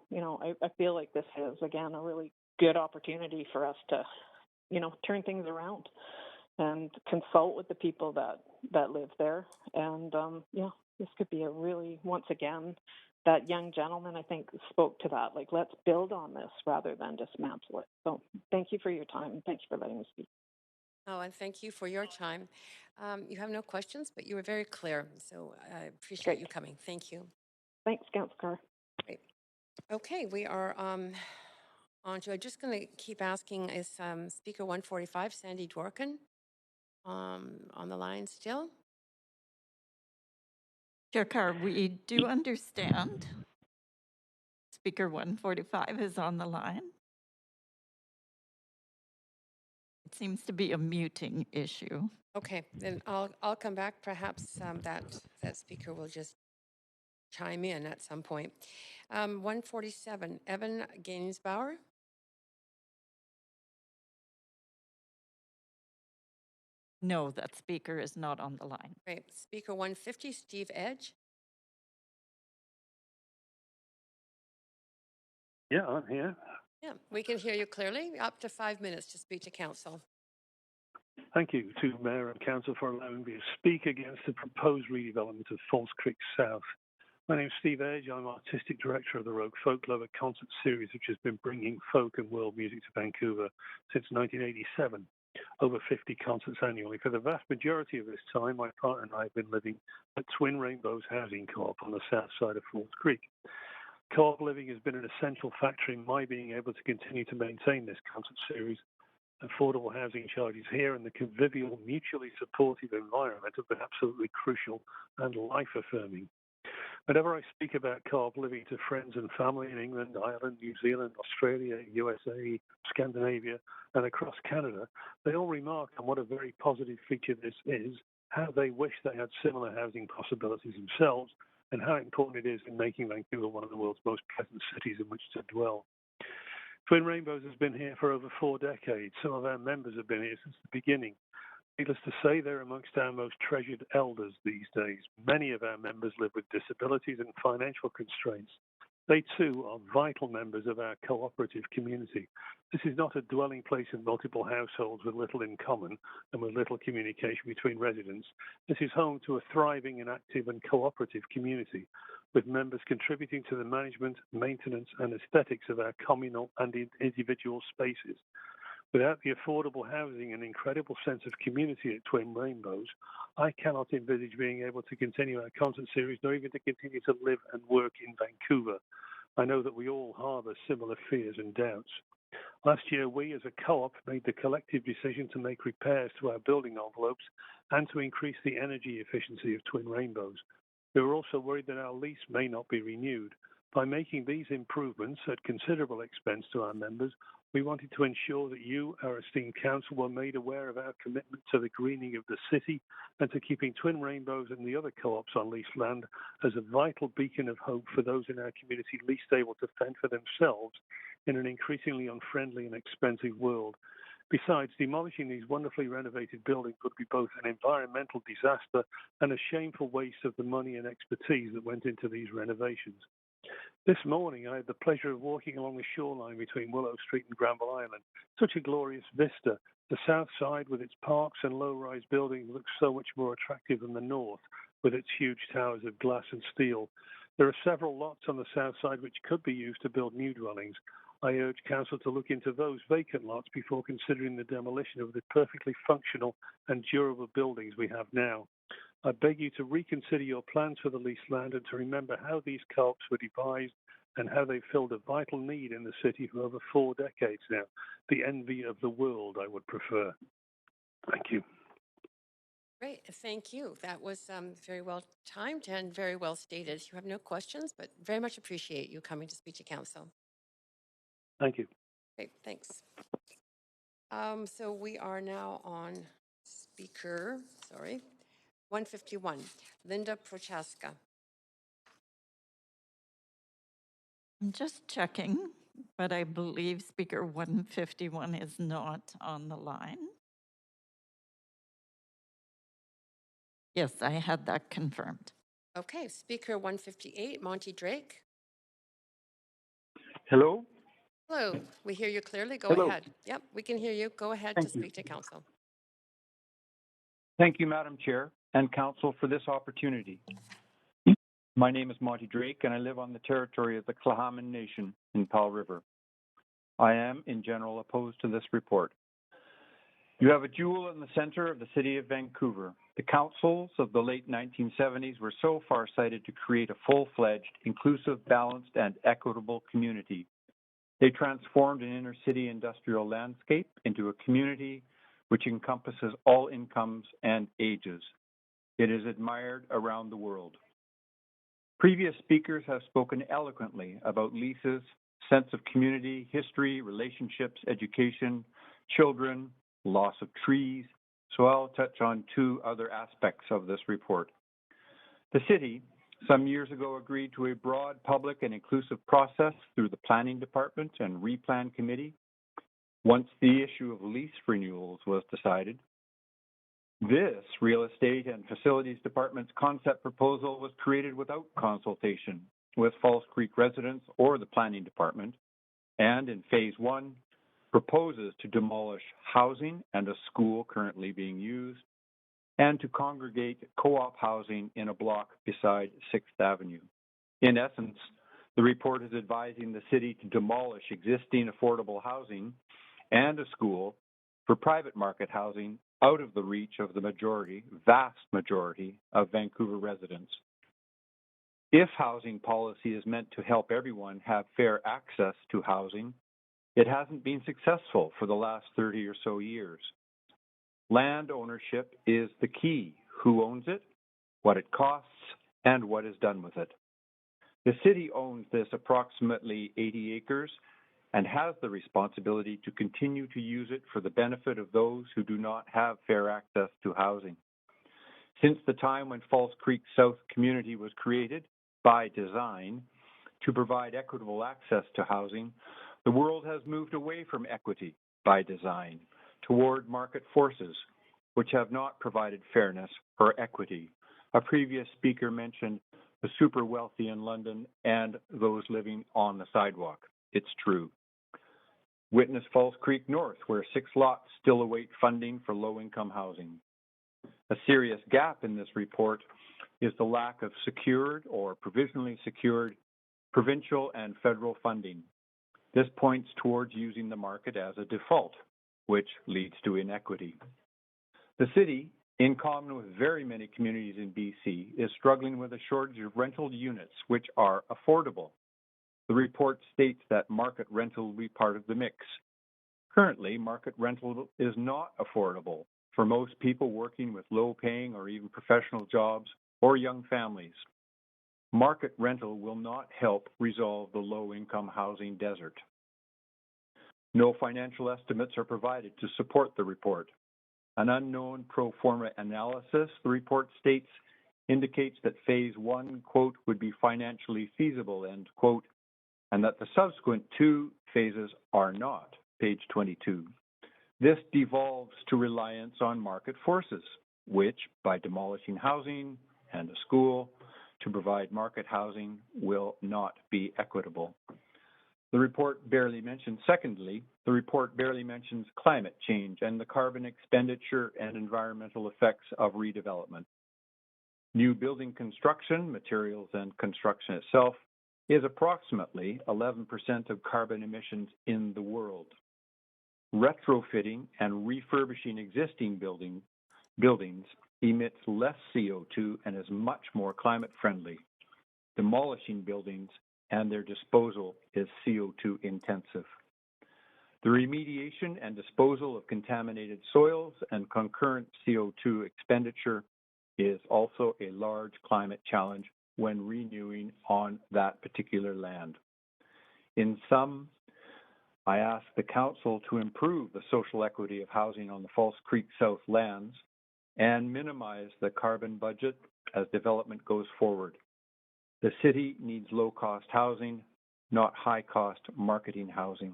feel like this is again a really good opportunity for us to turn things around and consult with the people that live there. And this could be a really, once again, that young gentleman, I think, spoke to that. Like, let's build on this rather than dismantle it. So thank you for your time, and thank you for letting me speak. Oh, and thank you for your time. You have no questions, but you were very clear. So I appreciate you coming. Thank you. Thanks, Councillor Carr. Great. Okay, we are on to, I'm just going to keep asking, is Speaker 145, Sandy Dworkin, on the line still? Chair Carr, we do understand Speaker 145 is on the line. It seems to be a muting issue. Okay, then I'll come back. Perhaps that speaker will just chime in at some point. 147, Evan Gainsbauer. No, that speaker is not on the line. Great. Speaker 150, Steve Edge. Yeah, I'm here. Yeah, we can hear you clearly. Up to 5 minutes to speak to council. Thank you to Mayor and Council for allowing me to speak against the proposed redevelopment of False Creek South. My name is Steve Edge. I'm Artistic Director of the Rogue Folk Lover concert series, which has been bringing folk and world music to Vancouver since 1987. Over 50 concerts annually. For the vast majority of this time, my partner and I have been living at Twin Rainbows Housing Co-op on the south side of False Creek. Co-op living has been an essential factor in my being able to continue to maintain this concert series. Affordable housing charges here and the convivial, mutually supportive environment have been absolutely crucial and life-affirming. Whenever I speak about co-op living to friends and family in England, Ireland, New Zealand, Australia, USA, Scandinavia, and across Canada, they all remark on what a very positive feature this is, how they wish they had similar housing possibilities themselves, and how important it is in making Vancouver one of the world's most pleasant cities in which to dwell. Twin Rainbows has been here for over 4 decades. Some of our members have been here since the beginning. Needless to say, they're amongst our most treasured elders these days. Many of our members live with disabilities and financial constraints. They too are vital members of our cooperative community. This is not a dwelling place in multiple households with little in common and with little communication between residents. This is home to a thriving and active and cooperative community, with members contributing to the management, maintenance, and aesthetics of our communal and individual spaces. Without the affordable housing and incredible sense of community at Twin Rainbows, I cannot envisage being able to continue our concert series, nor even to continue to live and work in Vancouver. I know that we all harbour similar fears and doubts. Last year, we as a co-op made the collective decision to make repairs to our building envelopes and to increase the energy efficiency of Twin Rainbows. We were also worried that our lease may not be renewed. By making these improvements at considerable expense to our members, we wanted to ensure that you, our esteemed council, were made aware of our commitment to the greening of the city and to keeping Twin Rainbows and the other co-ops on leased land as a vital beacon of hope for those in our community least able to fend for themselves in an increasingly unfriendly and expensive world. Besides, demolishing these wonderfully renovated buildings would be both an environmental disaster and a shameful waste of the money and expertise that went into these renovations. This morning, I had the pleasure of walking along the shoreline between Willow Street and Granville Island. Such a glorious vista. The south side, with its parks and low-rise buildings, looks so much more attractive than the north, with its huge towers of glass and steel. There are several lots on the south side which could be used to build new dwellings. I urge Council to look into those vacant lots before considering the demolition of the perfectly functional and durable buildings we have now. I beg you to reconsider your plans for the leased land and to remember how these co-ops were devised and how they filled a vital need in the city for over 4 decades now. The envy of the world, I would prefer. Thank you. Great, thank you. That was very well timed and very well stated. You have no questions, but very much appreciate you coming to speak to Council. Thank you. Great, thanks. So we are now on speaker, 151, Linda Prochaska. I'm just checking, but I believe speaker 151 is not on the line. Yes, I had that confirmed. Okay, speaker 158, Monty Drake. Hello? Hello, we hear you clearly. Go Hello. ahead. Yep, we can hear you. Go ahead Thank to you. speak to Council. Thank you, Madam Chair and Council, for this opportunity. My name is Monty Drake, and I live on the territory of the Clahaman Nation in Powell River. I am, in general, opposed to this report. You have a jewel in the center of the city of Vancouver. The councils of the late 1970s were so far-sighted to create a full-fledged, inclusive, balanced, and equitable community. They transformed an inner-city industrial landscape into a community which encompasses all incomes and ages. It is admired around the world. Previous speakers have spoken eloquently about Lisa's sense of community, history, relationships, education, children, loss of trees, so I'll touch on 2 other aspects of this report. The city, some years ago, agreed to a broad public and inclusive process through the Planning Department and Replan Committee. Once the issue of lease renewals was decided, this Real Estate and Facilities Department's concept proposal was created without consultation with False Creek residents or the Planning Department, and in Phase 1, proposes to demolish housing and a school currently being used, and to congregate co-op housing in a block beside 6th Avenue. In essence, the report is advising the city to demolish existing affordable housing and a school for private market housing out of the reach of the majority, vast majority, of Vancouver residents. If housing policy is meant to help everyone have fair access to housing, it hasn't been successful for the last 30 or so years. Land ownership is the key. Who owns it, what it costs, and what is done with it. The city owns this approximately 80 acres and has the responsibility to continue to use it for the benefit of those who do not have fair access to housing. Since the time when False Creek South Community was created, by design, to provide equitable access to housing, the world has moved away from equity, by design, toward market forces, which have not provided fairness or equity. A previous speaker mentioned the super wealthy in London and those living on the sidewalk. It's true. Witness False Creek North, where 6 lots still await funding for low-income housing. A serious gap in this report is the lack of secured or provisionally secured provincial and federal funding. This points towards using the market as a default, which leads to inequity. The city, in common with very many communities in BC, is struggling with a shortage of rental units which are affordable. The report states that market rental will be part of the mix. Currently, market rental is not affordable for most people working with low-paying or even professional jobs or young families. Market rental will not help resolve the low-income housing desert. No financial estimates are provided to support the report. An unknown pro forma analysis, the report states, indicates that Phase 1, quote, would be financially feasible, end quote, and that the subsequent 2 phases are not, page 22. This devolves to reliance on market forces, which, by demolishing housing and a school to provide market housing, will not be equitable. The report barely mentions, secondly, the report barely mentions climate change and the carbon expenditure and environmental effects of redevelopment. New building construction, materials and construction itself, is approximately 11% of carbon emissions in the world. Retrofitting and refurbishing existing buildings emits less CO2 and is much more climate friendly. Demolishing buildings and their disposal is CO2 intensive. The remediation and disposal of contaminated soils and concurrent CO2 expenditure is also a large climate challenge when renewing on that particular land. In sum, I ask the Council to improve the social equity of housing on the False Creek South lands and minimize the carbon budget as development goes forward. The city needs low-cost housing, not high-cost marketing housing.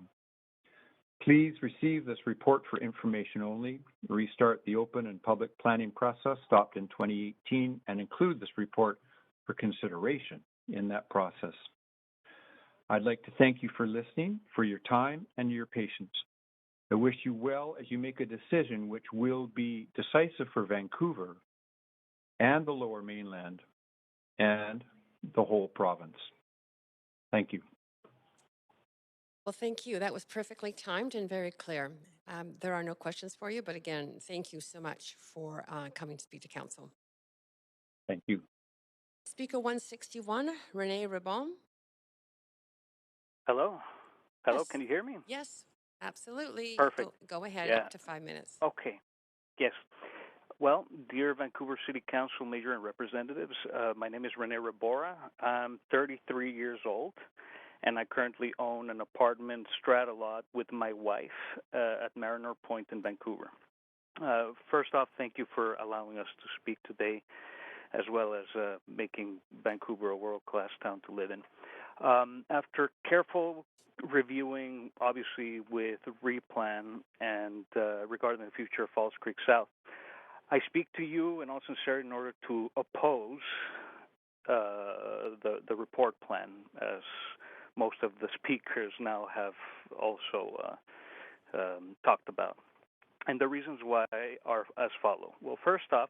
Please receive this report for information only, restart the open and public planning process stopped in 2018, and include this report for consideration in that process. I'd like to thank you for listening, for your time and your patience. I wish you well as you make a decision which will be decisive for Vancouver and the Lower Mainland and the whole province. Thank you. Well, thank you. That was perfectly timed and very clear. There are no questions for you, but again, thank you so much for coming to speak to Council. Thank you. Speaker 161, Renee Ribon. Hello? Hello, Yes. Can you hear me? Yes, absolutely. Perfect. Go ahead, Yeah. up to 5 minutes. Okay. Yes. Well, dear Vancouver City Council Mayor and representatives, my name is Rene Rabora. I'm 33 years old, and I currently own an apartment strata lot with my wife at Mariner Point in Vancouver. First off, thank you for allowing us to speak today, as well as making Vancouver a world-class town to live in. After careful reviewing, obviously, with Replan and regarding the future of False Creek South, I speak to you in all sincerity in order to oppose the report plan, as most of the speakers now have also talked about. And the reasons why are as follow. Well, first off,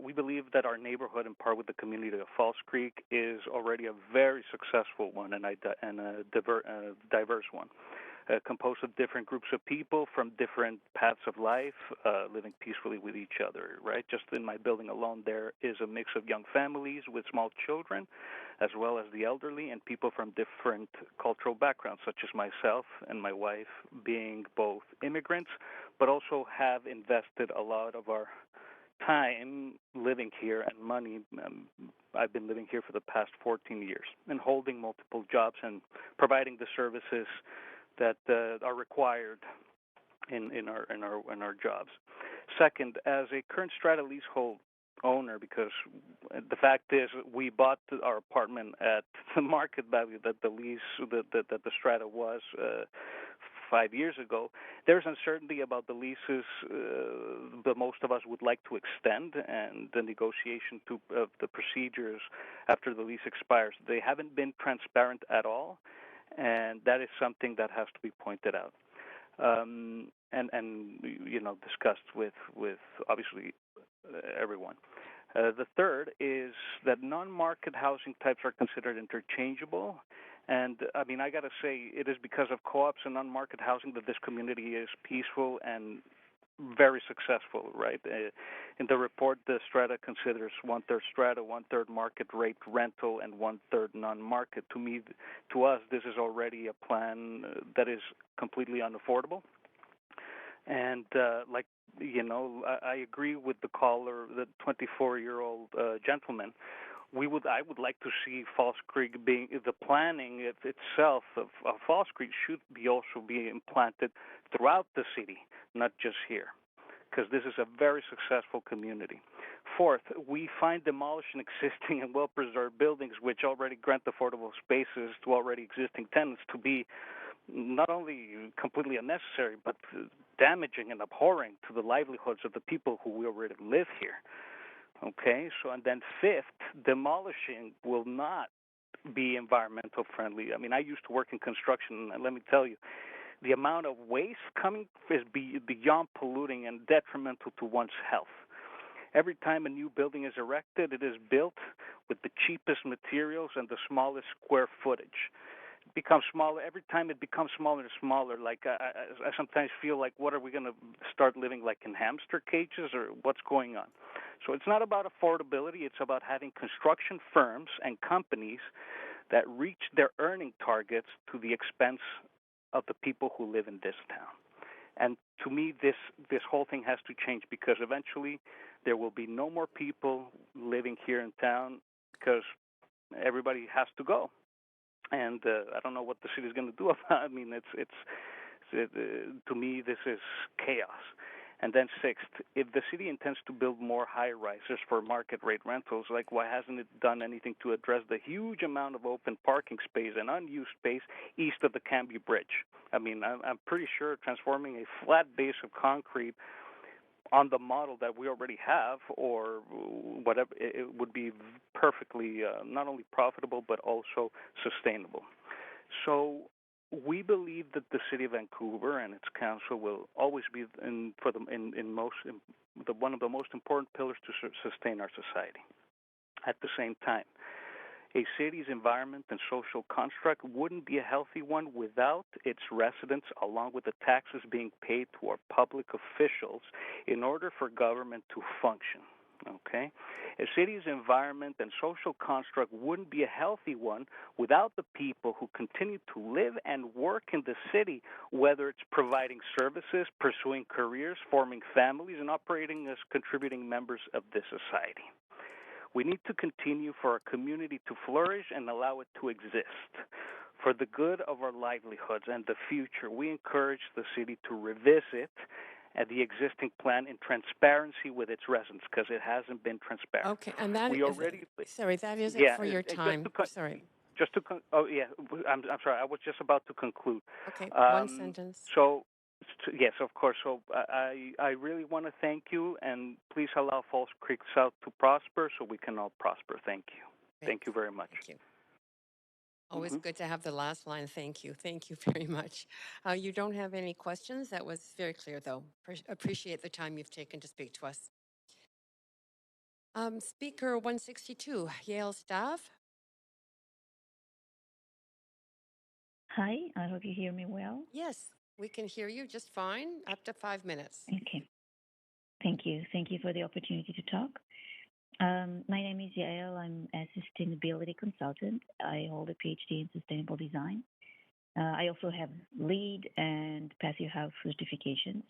we believe that our neighborhood, in part with the community of False Creek, is already a very successful one and a diverse one, composed of different groups of people from different paths of life, living peacefully with each other, right? Just in my building alone, there is a mix of young families with small children, as well as the elderly, and people from different cultural backgrounds, such as myself and my wife, being both immigrants, but also have invested a lot of our time living here and money. I've been living here for the past 14 years and holding multiple jobs and providing the services that are required in our jobs. Second, as a current strata leasehold owner, because the fact is we bought our apartment at the market value that the strata was 5 years ago, there's uncertainty about the leases that most of us would like to extend, and the negotiation of the procedures after the lease expires. They haven't been transparent at all, and that is something that has to be pointed out and discussed with obviously everyone. The third is that non-market housing types are considered interchangeable. And, I mean, I got to say, it is because of co-ops and non-market housing that this community is peaceful and very successful, right? In the report, the strata considers 1/3 strata, 1/3 market rate rental, and 1/3 non-market. To us, this is already a plan that is completely unaffordable. And, I agree with the caller, the 24-year-old gentleman. I would like to see False Creek being the planning itself of False Creek should also be implanted throughout the city, not just here, because this is a very successful community. Fourth, we find demolishing existing and well-preserved buildings which already grant affordable spaces to already existing tenants to be not only completely unnecessary, but damaging and abhorring to the livelihoods of the people who already live here. Okay, so and then fifth, demolishing will not be environmental friendly. I mean, I used to work in construction, and let me tell you, the amount of waste coming is beyond polluting and detrimental to one's health. Every time a new building is erected, it is built with the cheapest materials and the smallest square footage. It becomes smaller. Every time it becomes smaller and smaller. Like I sometimes feel like, what are we going to start living like in hamster cages, or what's going on? So it's not about affordability. It's about having construction firms and companies that reach their earning targets to the expense of the people who live in this town. And to me, this whole thing has to change, because eventually there will be no more people living here in town because everybody has to go. And I don't know what the city is going to do about it. I mean, to me, this is chaos. And then sixth, if the city intends to build more high-rises for market rate rentals, like why hasn't it done anything to address the huge amount of open parking space and unused space east of the Cambie Bridge? I mean, I'm pretty sure transforming a flat base of concrete on the model that we already have, or whatever, it would be perfectly not only profitable but also sustainable. So we believe that the City of Vancouver and its council will always be one of the most important pillars to sustain our society. At the same time, a city's environment and social construct wouldn't be a healthy one without its residents, along with the taxes being paid to our public officials in order for government to function. Okay? A city's environment and social construct wouldn't be a healthy one without the people who continue to live and work in the city, whether it's providing services, pursuing careers, forming families, and operating as contributing members of this society. We need to continue for our community to flourish and allow it to exist. For the good of our livelihoods and the future, we encourage the city to revisit the existing plan in transparency with its residents, because it hasn't been transparent. Okay, and that we already sorry, that is it for your time. Sorry. I'm sorry. I was just about to conclude. Okay, one sentence. So, yes, of course. So I really want to thank you, and please allow Falls Creek South to prosper so we can all prosper. Thank you. Great. Thank you very much. Thank you. Always good to have the last line. Thank you. Thank you very much. You don't have any questions. That was very clear, though. Appreciate the time you've taken to speak to us. Speaker 162, Yale staff. Hi, I hope you hear me well. Yes, we can hear you just fine, up to 5 minutes. Okay. Thank you. Thank you for the opportunity to talk. My name is Yael. I'm a sustainability consultant. I hold a PhD in sustainable design. I also have LEED and Passive House certifications.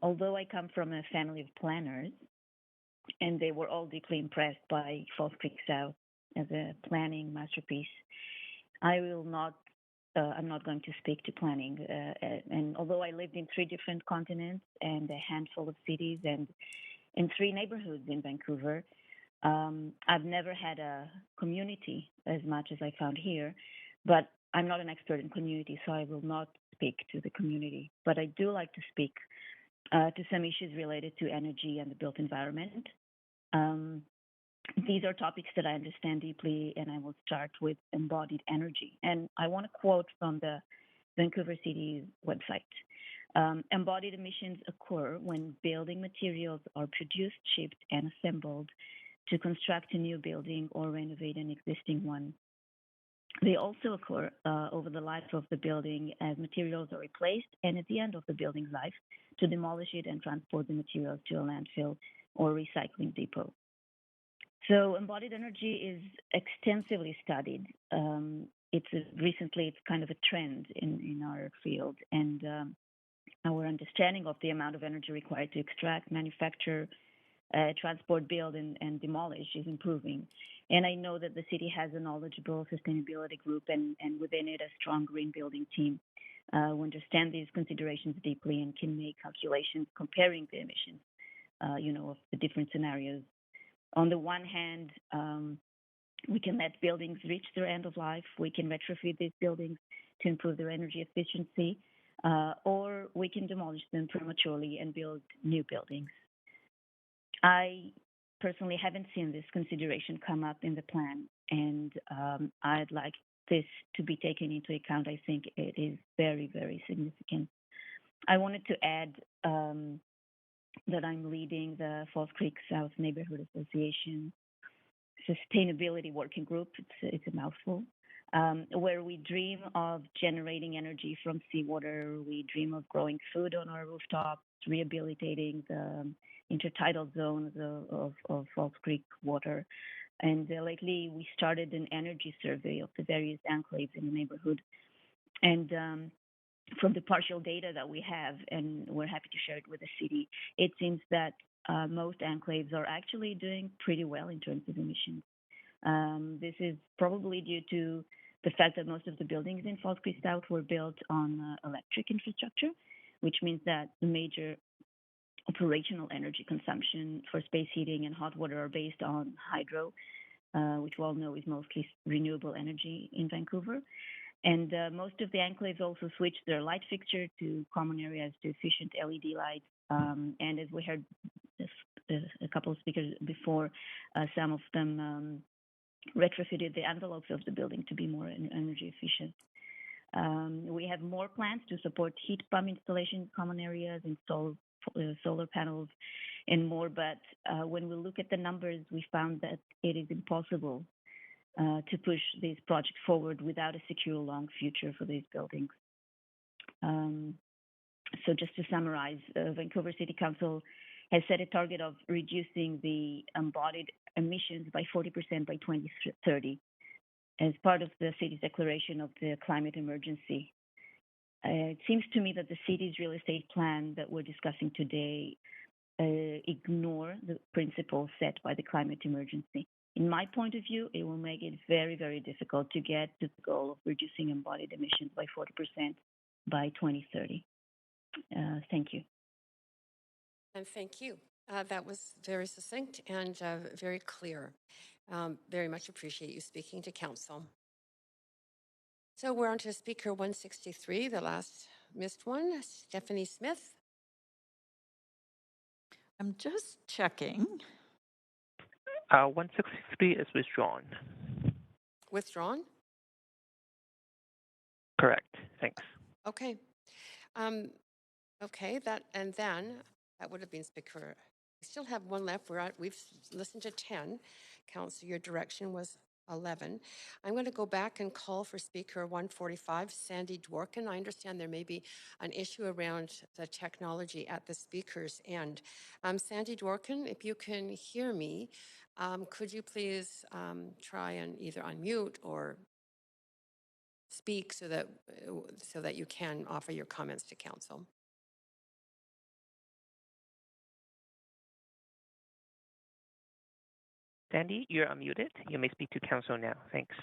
Although I come from a family of planners, and they were all deeply impressed by Falls Creek South as a planning masterpiece, I'm not going to speak to planning. And although I lived in 3 different continents and a handful of cities and in 3 neighborhoods in Vancouver, I've never had a community as much as I found here. But I'm not an expert in community, so I will not speak to the community. But I do like to speak to some issues related to energy and the built environment. These are topics that I understand deeply, and I will start with embodied energy. And I want to quote from the Vancouver City's website. Embodied emissions occur when building materials are produced, shipped, and assembled to construct a new building or renovate an existing one. They also occur over the life of the building as materials are replaced, and at the end of the building's life to demolish it and transport the materials to a landfill or recycling depot. So embodied energy is extensively studied. Recently, it's kind of a trend in our field, and our understanding of the amount of energy required to extract, manufacture, transport, build, and demolish is improving. And I know that the city has a knowledgeable sustainability group and within it a strong green building team who understand these considerations deeply and can make calculations comparing the emissions, of the different scenarios. On the one hand, we can let buildings reach their end of life. We can retrofit these buildings to improve their energy efficiency. or we can demolish them prematurely and build new buildings. I personally haven't seen this consideration come up in the plan, and I'd like this to be taken into account. I think it is very, very significant. I wanted to add that I'm leading the Falls Creek South Neighborhood Association Sustainability Working Group. It's a mouthful. Where we dream of generating energy from seawater. We dream of growing food on our rooftops, rehabilitating the intertidal zones of Falls Creek water. And lately, we started an energy survey of the various enclaves in the neighborhood. And from the partial data that we have, and we're happy to share it with the city, it seems that most enclaves are actually doing pretty well in terms of emissions. This is probably due to the fact that most of the buildings in Falls Creek South were built on electric infrastructure, which means that the major operational energy consumption for space heating and hot water are based on hydro, which we all know is mostly renewable energy in Vancouver. And most of the enclaves also switched their light fixture to common areas to efficient LED lights. And as we heard a couple of speakers before, some of them retrofitted the envelopes of the building to be more energy efficient. We have more plans to support heat pump installation in common areas, install solar panels, and more. But when we look at the numbers, we found that it is impossible to push these projects forward without a secure long future for these buildings. So just to summarize, Vancouver City Council has set a target of reducing the embodied emissions by 40% by 2030 as part of the city's declaration of the climate emergency. It seems to me that the city's real estate plan that we're discussing today ignore the principles set by the climate emergency. In my point of view, it will make it very, very difficult to get to the goal of reducing embodied emissions by 40% by 2030. Thank you. And thank you. That was very succinct and very clear. Very much appreciate you speaking to council. So we're on to speaker 163, the last missed one, Stephanie Smith. I'm just checking. 163 is withdrawn. Withdrawn? Correct. Thanks. Okay. Okay, that would have been speaker. We still have one left. We've listened to 10. Council, your direction was 11. I'm going to go back and call for speaker 145, Sandy Dworkin. I understand there may be an issue around the technology at the speaker's end. Sandy Dworkin, if you can hear me, could you please try and either unmute or speak so that you can offer your comments to council? Sandy, you're unmuted. You may speak to council now. Thanks.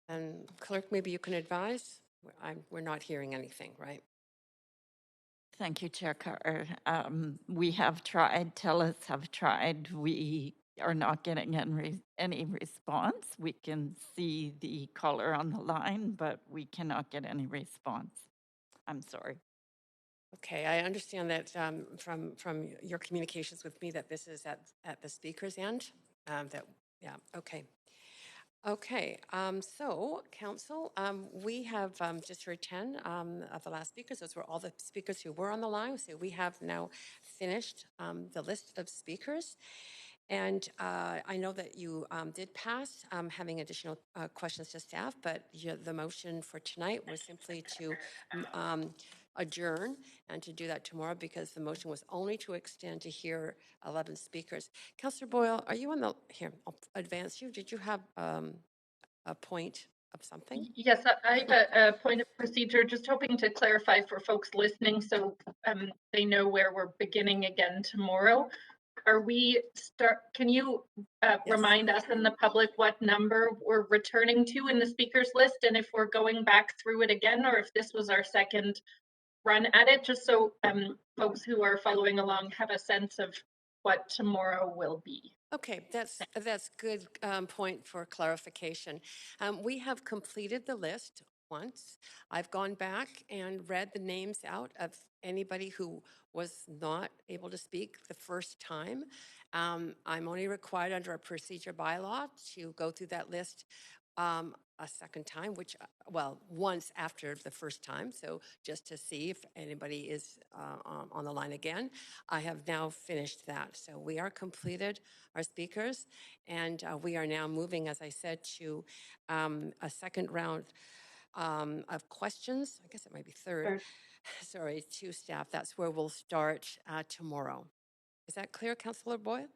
And clerk, maybe you can advise? We're not hearing anything, right? Thank you, Chair Carr. We have tried, TELUS have tried. We are not getting any response. We can see the caller on the line, but we cannot get any response. I'm sorry. Okay, I understand that from your communications with me that this is at the speaker's end. Okay. Okay, so council, we have just heard 10 of the last speakers. Those were all the speakers who were on the line. So we have now finished the list of speakers. And I know that you did pass having additional questions to staff, but the motion for tonight was simply to adjourn and to do that tomorrow because the motion was only to extend to hear 11 speakers. Councillor Boyle, are you on the, here, I'll advance you. Did you have a point of something? Yes, I have a point of procedure, just hoping to clarify for folks listening so they know where we're beginning again tomorrow. are we can you remind us and the public what number we're returning to in the speakers list, and if we're going back through it again, or if this was our second run at it, just so folks who are following along have a sense of what tomorrow will be. Okay, that's good point for clarification. We have completed the list once. I've gone back and read the names out of anybody who was not able to speak the first time. I'm only required under a procedure bylaw to go through that list a second time, which, well, once after the first time. So just to see if anybody is on the line again. I have now finished that. So we are completed our speakers, and we are now moving, as I said, to a second round of questions. I guess it might be third. Sorry, to staff. That's where we'll start tomorrow. Is that clear, Councillor Boyle?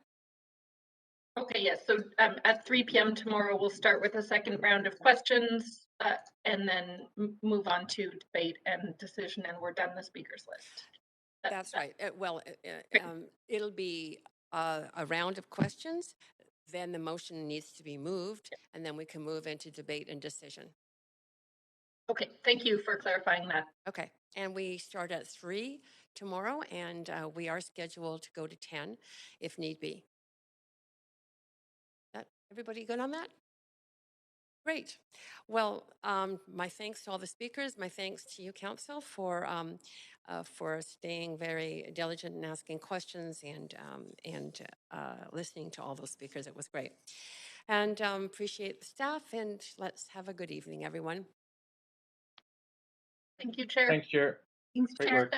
Okay, yes. So at 3 p.m. tomorrow, we'll start with a second round of questions and then move on to debate and decision, and we're done the speakers list. That's right. It'll be a round of questions, then the motion needs to be moved, and then we can move into debate and decision. Okay, thank you for clarifying that. Okay, and we start at 3 tomorrow, and we are scheduled to go to 10 if need be. Everybody good on that? Great. Well, my thanks to all the speakers. My thanks to you, Council, for staying very diligent and asking questions and listening to all those speakers. It was great. And appreciate the staff, and let's have a good evening, everyone. Thank you, Chair. Thanks, Chair. Thanks, Great Chair. work.